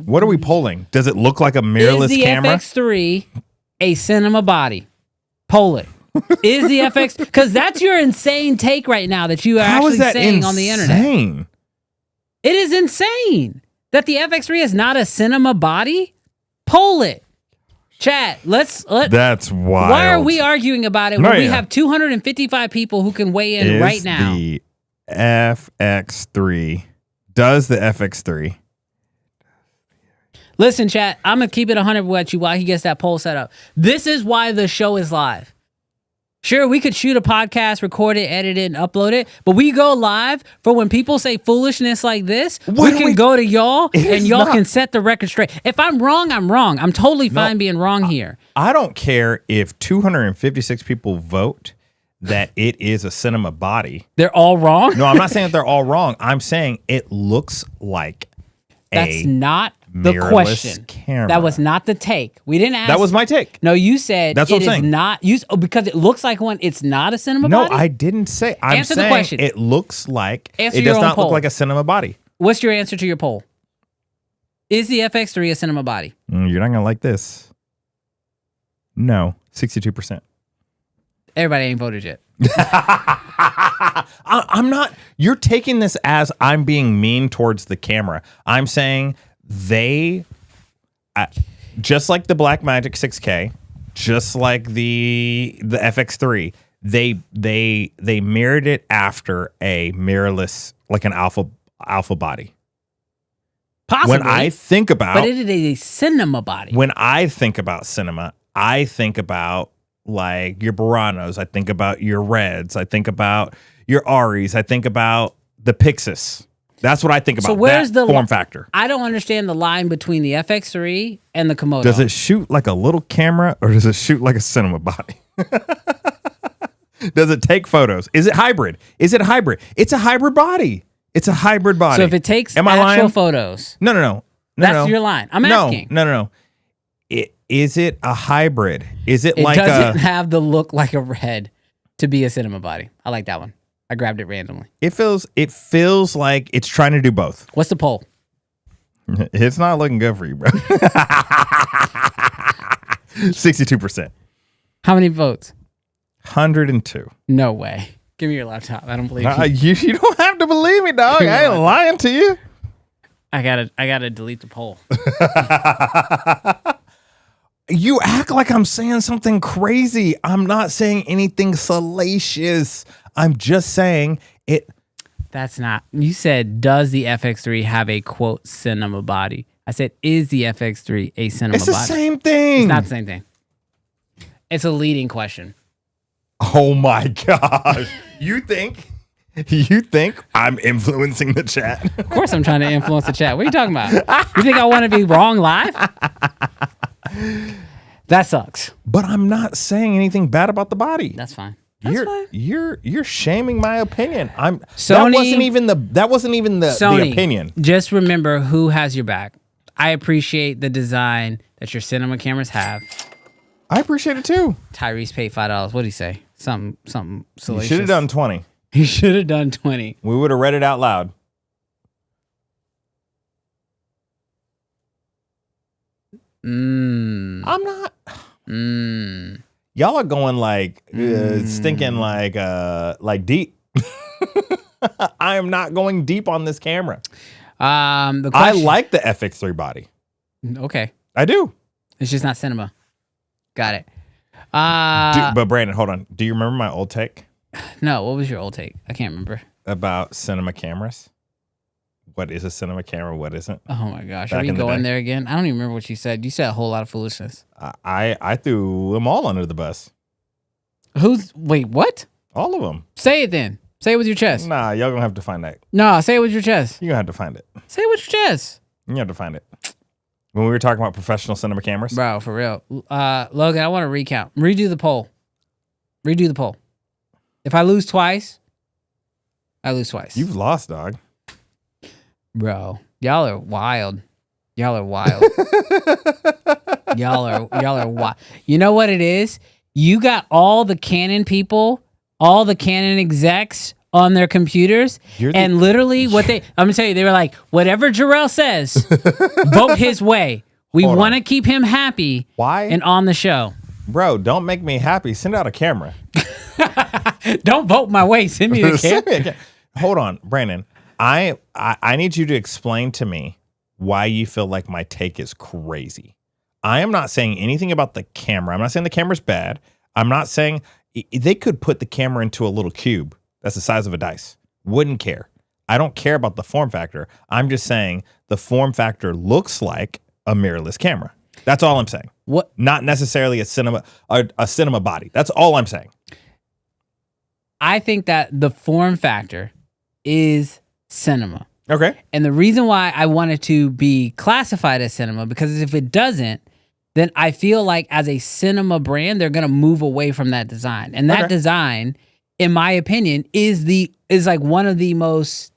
Speaker 1: What are we polling? Does it look like a mirrorless
Speaker 3: is the
Speaker 1: camera?
Speaker 3: FX3 a cinema body? Poll it. Is the FX? Because that's your insane take right now that you are
Speaker 1: How
Speaker 3: actually
Speaker 1: is that
Speaker 3: saying on the internet.
Speaker 1: insane?
Speaker 3: It is insane that the FX3 is not a cinema body. Poll it. Chat, let's
Speaker 1: That's wild.
Speaker 3: Why are we arguing about it when we have 255 people who can weigh in
Speaker 1: Is
Speaker 3: right now?
Speaker 1: The FX3 does the FX3?
Speaker 3: Listen, chat, I'm gonna keep it 100 with you while he gets that poll set up. This is why the show is live. Sure, we could shoot a podcast, record it, edit it, and upload it, but we go live for when people say foolishness like this. We can go to y'all, and y'all can set the record straight. If I'm wrong, I'm wrong. I'm totally fine being wrong here.
Speaker 1: I don't care if 256 people vote that it is a cinema body.
Speaker 3: They're all wrong?
Speaker 1: No, I'm not saying that they're all wrong. I'm saying it looks like
Speaker 3: That's not the question.
Speaker 1: Camera.
Speaker 3: That was not the take. We didn't ask.
Speaker 1: That was my take.
Speaker 3: No, you said
Speaker 1: that's what I'm saying.
Speaker 3: Not because it looks like one. It's not a cinema body.
Speaker 1: No, I didn't say. I'm
Speaker 3: Answer
Speaker 1: saying
Speaker 3: the question.
Speaker 1: It looks like
Speaker 3: Answer
Speaker 1: it
Speaker 3: your
Speaker 1: does
Speaker 3: own
Speaker 1: not
Speaker 3: poll.
Speaker 1: look like a cinema body.
Speaker 3: What's your answer to your poll? Is the FX3 a cinema body?
Speaker 1: You're not gonna like this. No, 62%.
Speaker 3: Everybody ain't voted yet.
Speaker 1: I'm not. You're taking this as I'm being mean towards the camera. I'm saying they, just like the Blackmagic 6K, just like the FX3, they mirrored it after a mirrorless, like an alpha body.
Speaker 3: Possibly.
Speaker 1: When I think about,
Speaker 3: but it is a cinema body.
Speaker 1: when I think about cinema, I think about like your Buranos, I think about your Reds, I think about your Aries, I think about the Pixis. That's what I think about.
Speaker 3: So where's
Speaker 1: that
Speaker 3: the
Speaker 1: form factor?
Speaker 3: I don't understand the line between the FX3 and the Komodo.
Speaker 1: Does it shoot like a little camera or does it shoot like a cinema body? Does it take photos? Is it hybrid? Is it a hybrid? It's a hybrid body. It's a hybrid body.
Speaker 3: So if it takes
Speaker 1: Am I
Speaker 3: actual
Speaker 1: lying?
Speaker 3: photos,
Speaker 1: No.
Speaker 3: that's your line. I'm asking.
Speaker 1: No. Is it a hybrid? Is it,
Speaker 3: It
Speaker 1: like
Speaker 3: doesn't
Speaker 1: a?
Speaker 3: have the look like a red to be a cinema body. I like that one. I grabbed it randomly.
Speaker 1: It feels like it's trying to do both.
Speaker 3: What's the poll?
Speaker 1: It's not looking good for you, bro. 62%.
Speaker 3: How many votes?
Speaker 1: 102.
Speaker 3: No way. Give me your laptop. I don't believe you.
Speaker 1: You don't have to believe me, dog. I ain't lying to you.
Speaker 3: I gotta delete the poll.
Speaker 1: You act like I'm saying something crazy. I'm not saying anything salacious. I'm just saying it.
Speaker 3: That's not. You said, does the FX3 have a quote cinema body? I said, is the FX3 a cinema
Speaker 1: It's the
Speaker 3: body?
Speaker 1: same thing.
Speaker 3: It's not the same thing. It's a leading question.
Speaker 1: Oh my gosh. You think You think I'm influencing the chat?
Speaker 3: Of course I'm trying to influence the chat. What are you talking about? You think I want to be wrong live? That sucks.
Speaker 1: But I'm not saying anything bad about the body.
Speaker 3: That's fine.
Speaker 1: You're shaming my opinion.
Speaker 3: Sony,
Speaker 1: that wasn't even the
Speaker 3: Sony,
Speaker 1: opinion.
Speaker 3: Just remember who has your back. I appreciate the design that your cinema cameras have.
Speaker 1: I appreciate it too.
Speaker 3: Tyrese paid $5. What did he say? Something
Speaker 1: You
Speaker 3: salacious.
Speaker 1: should have done 20.
Speaker 3: He should have done 20.
Speaker 1: We would have read it out loud. I'm not. Y'all are going like stinking like deep. I am not going deep on this camera. I like the FX3 body.
Speaker 3: Okay.
Speaker 1: I do.
Speaker 3: It's just not cinema. Got it.
Speaker 1: But Brandon, hold on. Do you remember my old take
Speaker 3: No, what was your old take? I can't remember.
Speaker 1: about cinema cameras? What is a cinema camera? What isn't?
Speaker 3: Oh my gosh.
Speaker 1: Back
Speaker 3: Are we
Speaker 1: in the
Speaker 3: going
Speaker 1: day.
Speaker 3: there again? I don't even remember what you said. You said a whole lot of foolishness.
Speaker 1: I threw them all under the bus.
Speaker 3: Wait, what?
Speaker 1: All of them.
Speaker 3: Say it then. Say it with your chest.
Speaker 1: Nah, y'all gonna have to find that.
Speaker 3: No, say it with your chest.
Speaker 1: You're gonna have to find it.
Speaker 3: Say it with your chest.
Speaker 1: You have to find it. When we were talking about professional cinema cameras.
Speaker 3: Bro, for real. Logan, I want to recount. Redo the poll. Redo the poll. If I lose twice, I lose twice.
Speaker 1: You've lost, dog.
Speaker 3: Bro, y'all are wild. Y'all are wild. y'all are wild. You know what it is? You got all the Canon people, all the Canon execs on their computers, and literally I'm gonna tell you, they were like, whatever Jarrell says, vote his way. We want to keep him happy.
Speaker 1: Why?
Speaker 3: And on the show.
Speaker 1: Bro, don't make me happy. Send out a camera.
Speaker 3: Don't vote my way. Send me the
Speaker 1: Send
Speaker 3: camera.
Speaker 1: me Hold on, Brandon. I need you to explain to me why you feel like my take is crazy. I am not saying anything about the camera. I'm not saying the camera's bad. I'm not saying they could put the camera into a little cube that's the size of a dice. Wouldn't care. I don't care about the form factor. I'm just saying the form factor looks like a mirrorless camera. That's all I'm saying.
Speaker 3: What?
Speaker 1: Not necessarily a cinema body. That's all I'm saying.
Speaker 3: I think that the form factor is cinema.
Speaker 1: Okay.
Speaker 3: And the reason why I want it to be classified as cinema, because if it doesn't, then I feel like as a cinema brand, they're going to move away from that design. And that design, in my opinion, is like one of the most,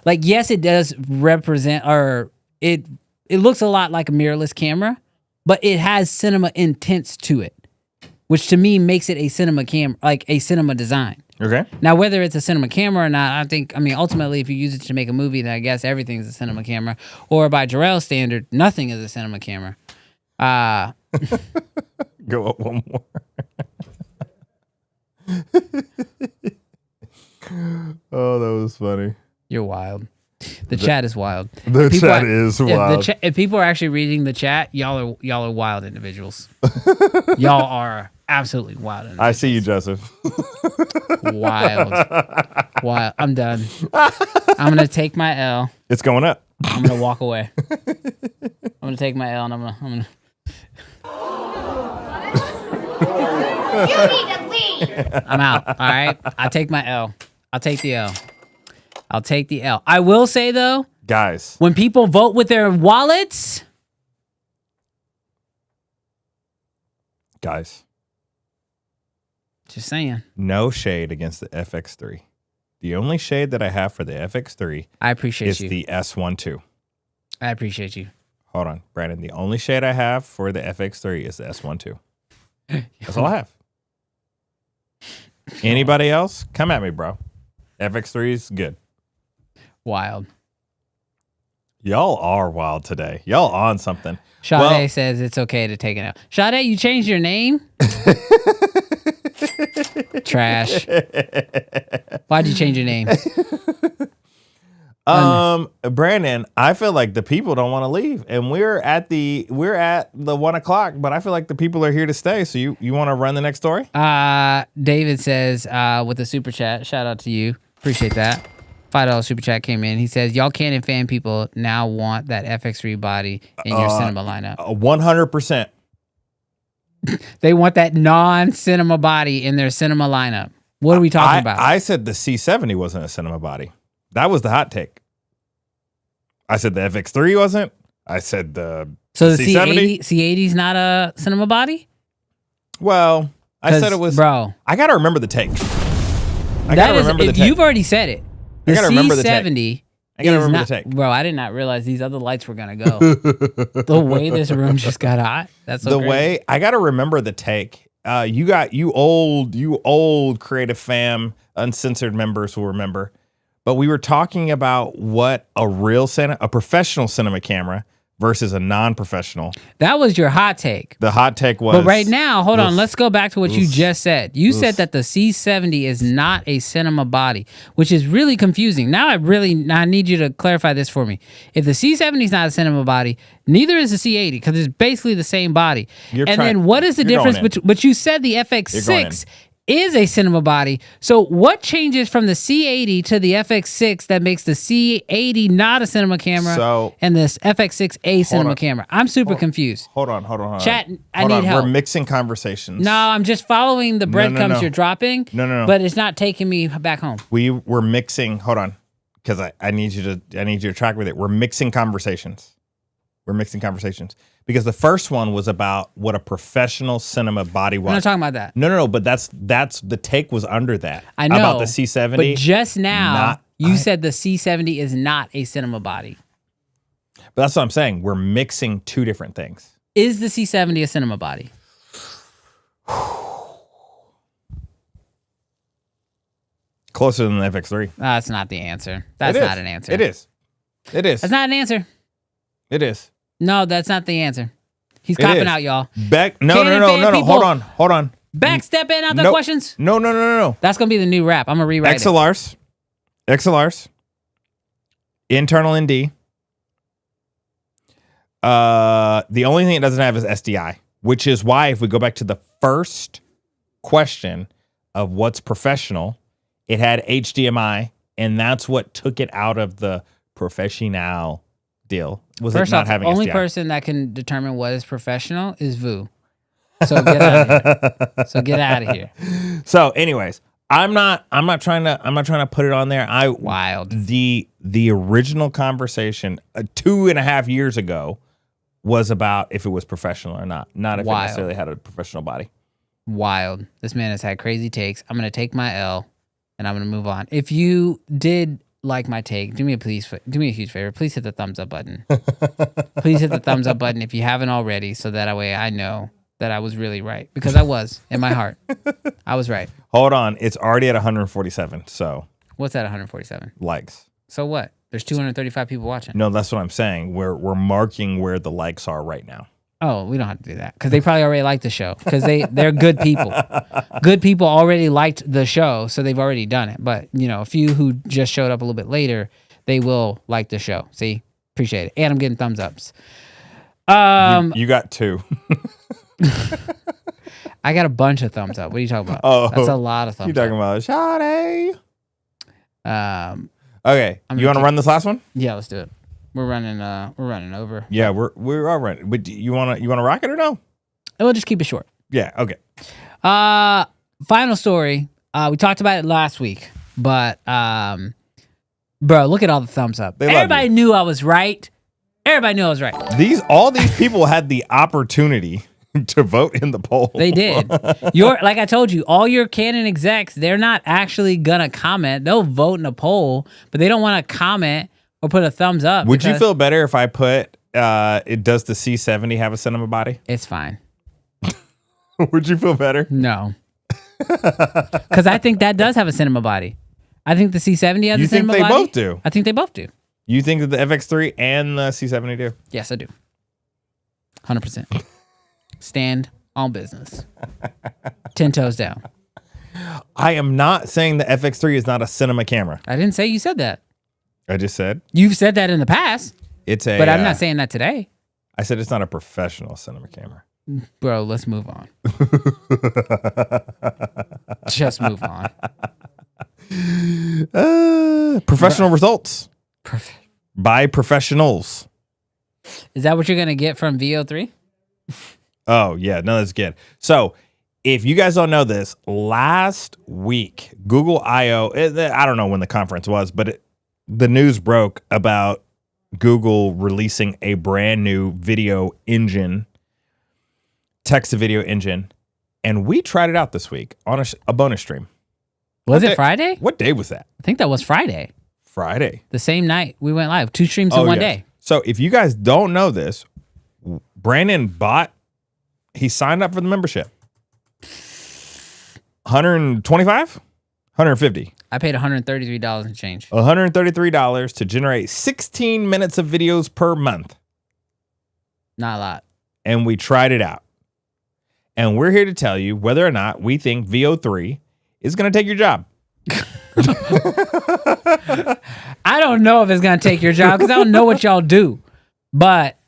Speaker 3: like, yes, it does represent, or it looks a lot like a mirrorless camera, but it has cinema intents to it, which to me makes it a cinema like a cinema design.
Speaker 1: Okay.
Speaker 3: Now, whether it's a cinema camera or not, ultimately, if you use it to make a movie, then I guess everything's a cinema camera. Or by Jarrell's standard, nothing is a cinema camera.
Speaker 1: Go up one more. Oh, that was funny.
Speaker 3: You're wild. The chat is wild.
Speaker 1: The chat is wild.
Speaker 3: If people are actually reading the chat, y'all are wild individuals. Y'all are absolutely wild individuals.
Speaker 1: I see you, Joseph.
Speaker 3: Wild. I'm done. I'm gonna take my L.
Speaker 1: It's going up.
Speaker 3: I'm gonna walk away. I'm gonna take my L and I'm gonna.
Speaker 6: You need to leave.
Speaker 3: I'm out. All right. I'll take my L. I'll take the L. I'll take the L. I will say though,
Speaker 1: guys,
Speaker 3: when people vote with their wallets, just saying.
Speaker 1: No shade against the FX3. The only shade that I have for the FX3
Speaker 3: I appreciate
Speaker 1: is
Speaker 3: you.
Speaker 1: the S12.
Speaker 3: I appreciate you.
Speaker 1: Hold on, Brandon. The only shade I have for the FX3 is the S12. That's all I have. Anybody else? Come at me, bro. FX3 is good.
Speaker 3: Wild.
Speaker 1: Y'all are wild today. Y'all on something.
Speaker 3: Sade says it's okay to take it out. Sade, you changed your name? Trash. Why'd you change your name?
Speaker 1: Brandon, I feel like the people don't want to leave, and we're at the 1 o'clock, but I feel like the people are here to stay. So you want to run the next story?
Speaker 3: David says with a super chat, shout out to you, appreciate that. $5 super chat came in. He says, y'all Canon fan people now want that FX3 body in your cinema lineup.
Speaker 1: 100%.
Speaker 3: They want that non-cinema body in their cinema lineup. What are we talking about?
Speaker 1: I said the C70 wasn't a cinema body. That was the hot take. I said the FX3 wasn't. I said the
Speaker 3: so the
Speaker 1: C70.
Speaker 3: C80 is not a cinema body?
Speaker 1: Well, I said it was.
Speaker 3: Bro,
Speaker 1: I got to remember the take. I got to remember the take.
Speaker 3: You've already said it.
Speaker 1: I got to remember the take.
Speaker 3: C70
Speaker 1: I got to remember
Speaker 3: not,
Speaker 1: the take.
Speaker 3: Bro, I did not realize these other lights were going to go. The way this room just got hot. That's so
Speaker 1: the
Speaker 3: crazy.
Speaker 1: way I got to remember the take. You old creative fam uncensored members will remember. But we were talking about what a professional cinema camera versus a non-professional.
Speaker 3: That was your hot take.
Speaker 1: The hot take was.
Speaker 3: But right now, hold on. Let's go back to what you just said. You said that the C70 is not a cinema body, which is really confusing. Now I need you to clarify this for me. If the C70 is not a cinema body, neither is the C80 because it's basically the same body. Then what is the difference? But you said the FX6 is a cinema body. So what changes from the C80 to the FX6 that makes the C80 not a cinema camera and this FX6 a cinema camera? I'm super confused.
Speaker 1: Hold on.
Speaker 3: Chat, I need help.
Speaker 1: We're mixing conversations.
Speaker 3: No, I'm just following the breadcrumbs you're dropping.
Speaker 1: No.
Speaker 3: But it's not taking me back home.
Speaker 1: We're mixing. Hold on, because I need you to track with it. We're mixing conversations. Because the first one was about what a professional cinema body was.
Speaker 3: I'm not talking about that.
Speaker 1: No. But that's the take was under that.
Speaker 3: I know
Speaker 1: about the C70.
Speaker 3: But just now you said the C70 is not a cinema body.
Speaker 1: But that's what I'm saying. We're mixing two different things.
Speaker 3: Is the C70 a cinema body?
Speaker 1: Closer than the FX3.
Speaker 3: That's not the answer. That's not an answer.
Speaker 1: It is.
Speaker 3: That's not an answer.
Speaker 1: It is.
Speaker 3: No, that's not the answer. He's copping out, y'all.
Speaker 1: No.
Speaker 3: People,
Speaker 1: Hold on.
Speaker 3: Backstepping out the questions.
Speaker 1: No.
Speaker 3: That's gonna be the new rap. I'm gonna rewrite
Speaker 1: XLRs, internal ND. The only thing it doesn't have is SDI, which is why if we go back to the first question of what's professional, it had HDMI, and that's what took it out of the professional deal.
Speaker 3: First off, the only person that can determine what is professional is Vu. So get out of here.
Speaker 1: So, anyways, I'm not trying to put it on there.
Speaker 3: Wild.
Speaker 1: The original conversation 2.5 years ago was about if it was professional or not if it necessarily had a professional body.
Speaker 3: Wild. This man has had crazy takes. I'm gonna take my L, and I'm gonna move on. If you did like my take, do me a huge favor. Please hit the thumbs up button. Please hit the thumbs up button if you haven't already, so that way I know that I was really right, because I was in my heart. I was right.
Speaker 1: Hold on, it's already at 147. So
Speaker 3: what's that? 147
Speaker 1: likes.
Speaker 3: So what? There's 235 people watching.
Speaker 1: No, that's what I'm saying. We're marking where the likes are right now.
Speaker 3: Oh, we don't have to do that because they probably already liked the show because they're good people. Good people already liked the show, so they've already done it. But, a few who just showed up a little bit later, they will like the show. See? Appreciate it. And I'm getting thumbs ups.
Speaker 1: You got 2.
Speaker 3: I got a bunch of thumbs up. What are you talking about?
Speaker 1: Oh,
Speaker 3: that's a lot of thumbs up.
Speaker 1: You talking about Shawty? Okay.
Speaker 3: You
Speaker 1: want to run this last one?
Speaker 3: Yeah, let's do it. We're running over.
Speaker 1: Yeah, we're all running. But you wanna rock it or no?
Speaker 3: We'll just keep it short.
Speaker 1: Yeah, okay.
Speaker 3: Final story. We talked about it last week, but bro, look at all the thumbs up. Everybody knew I was right.
Speaker 1: All these people had the opportunity to vote in the poll.
Speaker 3: They did. Like I told you, all your Canon execs, they're not actually gonna comment. They'll vote in a poll, but they don't want to comment or put a thumbs up.
Speaker 1: Would you feel better if I put, does the C70 have a cinema body?
Speaker 3: It's fine.
Speaker 1: Would you feel better?
Speaker 3: No. Because I think that does have a cinema body. I think the C70 has a cinema body.
Speaker 1: You think they both do?
Speaker 3: I think they both do.
Speaker 1: You think that the FX3 and the C70 do?
Speaker 3: Yes, I do. 100%. Stand on business. 10 toes down.
Speaker 1: I am not saying the FX3 is not a cinema camera.
Speaker 3: I didn't say you said that.
Speaker 1: I just said.
Speaker 3: You've said that in the past.
Speaker 1: But
Speaker 3: I'm not saying that today.
Speaker 1: I said it's not a professional cinema camera.
Speaker 3: Bro, let's move on. Just move on.
Speaker 1: Professional results. By professionals.
Speaker 3: Is that what you're going to get from VO3?
Speaker 1: Oh, yeah. No, that's good. So If you guys don't know this, last week, Google I/O, I don't know when the conference was, but the news broke about Google releasing a brand new video engine, text-to-video engine, and we tried it out this week on a bonus stream.
Speaker 3: Was it Friday?
Speaker 1: What day was that?
Speaker 3: I think that was Friday.
Speaker 1: Friday.
Speaker 3: The same night we went live. 2 streams in one day.
Speaker 1: So if you guys don't know this, Brandon he signed up for the membership. 125? 150.
Speaker 3: I paid $133 and change.
Speaker 1: $133 to generate 16 minutes of videos per month.
Speaker 3: Not a lot.
Speaker 1: And we tried it out. And we're here to tell you whether or not we think VO3 is going to take your job.
Speaker 3: I don't know if it's going to take your job because I don't know what y'all do. But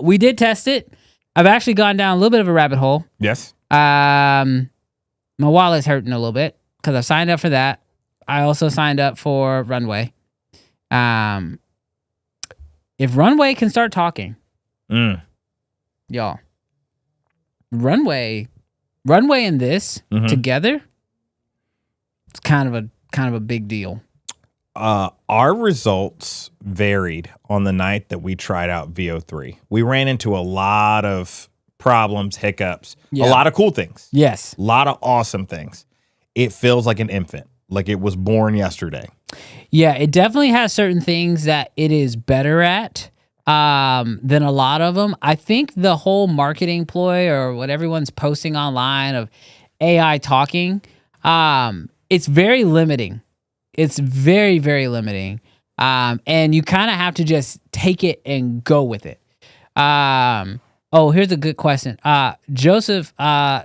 Speaker 3: we did test it. I've actually gone down a little bit of a rabbit hole.
Speaker 1: Yes.
Speaker 3: My wallet's hurting a little bit because I've signed up for that. I also signed up for Runway. If Runway can start talking, y'all, Runway and this together, it's kind of a big deal.
Speaker 1: Our results varied on the night that we tried out VO3. We ran into a lot of problems, hiccups, a lot of cool things.
Speaker 3: Yes.
Speaker 1: A lot of awesome things. It feels like an infant, like it was born yesterday.
Speaker 3: Yeah, it definitely has certain things that it is better at than a lot of them. I think the whole marketing ploy or what everyone's posting online of AI talking, it's very limiting. It's very, very limiting. And you kind of have to just take it and go with it. Here's a good question. Joseph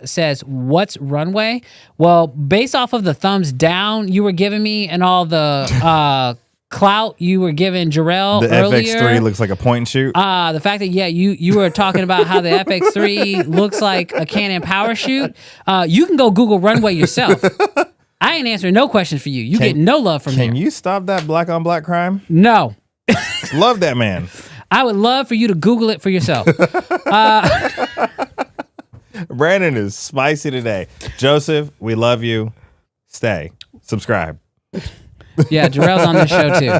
Speaker 3: says, what's Runway? Well, based off of the thumbs down you were giving me and all the clout you were giving Jarrell
Speaker 1: the
Speaker 3: earlier.
Speaker 1: FX3 looks like a point and shoot.
Speaker 3: The fact that, you were talking about how the FX3 looks like a Canon power shoot. You can go Google Runway yourself. I ain't answering no questions for you. You get no love from me.
Speaker 1: Can you stop that black on black crime?
Speaker 3: No.
Speaker 1: Love that man.
Speaker 3: I would love for you to Google it for yourself.
Speaker 1: Brandon is spicy today. Joseph, we love you. Stay. Subscribe.
Speaker 3: Yeah, Jarrell's on this show too.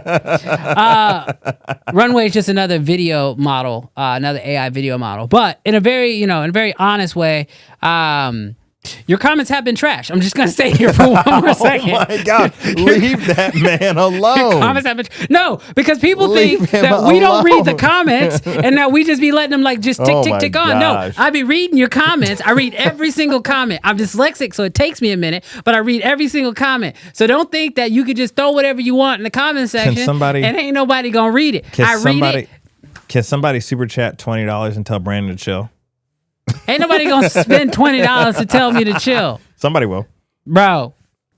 Speaker 3: Runway is just another video model, another AI video model, but in a very, honest way. Your comments have been trash. I'm just going to stay here for one more second.
Speaker 1: Oh my God. Leave that man alone.
Speaker 3: Your comments have been no, because people think that we don't read the comments and that we just be letting them just tick on.
Speaker 1: Gosh.
Speaker 3: No, I be reading your comments. I read every single comment. I'm dyslexic, so it takes me a minute, but I read every single comment. So don't think that you could just throw whatever you want in the comment section and ain't nobody going to read it. Read it.
Speaker 1: Can somebody super chat $20 and tell Brandon to chill?
Speaker 3: Ain't nobody gonna spend $20 to tell me to chill.
Speaker 1: Somebody will.
Speaker 3: Bro.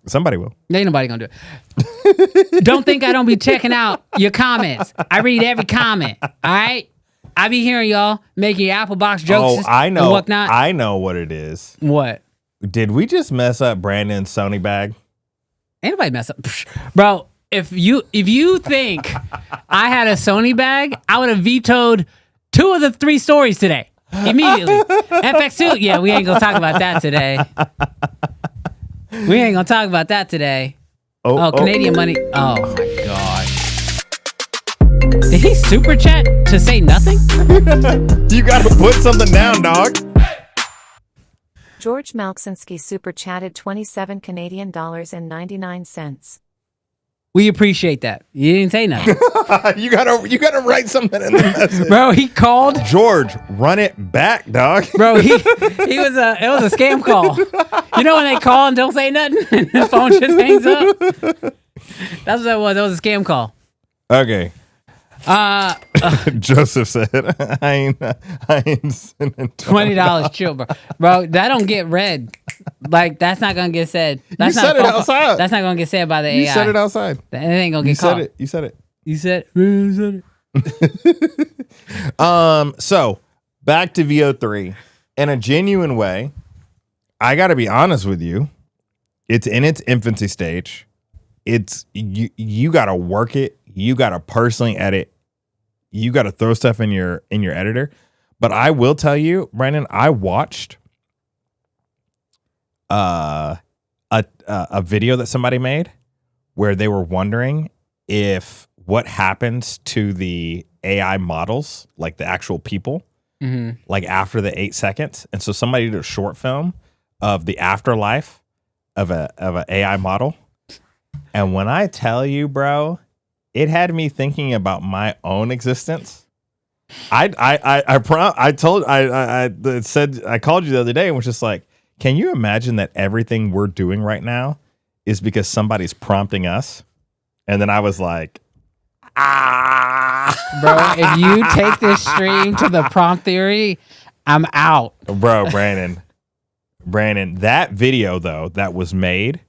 Speaker 1: Somebody will.
Speaker 3: Ain't nobody gonna do it. Don't think I don't be checking out your comments. I read every comment. All right? I be hearing y'all making your Apple Box jokes and whatnot.
Speaker 1: I know what it is.
Speaker 3: What?
Speaker 1: Did we just mess up Brandon's Sony bag?
Speaker 3: Ain't nobody mess up. Bro, if you think I had a Sony bag, I would have vetoed 2 of the 3 stories today. Immediately. FX2, yeah, we ain't gonna talk about that today. Oh, Canadian money. Oh my gosh. Did he super chat to say nothing?
Speaker 1: You gotta put something down, dog.
Speaker 4: George Malksinski super chatted 27 Canadian dollars and 99 cents.
Speaker 3: We appreciate that. You didn't say nothing.
Speaker 1: you gotta write something in the message.
Speaker 3: Bro, he called.
Speaker 1: George, run it back, dog.
Speaker 3: Bro, it was a scam call. You know when they call and don't say nothing and the phone just hangs up? That's what it was. It was a scam call.
Speaker 1: Okay. Joseph said, I ain't sending
Speaker 3: $20. Chill, bro. Bro, that don't get read. That's not gonna get said. That's
Speaker 1: you
Speaker 3: not
Speaker 1: said it outside.
Speaker 3: That's not gonna get said by the AI.
Speaker 1: You said it outside.
Speaker 3: It ain't gonna get caught.
Speaker 1: You said it.
Speaker 3: You said it.
Speaker 1: So back to VO3. In a genuine way, I gotta be honest with you. It's in its infancy stage. It's you gotta work it. You gotta personally edit. You gotta throw stuff in your editor. But I will tell you, Brandon, I watched a video that somebody made where they were wondering if what happens to the AI models, like the actual people, like after the 8 seconds. And so somebody did a short film of the afterlife of an AI model. And when I tell you, bro, it had me thinking about my own existence. I called you the other day and was just like, can you imagine that everything we're doing right now is because somebody's prompting us? And then I was like,
Speaker 3: Bro, if you take this stream to the prompt theory, I'm out.
Speaker 1: Bro, Brandon, that video though that was made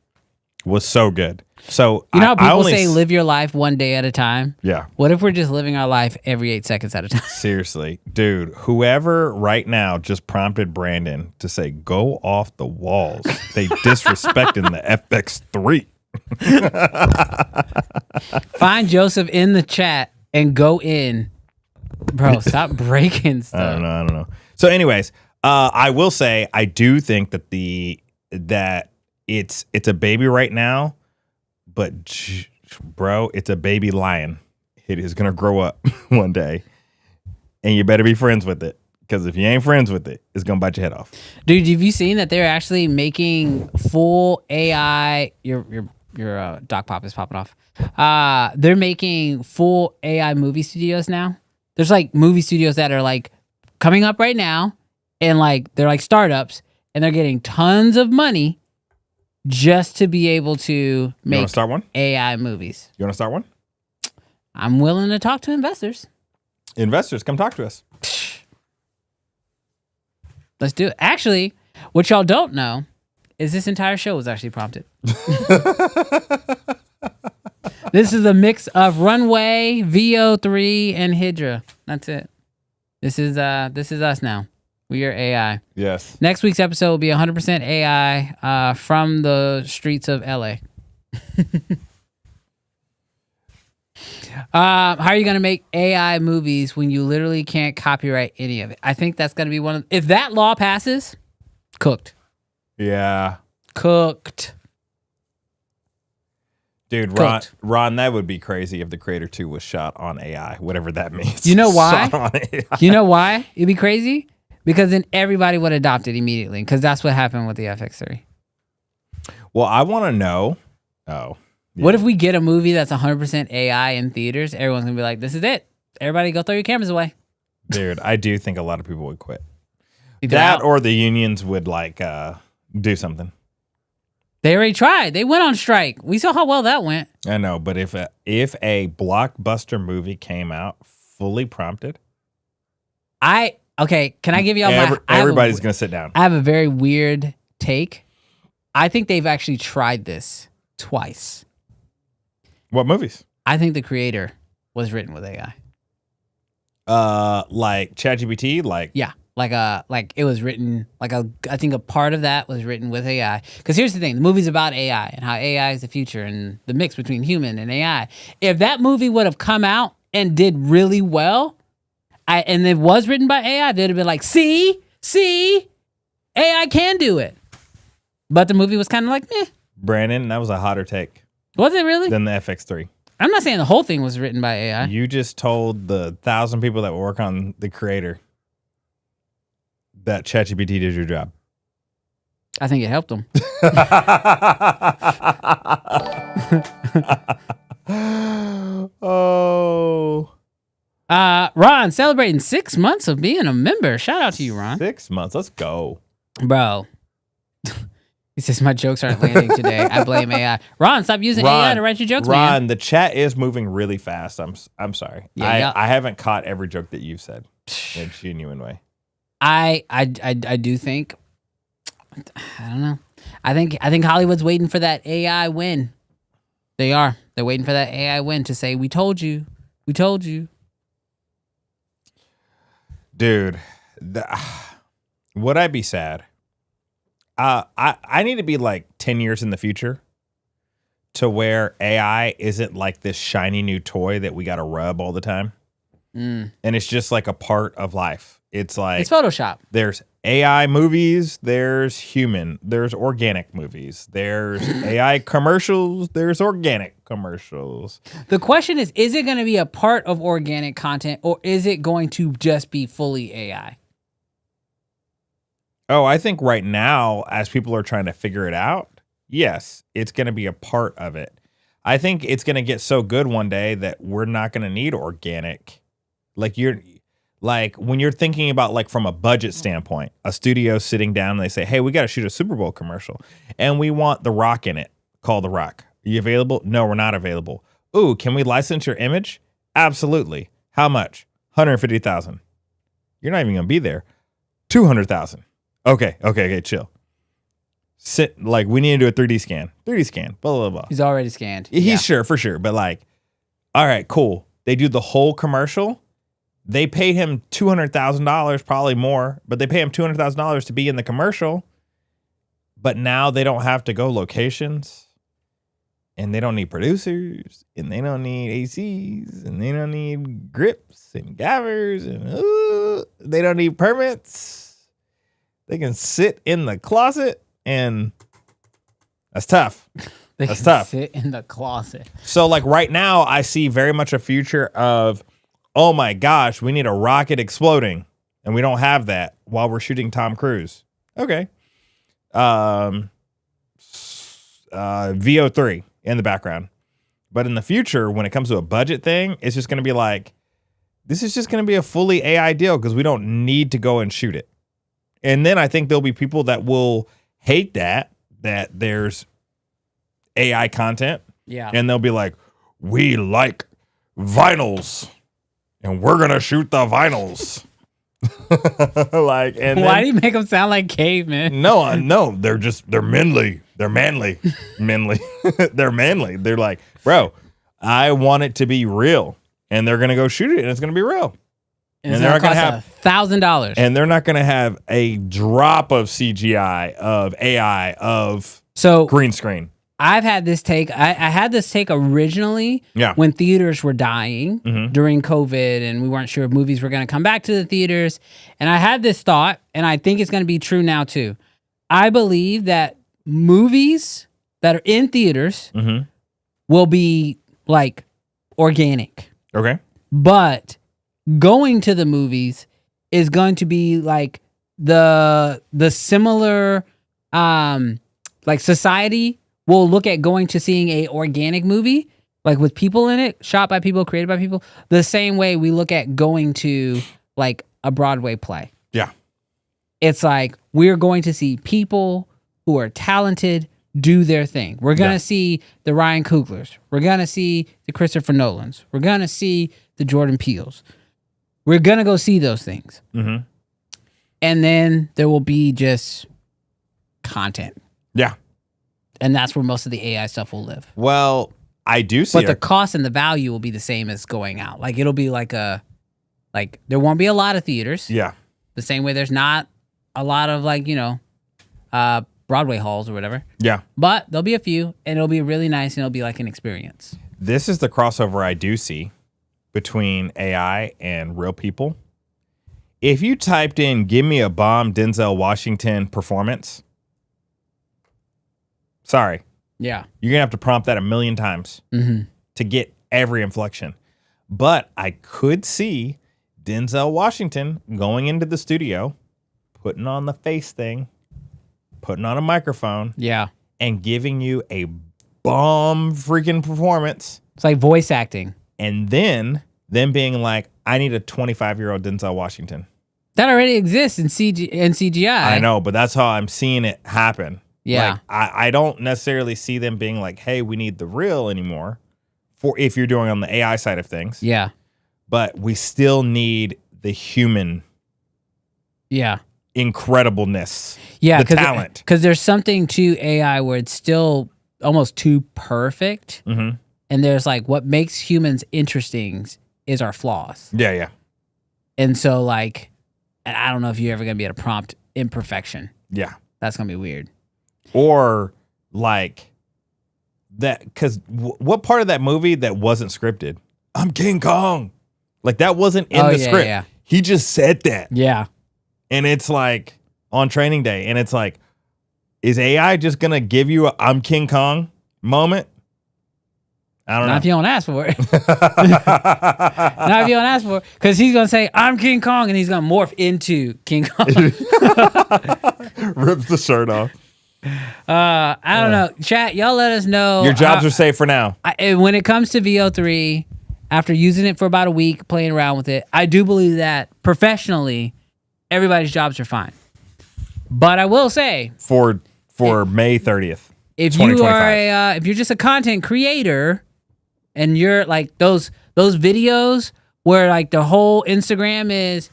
Speaker 1: was so good. So
Speaker 3: you know how people
Speaker 1: only
Speaker 3: say live your life one day at a time?
Speaker 1: Yeah.
Speaker 3: What if we're just living our life every 8 seconds at a time?
Speaker 1: Seriously, dude, whoever right now just prompted Brandon to say go off the walls. They disrespecting the FX3.
Speaker 3: Find Joseph in the chat and go in. Bro, stop breaking stuff.
Speaker 1: I don't know. So anyways, I will say I do think that it's a baby right now, but bro, it's a baby lion. It is going to grow up one day, and you better be friends with it, because if you ain't friends with it, it's going to bite your head off.
Speaker 3: Dude, have you seen that they're actually making full AI? Your doc pop is popping off. They're making full AI movie studios now. There's like movie studios that are like coming up right now, and like they're like startups, and they're getting tons of money just to be able to make
Speaker 1: start one?
Speaker 3: AI movies.
Speaker 1: You want to start one?
Speaker 3: I'm willing to talk to investors.
Speaker 1: Investors, come talk to us.
Speaker 3: Let's do it. Actually, what y'all don't know is this entire show was actually prompted. This is a mix of Runway, VO3, and Hydra. That's it. This is us now. We are AI.
Speaker 1: Yes.
Speaker 3: Next week's episode will be 100% AI from the streets of LA. How are you going to make AI movies when you literally can't copyright any of it? I think that's going to be one of... If that law passes, cooked.
Speaker 1: Yeah.
Speaker 3: Cooked.
Speaker 1: Dude, Ron, that would be crazy if The Creator 2 was shot on AI, whatever that means.
Speaker 3: You know why?
Speaker 1: Shot on AI.
Speaker 3: You know why it'd be crazy? Because then everybody would adopt it immediately, because that's what happened with the FX3.
Speaker 1: Well, I want to know... Oh. Yeah.
Speaker 3: What if we get a movie that's 100% AI in theaters? Everyone's going to be like, this is it. Everybody go throw your cameras away.
Speaker 1: Dude, I do think a lot of people would quit.
Speaker 3: Either
Speaker 1: That
Speaker 3: out.
Speaker 1: or the unions would like do something.
Speaker 3: They already tried. They went on strike. We saw how well that went.
Speaker 1: I know, but if a blockbuster movie came out fully prompted,
Speaker 3: Okay, can I give y'all
Speaker 1: everybody's going to sit down.
Speaker 3: I have a very weird take. I think they've actually tried this twice.
Speaker 1: What movies?
Speaker 3: I think The Creator was written with AI.
Speaker 1: Like ChatGPT, like
Speaker 3: Yeah, like it was written I think a part of that was written with AI. Because here's the thing: the movie's about AI and how AI is the future and the mix between human and AI. If that movie would have come out and did really well, and it was written by AI, they'd have been like, see, AI can do it. But the movie was kind of like, meh.
Speaker 1: Brandon, that was a hotter take
Speaker 3: Was it really?
Speaker 1: than the FX3.
Speaker 3: I'm not saying the whole thing was written by AI.
Speaker 1: You just told the 1,000 people that work on The Creator that ChatGPT did your job.
Speaker 3: I think it helped them.
Speaker 1: Oh.
Speaker 3: Ron, celebrating 6 months of being a member. Shout out to you, Ron.
Speaker 1: 6 months. Let's go.
Speaker 3: Bro. He says, my jokes aren't landing today. I blame AI. Ron, stop using AI to write your jokes, man.
Speaker 1: Ron, the chat is moving really fast. I'm sorry.
Speaker 3: Yeah,
Speaker 1: I haven't caught every joke that you've said in a genuine way.
Speaker 3: I do think, I don't know. I think Hollywood's waiting for that AI win. They are. They're waiting for that AI win to say, we told you. We told you.
Speaker 1: Dude, would I be sad? I need to be like 10 years in the future to where AI isn't like this shiny new toy that we got to rub all the time. and it's just like a part of life. It's like
Speaker 3: It's Photoshop.
Speaker 1: there's AI movies, there's human, there's organic movies, there's AI commercials, there's organic commercials.
Speaker 3: The question is it going to be a part of organic content or is it going to just be fully AI?
Speaker 1: Oh, I think right now, as people are trying to figure it out, yes, it's going to be a part of it. I think it's going to get so good one day that we're not going to need organic. Like when you're thinking about like from a budget standpoint, a studio sitting down and they say, hey, we got to shoot a Super Bowl commercial and we want The Rock in it. Call The Rock. Are you available? No, we're not available. Ooh, can we license your image? Absolutely. How much? 150,000. You're not even going to be there. 200,000. Okay, chill. Like we need to do a 3D scan, blah, blah, blah.
Speaker 3: He's already scanned.
Speaker 1: He's sure, for sure. But like, all right, cool. They do the whole commercial. They paid him $200,000, probably more, but they pay him $200,000 to be in the commercial. But now they don't have to go locations, and they don't need producers, and they don't need ACs, and they don't need grips and gaffers, and they don't need permits. They can sit in the closet, and that's tough. That's tough.
Speaker 3: Sit in the closet.
Speaker 1: So like right now, I see very much a future of, oh my gosh, we need a rocket exploding, and we don't have that while we're shooting Tom Cruise. Okay. VO3 in the background. But in the future, when it comes to a budget thing, it's just going to be like, this is just going to be a fully AI deal because we don't need to go and shoot it. And then I think there'll be people that will hate that there's AI content.
Speaker 3: Yeah.
Speaker 1: And they'll be like, we like vinyls and we're going to shoot the vinyls.
Speaker 3: Why do you make them sound like cavemen?
Speaker 1: No, they're manly. They're manly. They're manly. They're like, bro, I want it to be real. And they're going to go shoot it and it's going to be real.
Speaker 3: And they're not going to have $1,000.
Speaker 1: And they're not going to have a drop of CGI, of AI, of green screen.
Speaker 3: I've had this take. I had this take originally when theaters were dying during COVID and we weren't sure if movies were going to come back to the theaters. And I had this thought, and I think it's going to be true now too. I believe that movies that are in theaters will be like organic.
Speaker 1: Okay.
Speaker 3: But going to the movies is going to be like the similar like society will look at going to seeing a organic movie, like with people in it, shot by people, created by people, the same way we look at going to like a Broadway play.
Speaker 1: Yeah.
Speaker 3: It's like we're going to see people who are talented do their thing. We're going to see the Ryan Cooglers. We're going to see the Christopher Nolans. We're going to see the Jordan Peels. We're going to go see those things. And then there will be just content.
Speaker 1: Yeah.
Speaker 3: And that's where most of the AI stuff will live.
Speaker 1: Well, I do see.
Speaker 3: But the cost and the value will be the same as going out. Like it'll be like there won't be a lot of theaters.
Speaker 1: Yeah.
Speaker 3: The same way there's not a lot of Broadway halls or whatever.
Speaker 1: Yeah.
Speaker 3: But there'll be a few and it'll be really nice and it'll be like an experience.
Speaker 1: This is the crossover I do see between AI and real people. If you typed in, give me a bomb Denzel Washington performance. Sorry.
Speaker 3: Yeah.
Speaker 1: You're going to have to prompt that 1,000,000 times to get every inflection. But I could see Denzel Washington going into the studio, putting on the face thing, putting on a microphone.
Speaker 3: Yeah.
Speaker 1: And giving you a bomb freaking performance.
Speaker 3: It's like voice acting.
Speaker 1: And then them being like, I need a 25-year-old Denzel Washington.
Speaker 3: That already exists in CGI.
Speaker 1: I know, but that's how I'm seeing it happen.
Speaker 3: Yeah.
Speaker 1: Like, I don't necessarily see them being like, hey, we need the real anymore for if you're doing on the AI side of things.
Speaker 3: Yeah.
Speaker 1: But we still need the human incredibleness.
Speaker 3: Yeah.
Speaker 1: The talent.
Speaker 3: Because there's something to AI where it's still almost too perfect. And there's like what makes humans interesting is our flaws.
Speaker 1: Yeah, yeah.
Speaker 3: And so like, and I don't know if you're ever going to be able to prompt imperfection.
Speaker 1: Yeah.
Speaker 3: That's going to be weird.
Speaker 1: Or like that, because what part of that movie that wasn't scripted? I'm King Kong. Like that wasn't in the script.
Speaker 3: Yeah.
Speaker 1: He just said that.
Speaker 3: Yeah.
Speaker 1: And it's like on training day. And it's like, is AI just going to give you a I'm King Kong moment? I don't know.
Speaker 3: Not if you don't ask for it. Not if you don't ask for it. Because he's going to say, I'm King Kong, and he's going to morph into King Kong.
Speaker 1: Rips the shirt off.
Speaker 3: I don't know. Chat, y'all let us know.
Speaker 1: Your jobs are safe for now.
Speaker 3: When it comes to VO3, after using it for about a week, playing around with it, I do believe that professionally, everybody's jobs are fine. But I will say,
Speaker 1: For May 30th.
Speaker 3: if you are if you're just a content creator and you're like those videos where like the whole Instagram is,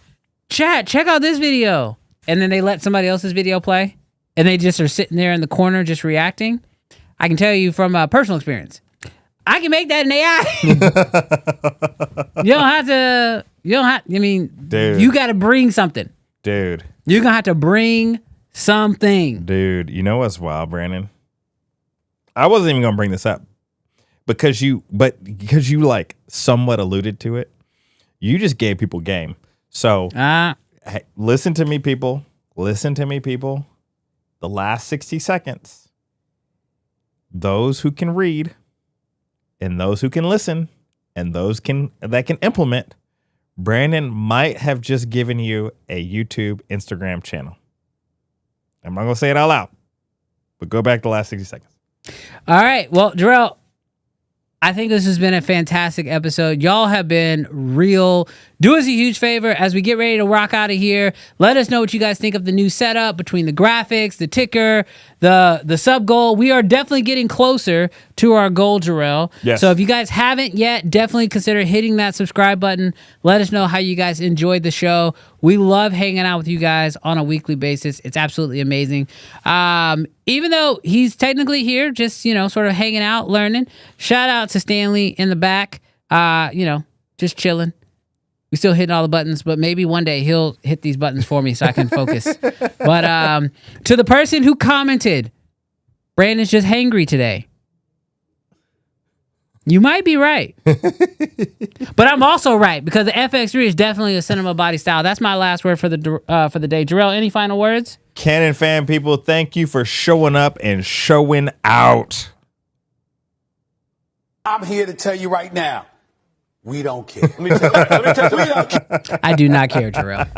Speaker 3: chat, check out this video, and then they let somebody else's video play and they just are sitting there in the corner just reacting, I can tell you from personal experience, I can make that in AI.
Speaker 1: Dude.
Speaker 3: You got to bring something.
Speaker 1: Dude.
Speaker 3: You're going to have to bring something.
Speaker 1: Dude, you know what's wild, Brandon? I wasn't even going to bring this up because you like somewhat alluded to it. You just gave people game. So hey, listen to me, people. Listen to me, people. The last 60 seconds, those who can read and those who can listen and those that can implement, Brandon might have just given you a YouTube, Instagram channel. I'm not going to say it out loud, but go back the last 60 seconds.
Speaker 3: All right. Well, Jarrell, I think this has been a fantastic episode. Y'all have been real. Do us a huge favor as we get ready to rock out of here. Let us know what you guys think of the new setup between the graphics, the ticker, the sub goal. We are definitely getting closer to our goal, Jarrell.
Speaker 1: Yes.
Speaker 3: So if you guys haven't yet, definitely consider hitting that subscribe button. Let us know how you guys enjoyed the show. We love hanging out with you guys on a weekly basis. It's absolutely amazing. Even though he's technically here, just, sort of hanging out, learning. Shout out to Stanley in the back, just chilling. We still hitting all the buttons, but maybe one day he'll hit these buttons for me so I can focus. But to the person who commented, Brandon's just hangry today. You might be right. But I'm also right because the FX3 is definitely a cinema body style. That's my last word for the day. Jarrell, any final words?
Speaker 1: Canon fan people, thank you for showing up and showing out.
Speaker 5: I'm here to tell you right now, we don't care. Let me tell you, we don't care.
Speaker 3: I do not care, Jarrell.